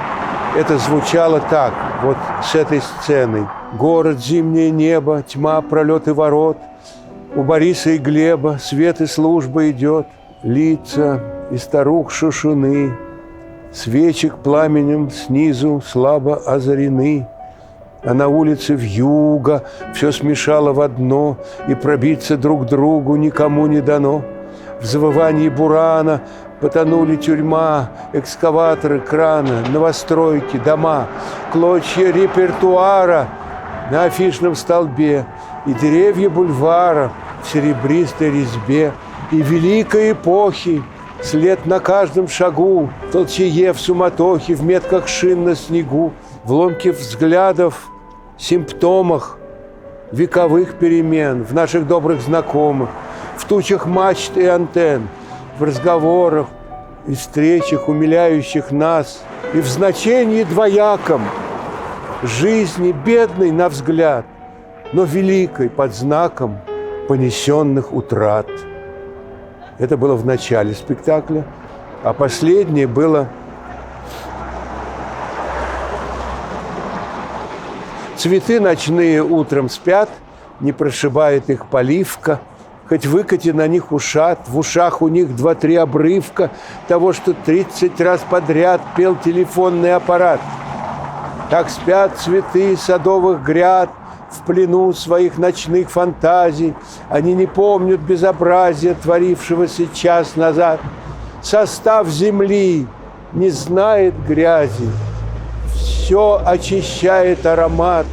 это звучало так, вот с этой сценой. Город, зимнее небо, тьма, пролеты ворот. У Бориса и Глеба свет и служба идет. Лица и старух шушуны, свечек пламенем снизу слабо озарены. А на улице вьюга все смешало в одно, и пробиться друг другу никому не дано. В завывании бурана потонули тюрьма, экскаваторы, крана, новостройки, дома, клочья репертуара на афишном столбе и деревья бульвара в серебристой резьбе, и великой эпохи след на каждом шагу, в толчее, в суматохе, в метках шин на снегу, в ломке взглядов, симптомах вековых перемен, в наших добрых знакомых, в тучах мачт и антенн, в разговорах и встречах, умиляющих нас, и в значении двояком жизни бедной на взгляд, но великой под знаком понесенных утрат. Это было в начале спектакля, а последнее было: цветы ночные утром спят, не прошибает их поливка, хоть выкати на них ушат, в ушах у них 2-3 обрывка того, что 30 раз подряд пел телефонный аппарат. Так спят цветы садовых гряд в плену своих ночных фантазий. Они не помнят безобразия, творившегося час назад. Состав земли не знает грязи. Все очищает аромат,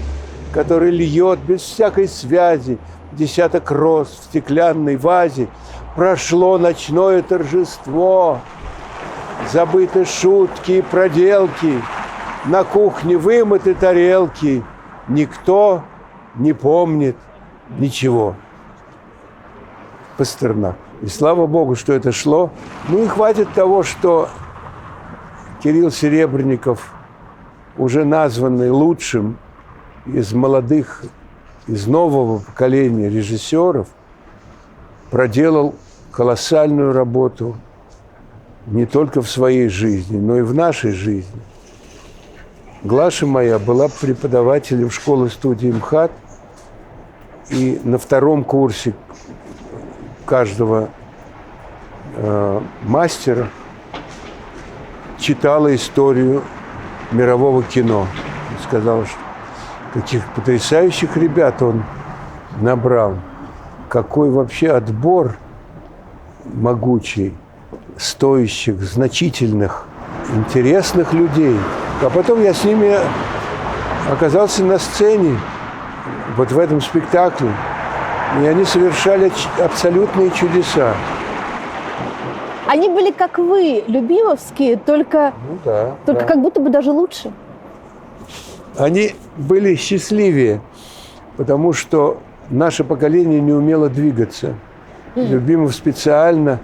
который льет без всякой связи. Десяток роз в стеклянной вазе. Прошло ночное торжество. Забыты шутки и проделки. На кухне вымыты тарелки. Никто не помнит ничего. Пастернак. И слава Богу, что это шло. Ну и хватит того, что Кирилл Серебренников, уже названный лучшим из молодых, из нового поколения режиссеров, проделал колоссальную работу не только в своей жизни, но и в нашей жизни. Глаша моя была преподавателем школы-студии МХАТ, и на 2-м курсе каждого мастера читала историю мирового кино. Сказала, что каких потрясающих ребят он набрал, какой вообще отбор могучий, стоящих, значительных, интересных людей. А потом я с ними оказался на сцене, вот в этом спектакле, и они совершали абсолютные чудеса. Они были как вы, любимовские, только как будто бы даже лучше. Они были счастливее, потому что наше поколение не умело двигаться. Любимов специально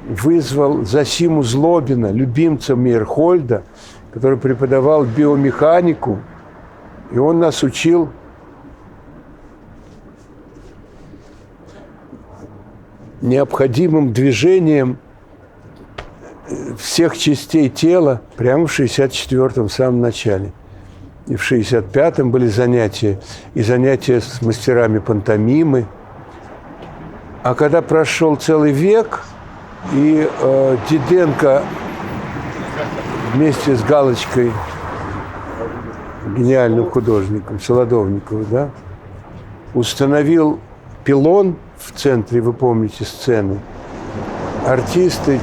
вызвал Зосиму Злобина, любимца Мейерхольда, который преподавал биомеханику, и он нас учил необходимым движением всех частей тела прямо в 64-м, в самом начале. И в 65-м были занятия, и занятия с мастерами пантомимы. А когда прошел целый век, и Диденко вместе с Галочкой, гениальным художником, Солодовниковым, да, установил пилон в центре, вы помните, сцены. Артисты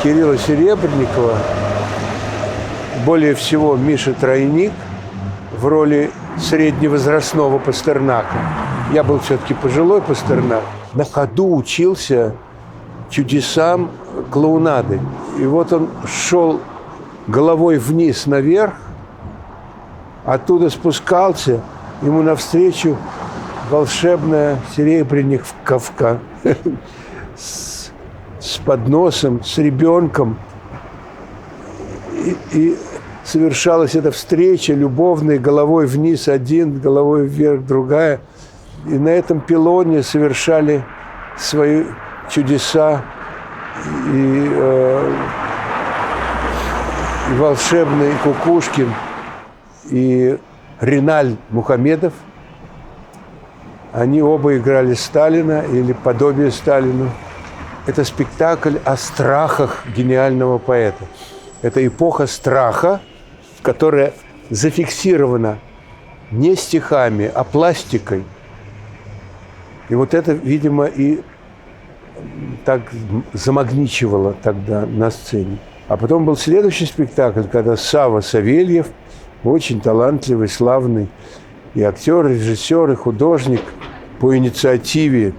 Кирилла Серебренникова, более всего Миша Тройник в роли средневозрастного Пастернака. Я был все-таки пожилой Пастернак. На ходу учился чудесам клоунады. И вот он шел головой вниз наверх, оттуда спускался, ему навстречу волшебная Серебренниковка с подносом, с ребенком. И совершалась эта встреча любовная, головой вниз один, головой вверх другая. И на этом пилоне совершали свои чудеса и волшебный Кукушкин, и Риналь Мухамедов. Они оба играли Сталина или подобие Сталину. Это спектакль о страхах гениального поэта. Это эпоха страха, которая зафиксирована не стихами, а пластикой. И вот это, видимо, и так замагничивало тогда на сцене. А потом был следующий спектакль, когда Савва Савельев, очень талантливый, славный и актер, и режиссер, и художник, по инициативе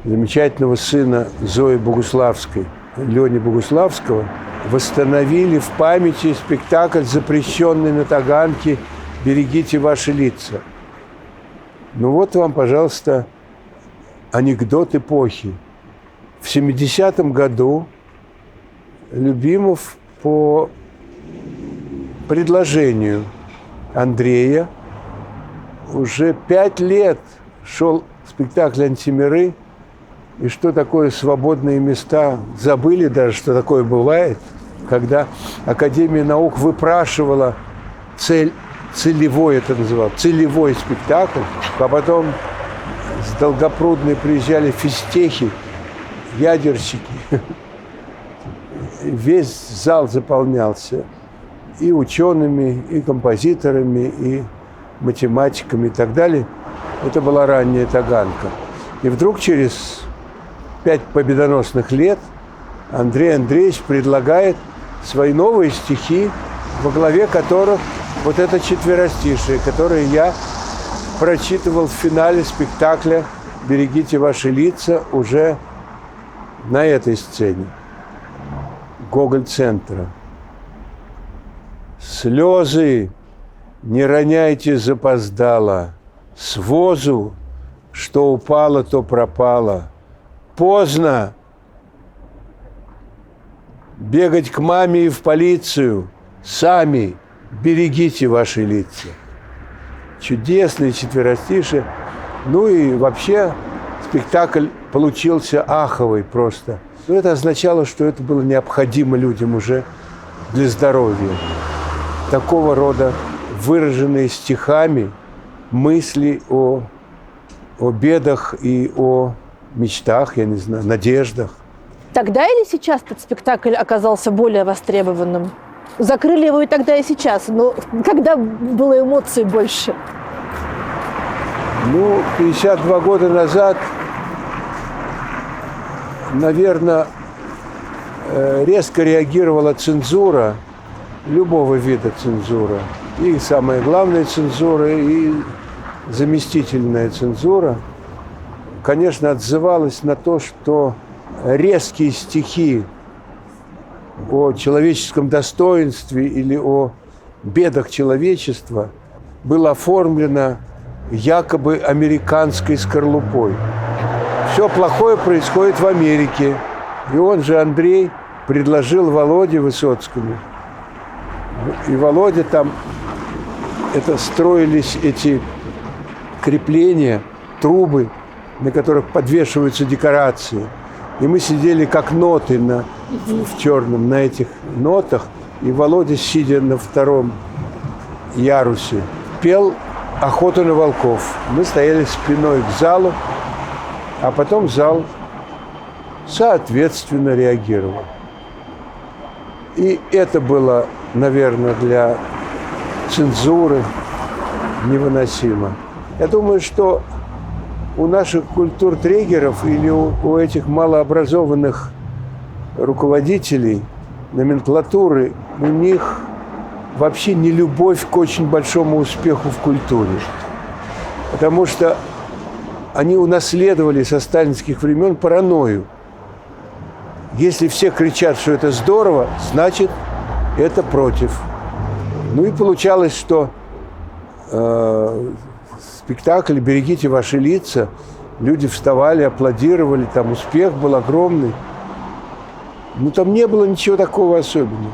замечательного сына Зои Богуславской, Лени Богуславского, восстановили в памяти спектакль, запрещенный на Таганке «Берегите ваши лица». Ну вот вам, пожалуйста, анекдот эпохи. В 70-м году Любимов по предложению Андрея уже 5 лет шел спектакль «Антимиры», и что такое свободные места, забыли даже, что такое бывает, когда Академия наук выпрашивала целевой, это называлось, целевой спектакль, а потом с Долгопрудной приезжали физтехи, ядерщики. Весь зал заполнялся и учеными, и композиторами, и математиками и так далее. Это была ранняя Таганка. И вдруг через 5 победоносных лет Андрей Андреевич предлагает свои новые стихи, во главе которых вот это четверостишие, которое я прочитывал в финале спектакля «Берегите ваши лица» уже на этой сцене Гоголь-центра. Слезы не роняйте запоздало, с возу, что упало, то пропало. Поздно бегать к маме и в полицию. Сами берегите ваши лица. Чудесные четверостишие. Ну и вообще спектакль получился аховый просто. Но это означало, что это было необходимо людям уже для здоровья. Такого рода выраженные стихами мысли о бедах и о мечтах, я не знаю, надеждах. Тогда или сейчас этот спектакль оказался более востребованным? Закрыли его и тогда, и сейчас, но когда было эмоций больше? Ну, 52 года назад, наверное, резко реагировала цензура, любого вида цензура. И самая главная цензура, и заместительная цензура, конечно, отзывалась на то, что резкие стихи о человеческом достоинстве или о бедах человечества было оформлено якобы американской скорлупой. Все плохое происходит в Америке. И он же, Андрей, предложил Володе Высоцкому. И Володя там, это строились эти крепления, трубы, на которых подвешиваются декорации. И мы сидели как ноты в черном на этих нотах. И Володя, сидя на 2-м ярусе, пел «Охоту на волков». Мы стояли спиной к залу, а потом зал соответственно реагировал. И это было, наверное, для цензуры невыносимо. Я думаю, что у наших культуртрегеров или у этих малообразованных руководителей, номенклатуры, у них вообще не любовь к очень большому успеху в культуре. Потому что они унаследовали со сталинских времен паранойю. Если все кричат, что это здорово, значит, это против. Ну и получалось, что спектакль «Берегите ваши лица», люди вставали, аплодировали, там успех был огромный. Но там не было ничего такого особенного.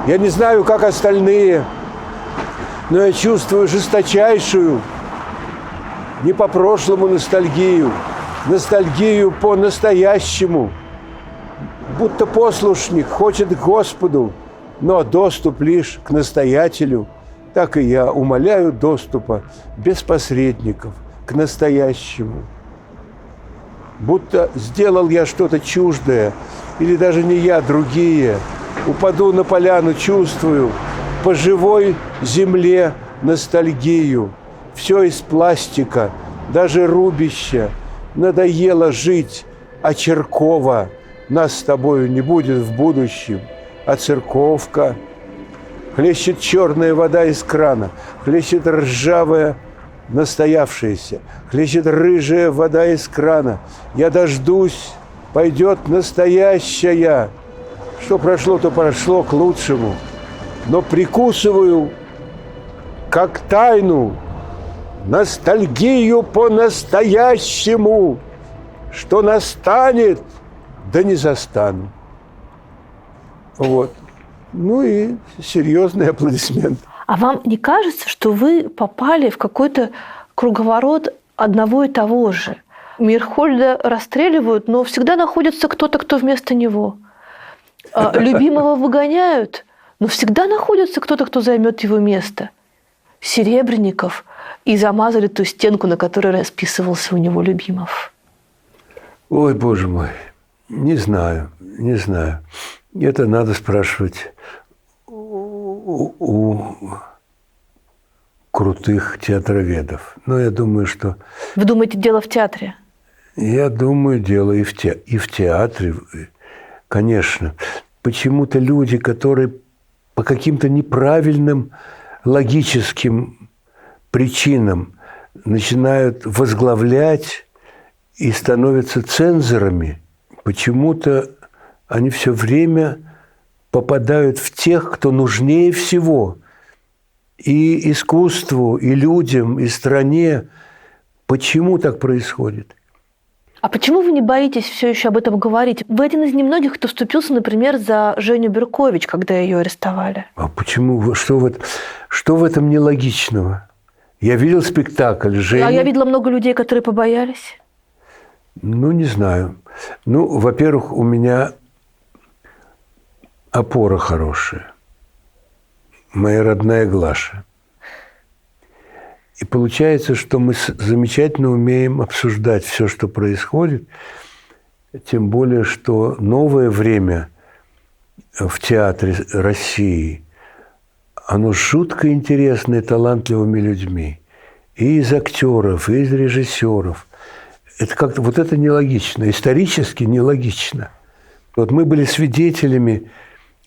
Я не знаю, как остальные, но я чувствую жесточайшую, не по прошлому ностальгию, ностальгию по настоящему. Будто послушник хочет к Господу, но доступ лишь к настоятелю. Так и я умоляю доступа без посредников к настоящему. Будто сделал я что-то чуждое, или даже не я, другие. Упаду на поляну, чувствую по живой земле ностальгию. Все из пластика, даже рубище. Надоело жить, а Черкова нас с тобою не будет в будущем. А церковка. Хлещет черная вода из крана, хлещет ржавая настоявшаяся, хлещет рыжая вода из крана. Я дождусь, пойдет настоящая. Что прошло, то прошло к лучшему. Но прикусываю, как тайну, ностальгию по настоящему, что настанет, да не застану. Вот. Ну и серьезный аплодисмент. А вам не кажется, что вы попали в какой-то круговорот одного и того же? Мирхольда расстреливают, но всегда находится кто-то, кто вместо него. Любимого выгоняют, но всегда находится кто-то, кто займет его место. Серебренников и замазали ту стенку, на которой расписывался у него Любимов. Ой, боже мой, не знаю. Это надо спрашивать у крутых театроведов. Но я думаю, что... Вы думаете, дело в театре? Я думаю, дело и в театре, конечно. Почему-то люди, которые по каким-то неправильным логическим причинам начинают возглавлять и становятся цензорами, почему-то они все время попадают в тех, кто нужнее всего и искусству, и людям, и стране. Почему так происходит? А почему вы не боитесь все еще об этом говорить? Вы один из немногих, кто вступился, например, за Женю Беркович, когда ее арестовали. А почему? Что в этом нелогичного? Я видел спектакль Жени. А я видела много людей, которые побоялись. Ну, не знаю. Ну, во-первых, у меня опора хорошая. Моя родная Глаша. И получается, что мы замечательно умеем обсуждать все, что происходит. Тем более, что новое время в театре России, оно жутко интересное талантливыми людьми. И из актеров, и из режиссеров. Это как-то вот это нелогично, исторически нелогично. Вот мы были свидетелями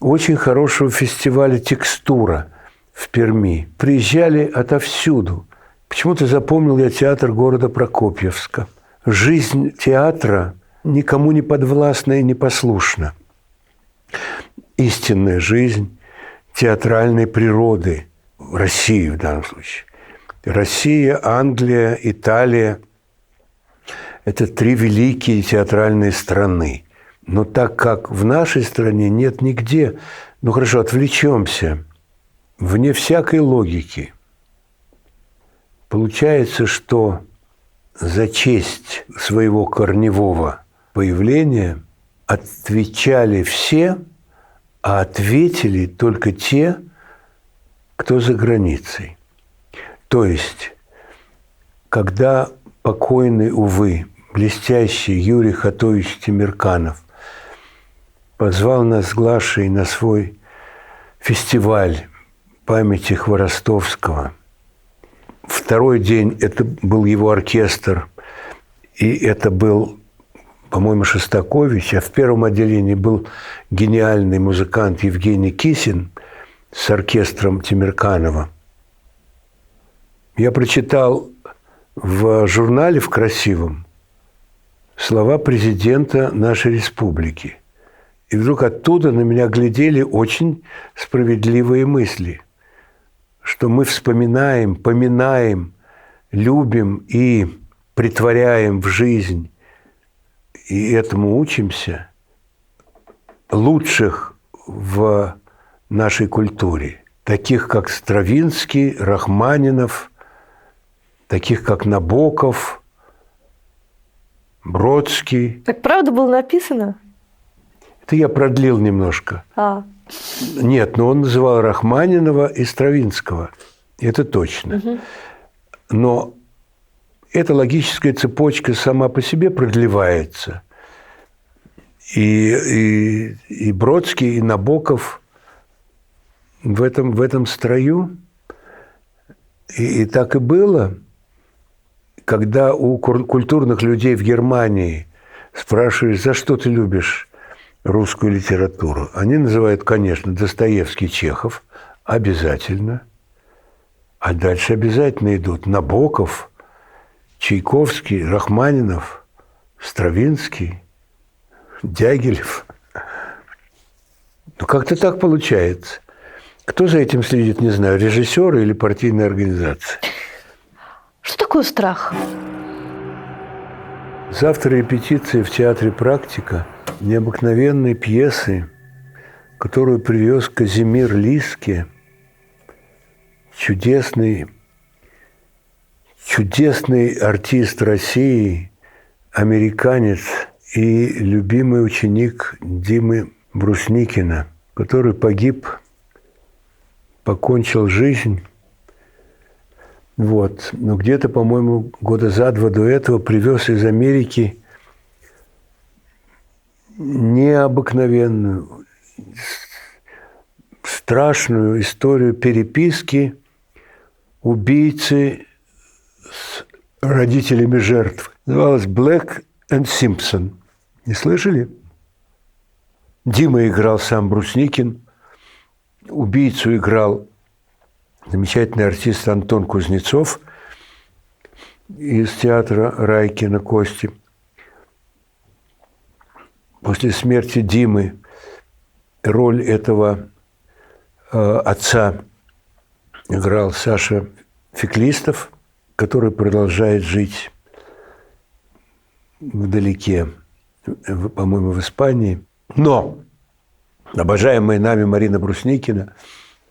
очень хорошего фестиваля «Текстура» в Перми. Приезжали отовсюду. Почему-то запомнил я театр города Прокопьевска. Жизнь театра никому не подвластна и не послушна. Истинная жизнь театральной природы России в данном случае. Россия, Англия, Италия – это три великие театральные страны. Но так как в нашей стране нет нигде, ну хорошо, отвлечемся, вне всякой логики, получается, что за честь своего корневого появления отвечали все, а ответили только те, кто за границей. То есть, когда покойный, увы, блестящий Юрий Хатович Темирканов позвал нас с Глашей на свой фестиваль памяти Хворостовского. Второй день это был его оркестр, и это был, по-моему, Шостакович, а в первом отделении был гениальный музыкант Евгений Кисин с оркестром Темирканова. Я прочитал в журнале, в красивом, слова президента нашей республики. И вдруг оттуда на меня глядели очень справедливые мысли, что мы вспоминаем, поминаем, любим и притворяем в жизнь, и этому учимся, лучших в нашей культуре, таких как Стравинский, Рахманинов, таких как Набоков, Бродский. Так правда было написано? Это я продлил немножко. Нет, но он называл Рахманинова и Стравинского. Это точно. Но эта логическая цепочка сама по себе продлевается. И Бродский, и Набоков в этом строю. И так и было, когда у культурных людей в Германии спрашиваешь, за что ты любишь русскую литературу, они называют, конечно, Достоевский, Чехов, обязательно. А дальше обязательно идут Набоков, Чайковский, Рахманинов, Стравинский, Дягилев. Ну, как-то так получается. Кто за этим следит, не знаю, режиссеры или партийная организация. Что такое страх? Завтра репетиция в театре «Практика» необыкновенной пьесы, которую привез Казимир Лиске, чудесный артист России, американец и любимый ученик Димы Брусникина, который покончил жизнь. Вот. Но где-то, по-моему, года за 2 до этого привез из Америки необыкновенную, страшную историю переписки убийцы с родителями жертв. Называлась «Black and Simpson». Не слышали? Дима играл сам Брусникин, убийцу играл замечательный артист Антон Кузнецов из театра Райкина Кости. После смерти Димы роль этого отца играл Саша Феклистов, который продолжает жить вдалеке, по-моему, в Испании. Но обожаемая нами Марина Брусникина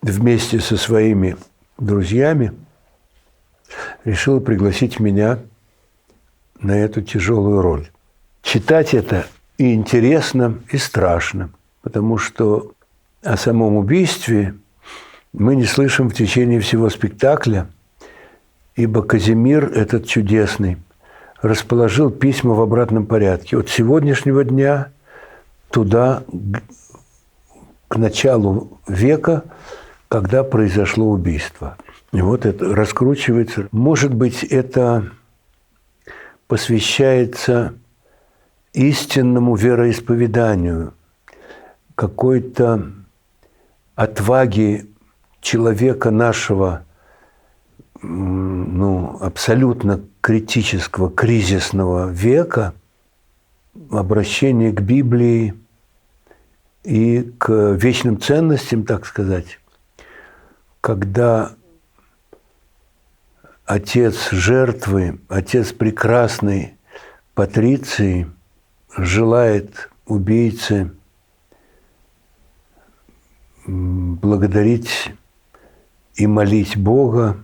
вместе со своими друзьями решила пригласить меня на эту тяжелую роль. Читать это и интересно, и страшно, потому что о самом убийстве мы не слышим в течение всего спектакля, ибо Казимир, этот чудесный, расположил письма в обратном порядке. От сегодняшнего дня туда, к началу века, когда произошло убийство. И вот это раскручивается. Может быть, это посвящается истинному вероисповеданию, какой-то отваге человека нашего, абсолютно критического, кризисного века, обращение к Библии и к вечным ценностям, так сказать, когда отец жертвы, отец прекрасной Патриции желает убийце благодарить и молить Бога,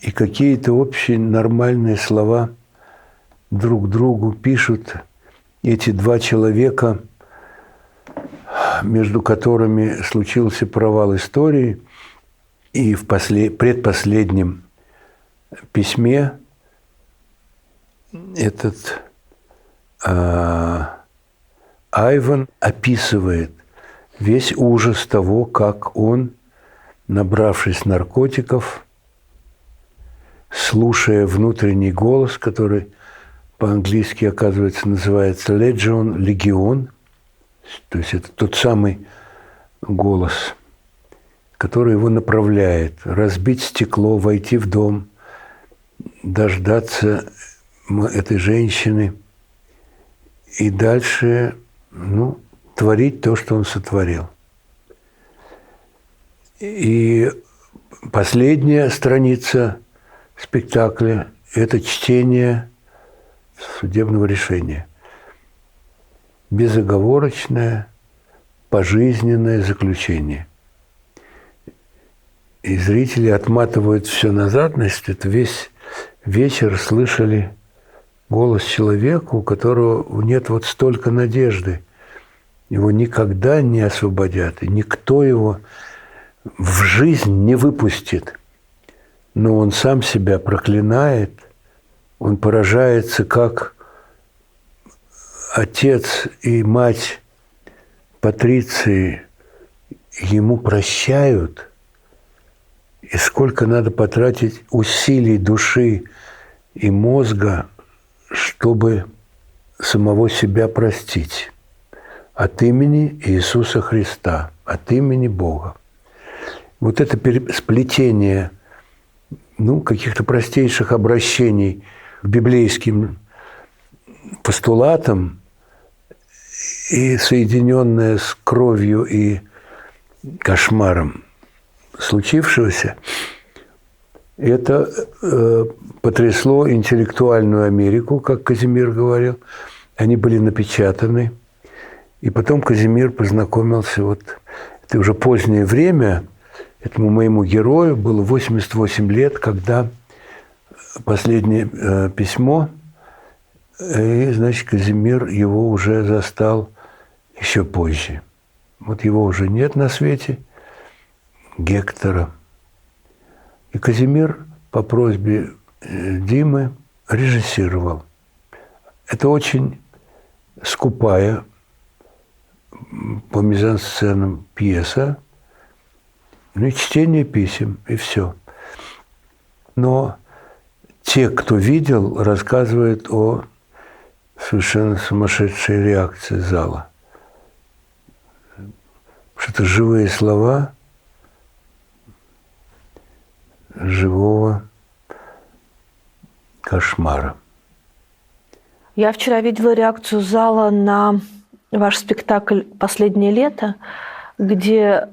и какие-то общие нормальные слова друг другу пишут эти 2 человека, между которыми случился провал истории. И в предпоследнем письме этот Айван описывает весь ужас того, как он, набравшись наркотиков, слушая внутренний голос, который по-английски, оказывается, называется легион, то есть это тот самый голос, который его направляет, разбить стекло, войти в дом, дождаться этой женщины и дальше, творить то, что он сотворил. И последняя страница спектакля – это чтение судебного решения. Безоговорочное, пожизненное заключение. И зрители отматывают все назад, значит, это весь вечер слышали голос человека, у которого нет вот столько надежды. Его никогда не освободят, и никто его в жизнь не выпустит. Но он сам себя проклинает, он поражается, как отец и мать Патриции ему прощают, и сколько надо потратить усилий души и мозга, чтобы самого себя простить от имени Иисуса Христа, от имени Бога. Вот это сплетение каких-то простейших обращений к библейским постулатам и соединенное с кровью и кошмаром случившегося, это потрясло интеллектуальную Америку, как Казимир говорил. Они были напечатаны. И потом Казимир познакомился, это уже позднее время, этому моему герою было 88 лет, когда последнее письмо, и, значит, Казимир его уже застал еще позже. Вот его уже нет на свете, Гектора. И Казимир по просьбе Димы режиссировал. Это очень скупая по мизансценам пьеса, и чтение писем, и все. Но те, кто видел, рассказывают о совершенно сумасшедшей реакции зала. Что это живые слова живого кошмара. Я вчера видела реакцию зала на ваш спектакль «Последнее лето», где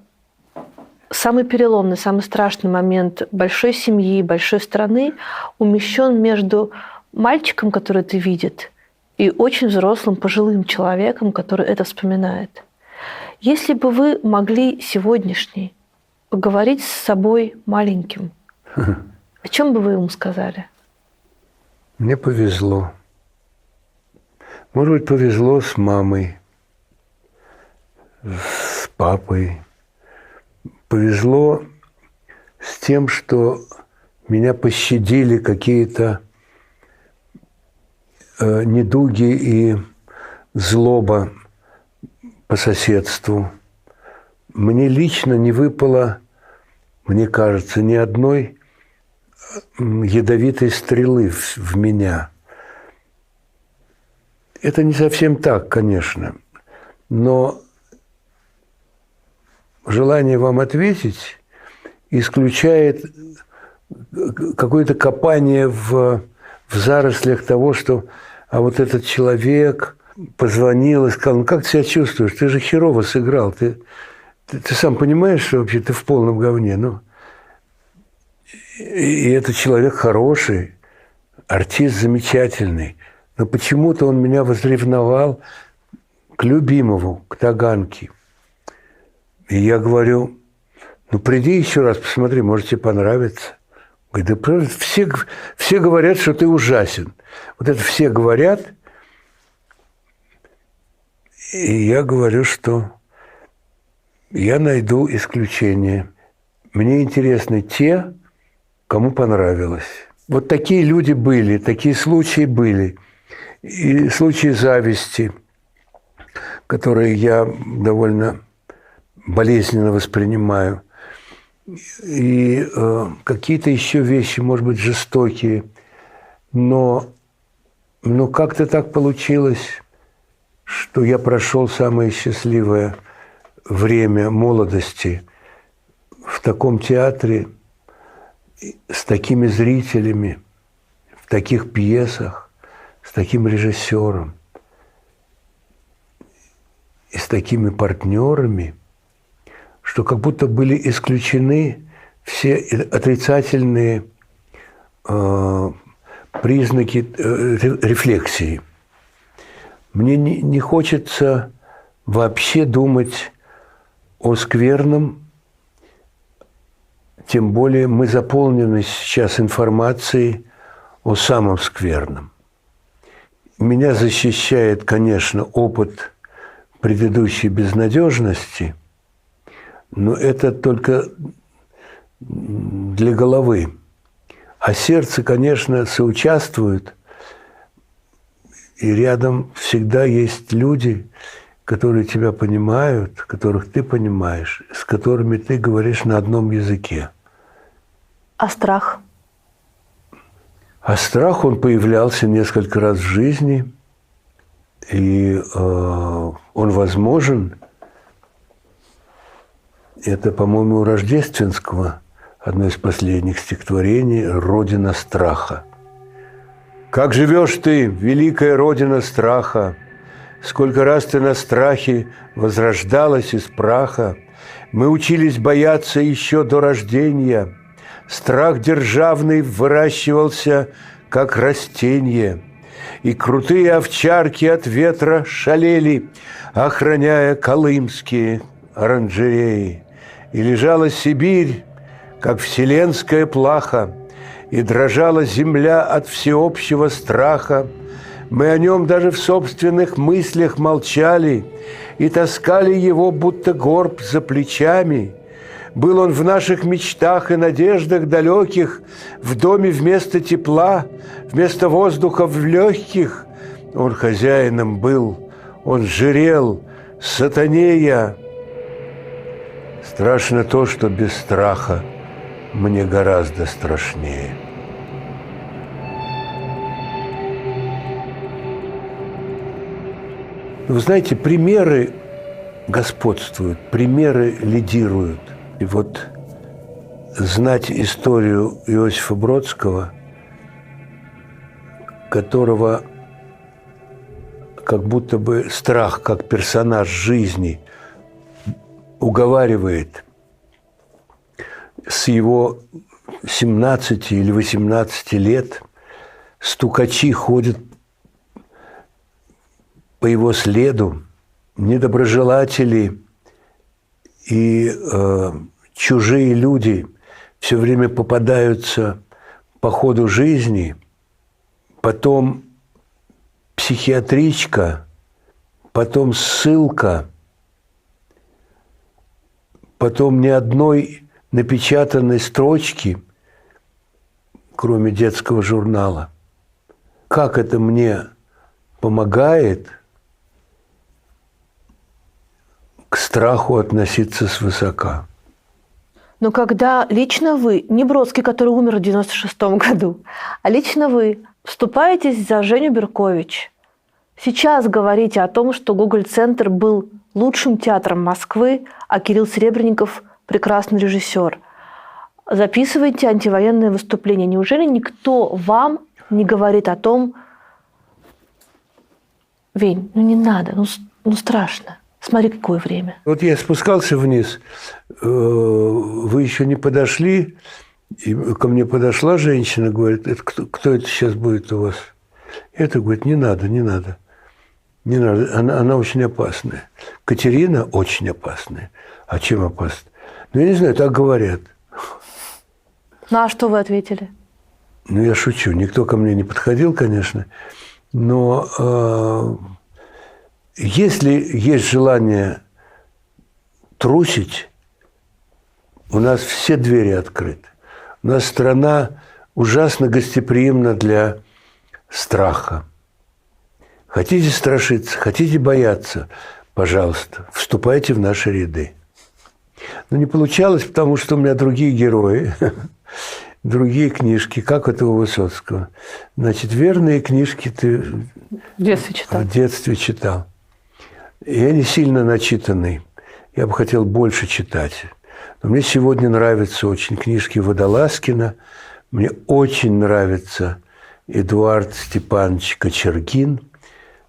самый переломный, самый страшный момент большой семьи, большой страны умещен между мальчиком, который это видит, и очень взрослым, пожилым человеком, который это вспоминает. Если бы вы могли сегодняшний поговорить с собой маленьким, о чем бы вы ему сказали? Мне повезло. Может быть, повезло с мамой, с папой. Повезло с тем, что меня пощадили какие-то недуги и злоба по соседству. Мне лично не выпало, мне кажется, ни одной ядовитой стрелы в меня. Это не совсем так, конечно, но желание вам ответить исключает какое-то копание в зарослях того, что вот этот человек позвонил и сказал: как ты себя чувствуешь? Ты же херово сыграл. Ты сам понимаешь, что вообще ты в полном говне. И этот человек хороший, артист замечательный. Но почему-то он меня возревновал к любимому, к Таганке. И я говорю: приди еще раз, посмотри, может, тебе понравится. Говорит: да все говорят, что ты ужасен. Вот это все говорят. И я говорю, что я найду исключение. Мне интересны те, кому понравилось. Вот такие люди были, такие случаи были. И случаи зависти, которые я довольно болезненно воспринимаю. И какие-то еще вещи, может быть, жестокие. Но как-то так получилось, что я прошел самое счастливое время молодости в таком театре, с такими зрителями, в таких пьесах, с таким режиссером и с такими партнерами, что как будто были исключены все отрицательные признаки рефлексии. Мне не хочется вообще думать о скверном, тем более мы заполнены сейчас информацией о самом скверном. Меня защищает, конечно, опыт предыдущей безнадежности, но это только для головы. А сердце, конечно, соучаствует, и рядом всегда есть люди, которые тебя понимают, которых ты понимаешь, с которыми ты говоришь на одном языке. А страх? А страх, он появлялся несколько раз в жизни, и он возможен. Это, по-моему, у Рождественского, одно из последних стихотворений «Родина страха». «Как живешь ты, великая родина страха! Сколько раз ты на страхе возрождалась из праха! Мы учились бояться еще до рождения. Страх державный выращивался, как растение, и крутые овчарки от ветра шалели, охраняя колымские оранжереи. И лежала Сибирь, как вселенская плаха, и дрожала земля от всеобщего страха. Мы о нем даже в собственных мыслях молчали и таскали его, будто горб за плечами. Был он в наших мечтах и надеждах далеких, в доме вместо тепла, вместо воздуха в легких. Он хозяином был, он жирел, сатанея. Страшно то, что без страха мне гораздо страшнее». Вы знаете, примеры господствуют, примеры лидируют. И вот знать историю Иосифа Бродского, которого как будто бы страх, как персонаж жизни, уговаривает с его 17 или 18 лет, стукачи ходят по его следу, недоброжелатели и чужие люди все время попадаются по ходу жизни, потом психиатричка, потом ссылка, потом ни одной напечатанной строчки, кроме детского журнала. Как это мне помогает к страху относиться свысока? Но когда лично вы, не Бродский, который умер в 96-м году, а лично вы вступаетесь за Женю Беркович, сейчас говорите о том, что Гоголь-центр был лучшим театром Москвы, а Кирилл Серебренников – прекрасный режиссер, записываете антивоенное выступление. Неужели никто вам не говорит о том: Вень, ну не надо, ну страшно. Смотри, какое время. Вот я спускался вниз, вы еще не подошли, и ко мне подошла женщина, говорит: это кто это сейчас будет у вас? Это, говорит, не надо. Она очень опасная. Катерина очень опасная. А чем опасна? Ну, я не знаю, так говорят. Ну, а что вы ответили? Ну, я шучу. Никто ко мне не подходил, конечно. Но если есть желание трусить, у нас все двери открыты. У нас страна ужасно гостеприимна для страха. Хотите страшиться, хотите бояться, пожалуйста, вступайте в наши ряды. Но не получалось, потому что у меня другие герои, другие книжки, как это у Высоцкого. Значит, верные книжки ты В детстве читал. в детстве читал. Я не сильно начитанный. Я бы хотел больше читать. Но мне сегодня нравятся очень книжки Водолазкина. Мне очень нравится Эдуард Степанович Кочергин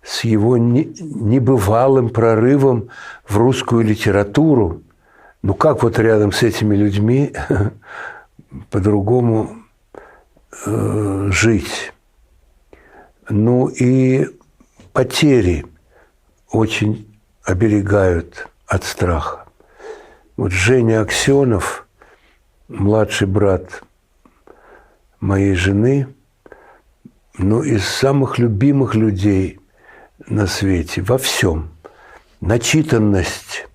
с его небывалым прорывом в русскую литературу. Ну как вот рядом с этими людьми по-другому жить? Ну и потери очень оберегают от страха. Вот Женя Аксенов, младший брат моей жены, ну, из самых любимых людей на свете во всем. Начитанность,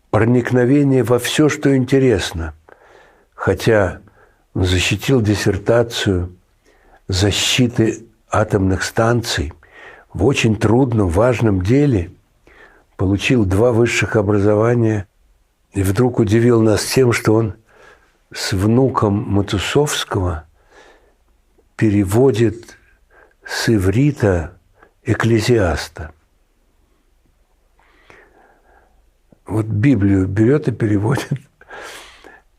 проникновение во все, что интересно. Хотя он защитил диссертацию защиты атомных станций в очень трудном, важном деле, получил 2 высших образования и вдруг удивил нас тем, что он с внуком Матусовского переводит с иврита Экклезиаста. Вот Библию берет и переводит.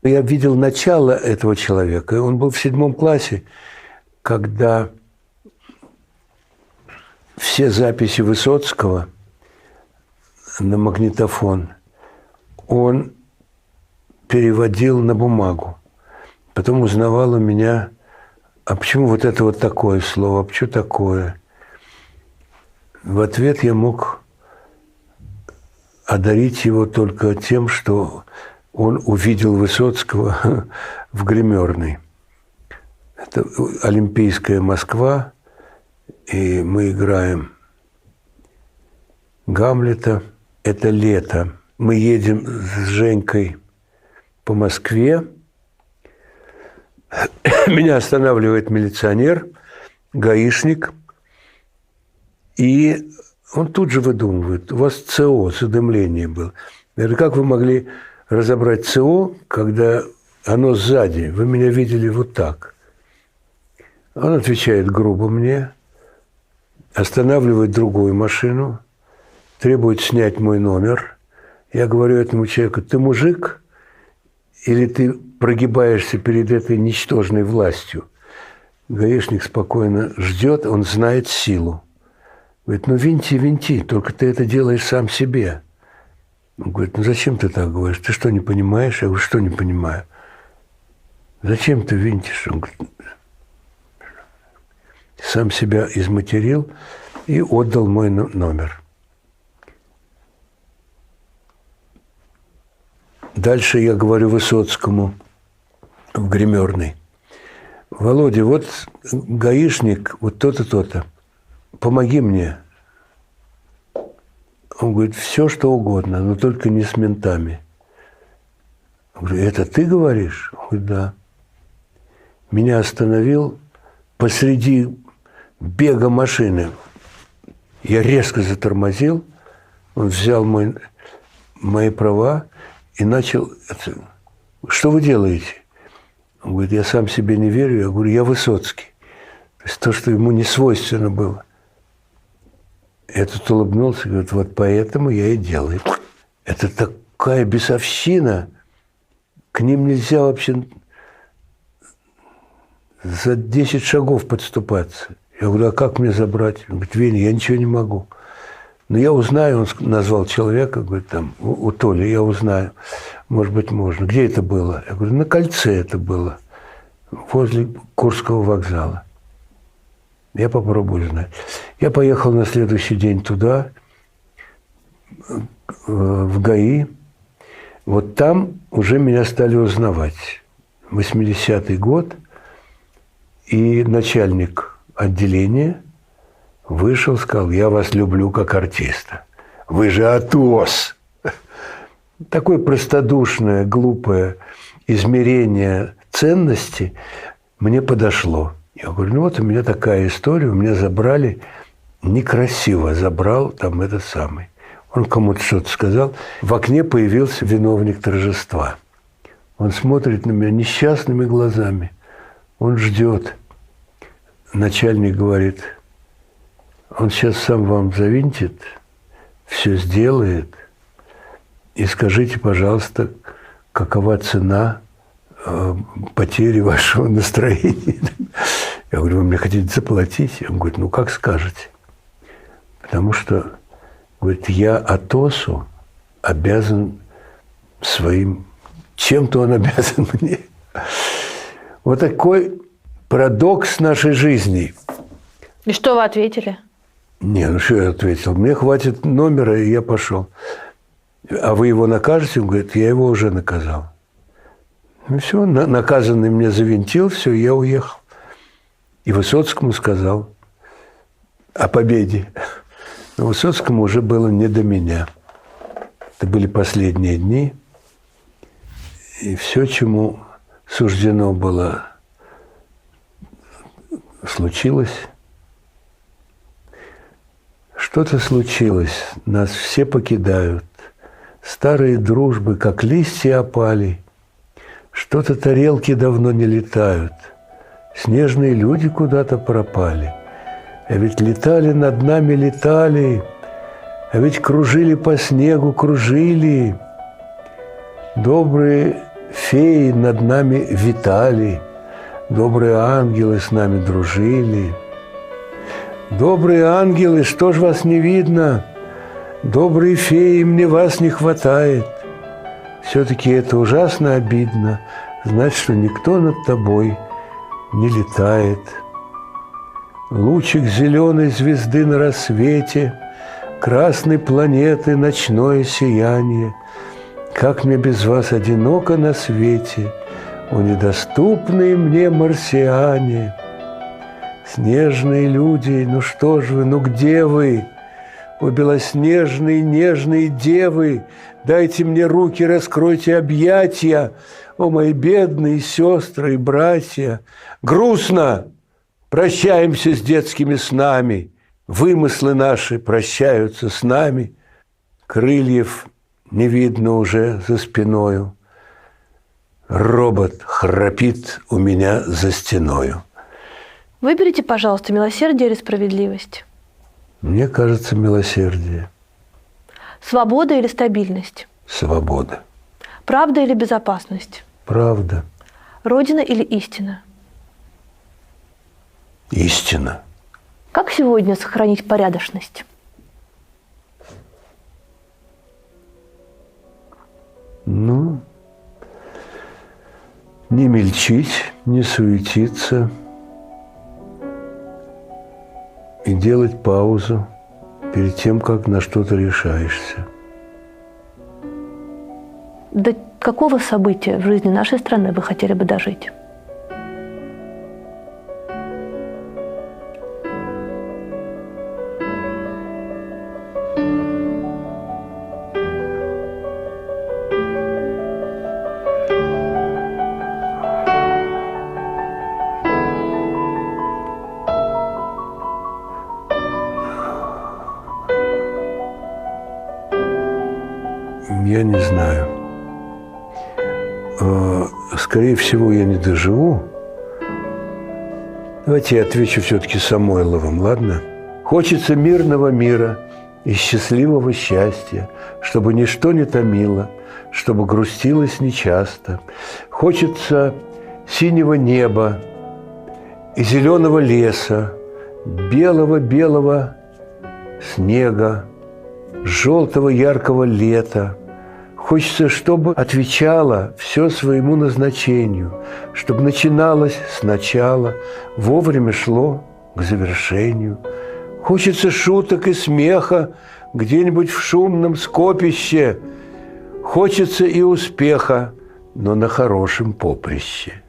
Я видел начало этого человека. Он был в 7 классе, когда все записи Высоцкого на магнитофон он переводил на бумагу. Потом узнавал у меня, а почему вот это вот такое слово, а почему такое? В ответ я мог одарить его только тем, что он увидел Высоцкого в гримерной. Это Олимпийская Москва, и мы играем Гамлета. Это лето. Мы едем с Женькой по Москве. Меня останавливает милиционер, гаишник, и он тут же выдумывает: у вас ЦО, задымление было. Я говорю: как вы могли разобрать ЦО, когда оно сзади? Вы меня видели вот так. Он отвечает грубо мне, останавливает другую машину, требует снять мой номер. Я говорю этому человеку: ты мужик или ты прогибаешься перед этой ничтожной властью? Гаишник спокойно ждет, он знает силу. Говорит: ну винти, только ты это делаешь сам себе. Он говорит: ну зачем ты так говоришь? Ты что, не понимаешь? Я говорю: что не понимаю? Зачем ты винтишь? Он говорит: сам себя изматерил и отдал мой номер. Дальше я говорю Высоцкому в гримерной: Володя, вот гаишник, вот то-то, то-то. Помоги мне. Он говорит: все, что угодно, но только не с ментами. Я говорю: это ты говоришь? Он говорит: да. Меня остановил посреди бега машины. Я резко затормозил. Он взял мои права и начал: что вы делаете? Он говорит: я сам себе не верю. Я говорю: я Высоцкий. То есть то, что ему не свойственно было. Я тут улыбнулся и говорит: вот поэтому я и делаю. Это такая бесовщина. К ним нельзя вообще за 10 шагов подступаться. Я говорю: а как мне забрать? Он говорит: Веня, я ничего не могу. Но я узнаю, он назвал человека, говорит, там, у Толи, я узнаю. Может быть, можно. Где это было? Я говорю: на Кольце это было, возле Курского вокзала. Я попробую знать. Я поехал на следующий день туда, в ГАИ. Вот там уже меня стали узнавать. 80-й год. И начальник отделения вышел, сказал: я вас люблю как артиста. Вы же Атос. Такое простодушное, глупое измерение ценности мне подошло. Я говорю: ну вот у меня такая история, у меня забрали, некрасиво забрал там этот самый. Он кому-то что-то сказал. В окне появился виновник торжества. Он смотрит на меня несчастными глазами. Он ждет. Начальник говорит: он сейчас сам вам завинтит, все сделает. И скажите, пожалуйста, какова цена потери вашего настроения? Я говорю: вы мне хотите заплатить? Он говорит: ну как скажете. Потому что, говорит, я Атосу обязан своим... Чем-то он обязан мне. Вот такой парадокс нашей жизни. И что вы ответили? Не, ну что я ответил? Мне хватит номера, и я пошел. А вы его накажете? Он говорит, я его уже наказал. Ну все, наказанный мне завинтил, все, я уехал. И Высоцкому сказал о победе. Но Высоцкому уже было не до меня. Это были последние дни. И все, чему суждено было, случилось. Что-то случилось. Нас все покидают. Старые дружбы, как листья опали. Что-то тарелки давно не летают. Снежные люди куда-то пропали. А ведь летали над нами, летали. А ведь кружили по снегу, кружили. Добрые феи над нами витали. Добрые ангелы с нами дружили. Добрые ангелы, что ж вас не видно? Добрые феи, мне вас не хватает. Все-таки это ужасно обидно, знать, что никто над тобой не летает. Лучик зеленой звезды на рассвете, красной планеты ночное сияние. Как мне без вас одиноко на свете, о недоступные мне марсиане. Снежные люди, ну что ж вы, ну где вы? О, белоснежные, нежные девы, дайте мне руки, раскройте объятия, о, мои бедные сестры и братья. Грустно прощаемся с детскими снами, вымыслы наши прощаются с нами, крыльев не видно уже за спиною, робот храпит у меня за стеною. Выберите, пожалуйста, милосердие или справедливость? Мне кажется, милосердие. Свобода или стабильность? Свобода. Правда или безопасность? Правда. Родина или истина? Истина. Как сегодня сохранить порядочность? Ну, не мельчить, не суетиться и делать паузу перед тем, как на что-то решаешься. До какого события в жизни нашей страны вы хотели бы дожить? Я не знаю. Скорее всего, я не доживу. Давайте я отвечу все-таки Самойловым, ладно? Хочется мирного мира и счастливого счастья, чтобы ничто не томило, чтобы грустилось нечасто. Хочется синего неба и зеленого леса, белого-белого снега, желтого яркого лета. Хочется, чтобы отвечало все своему назначению, чтобы начиналось сначала, вовремя шло к завершению. Хочется шуток и смеха где-нибудь в шумном скопище. Хочется и успеха, но на хорошем поприще.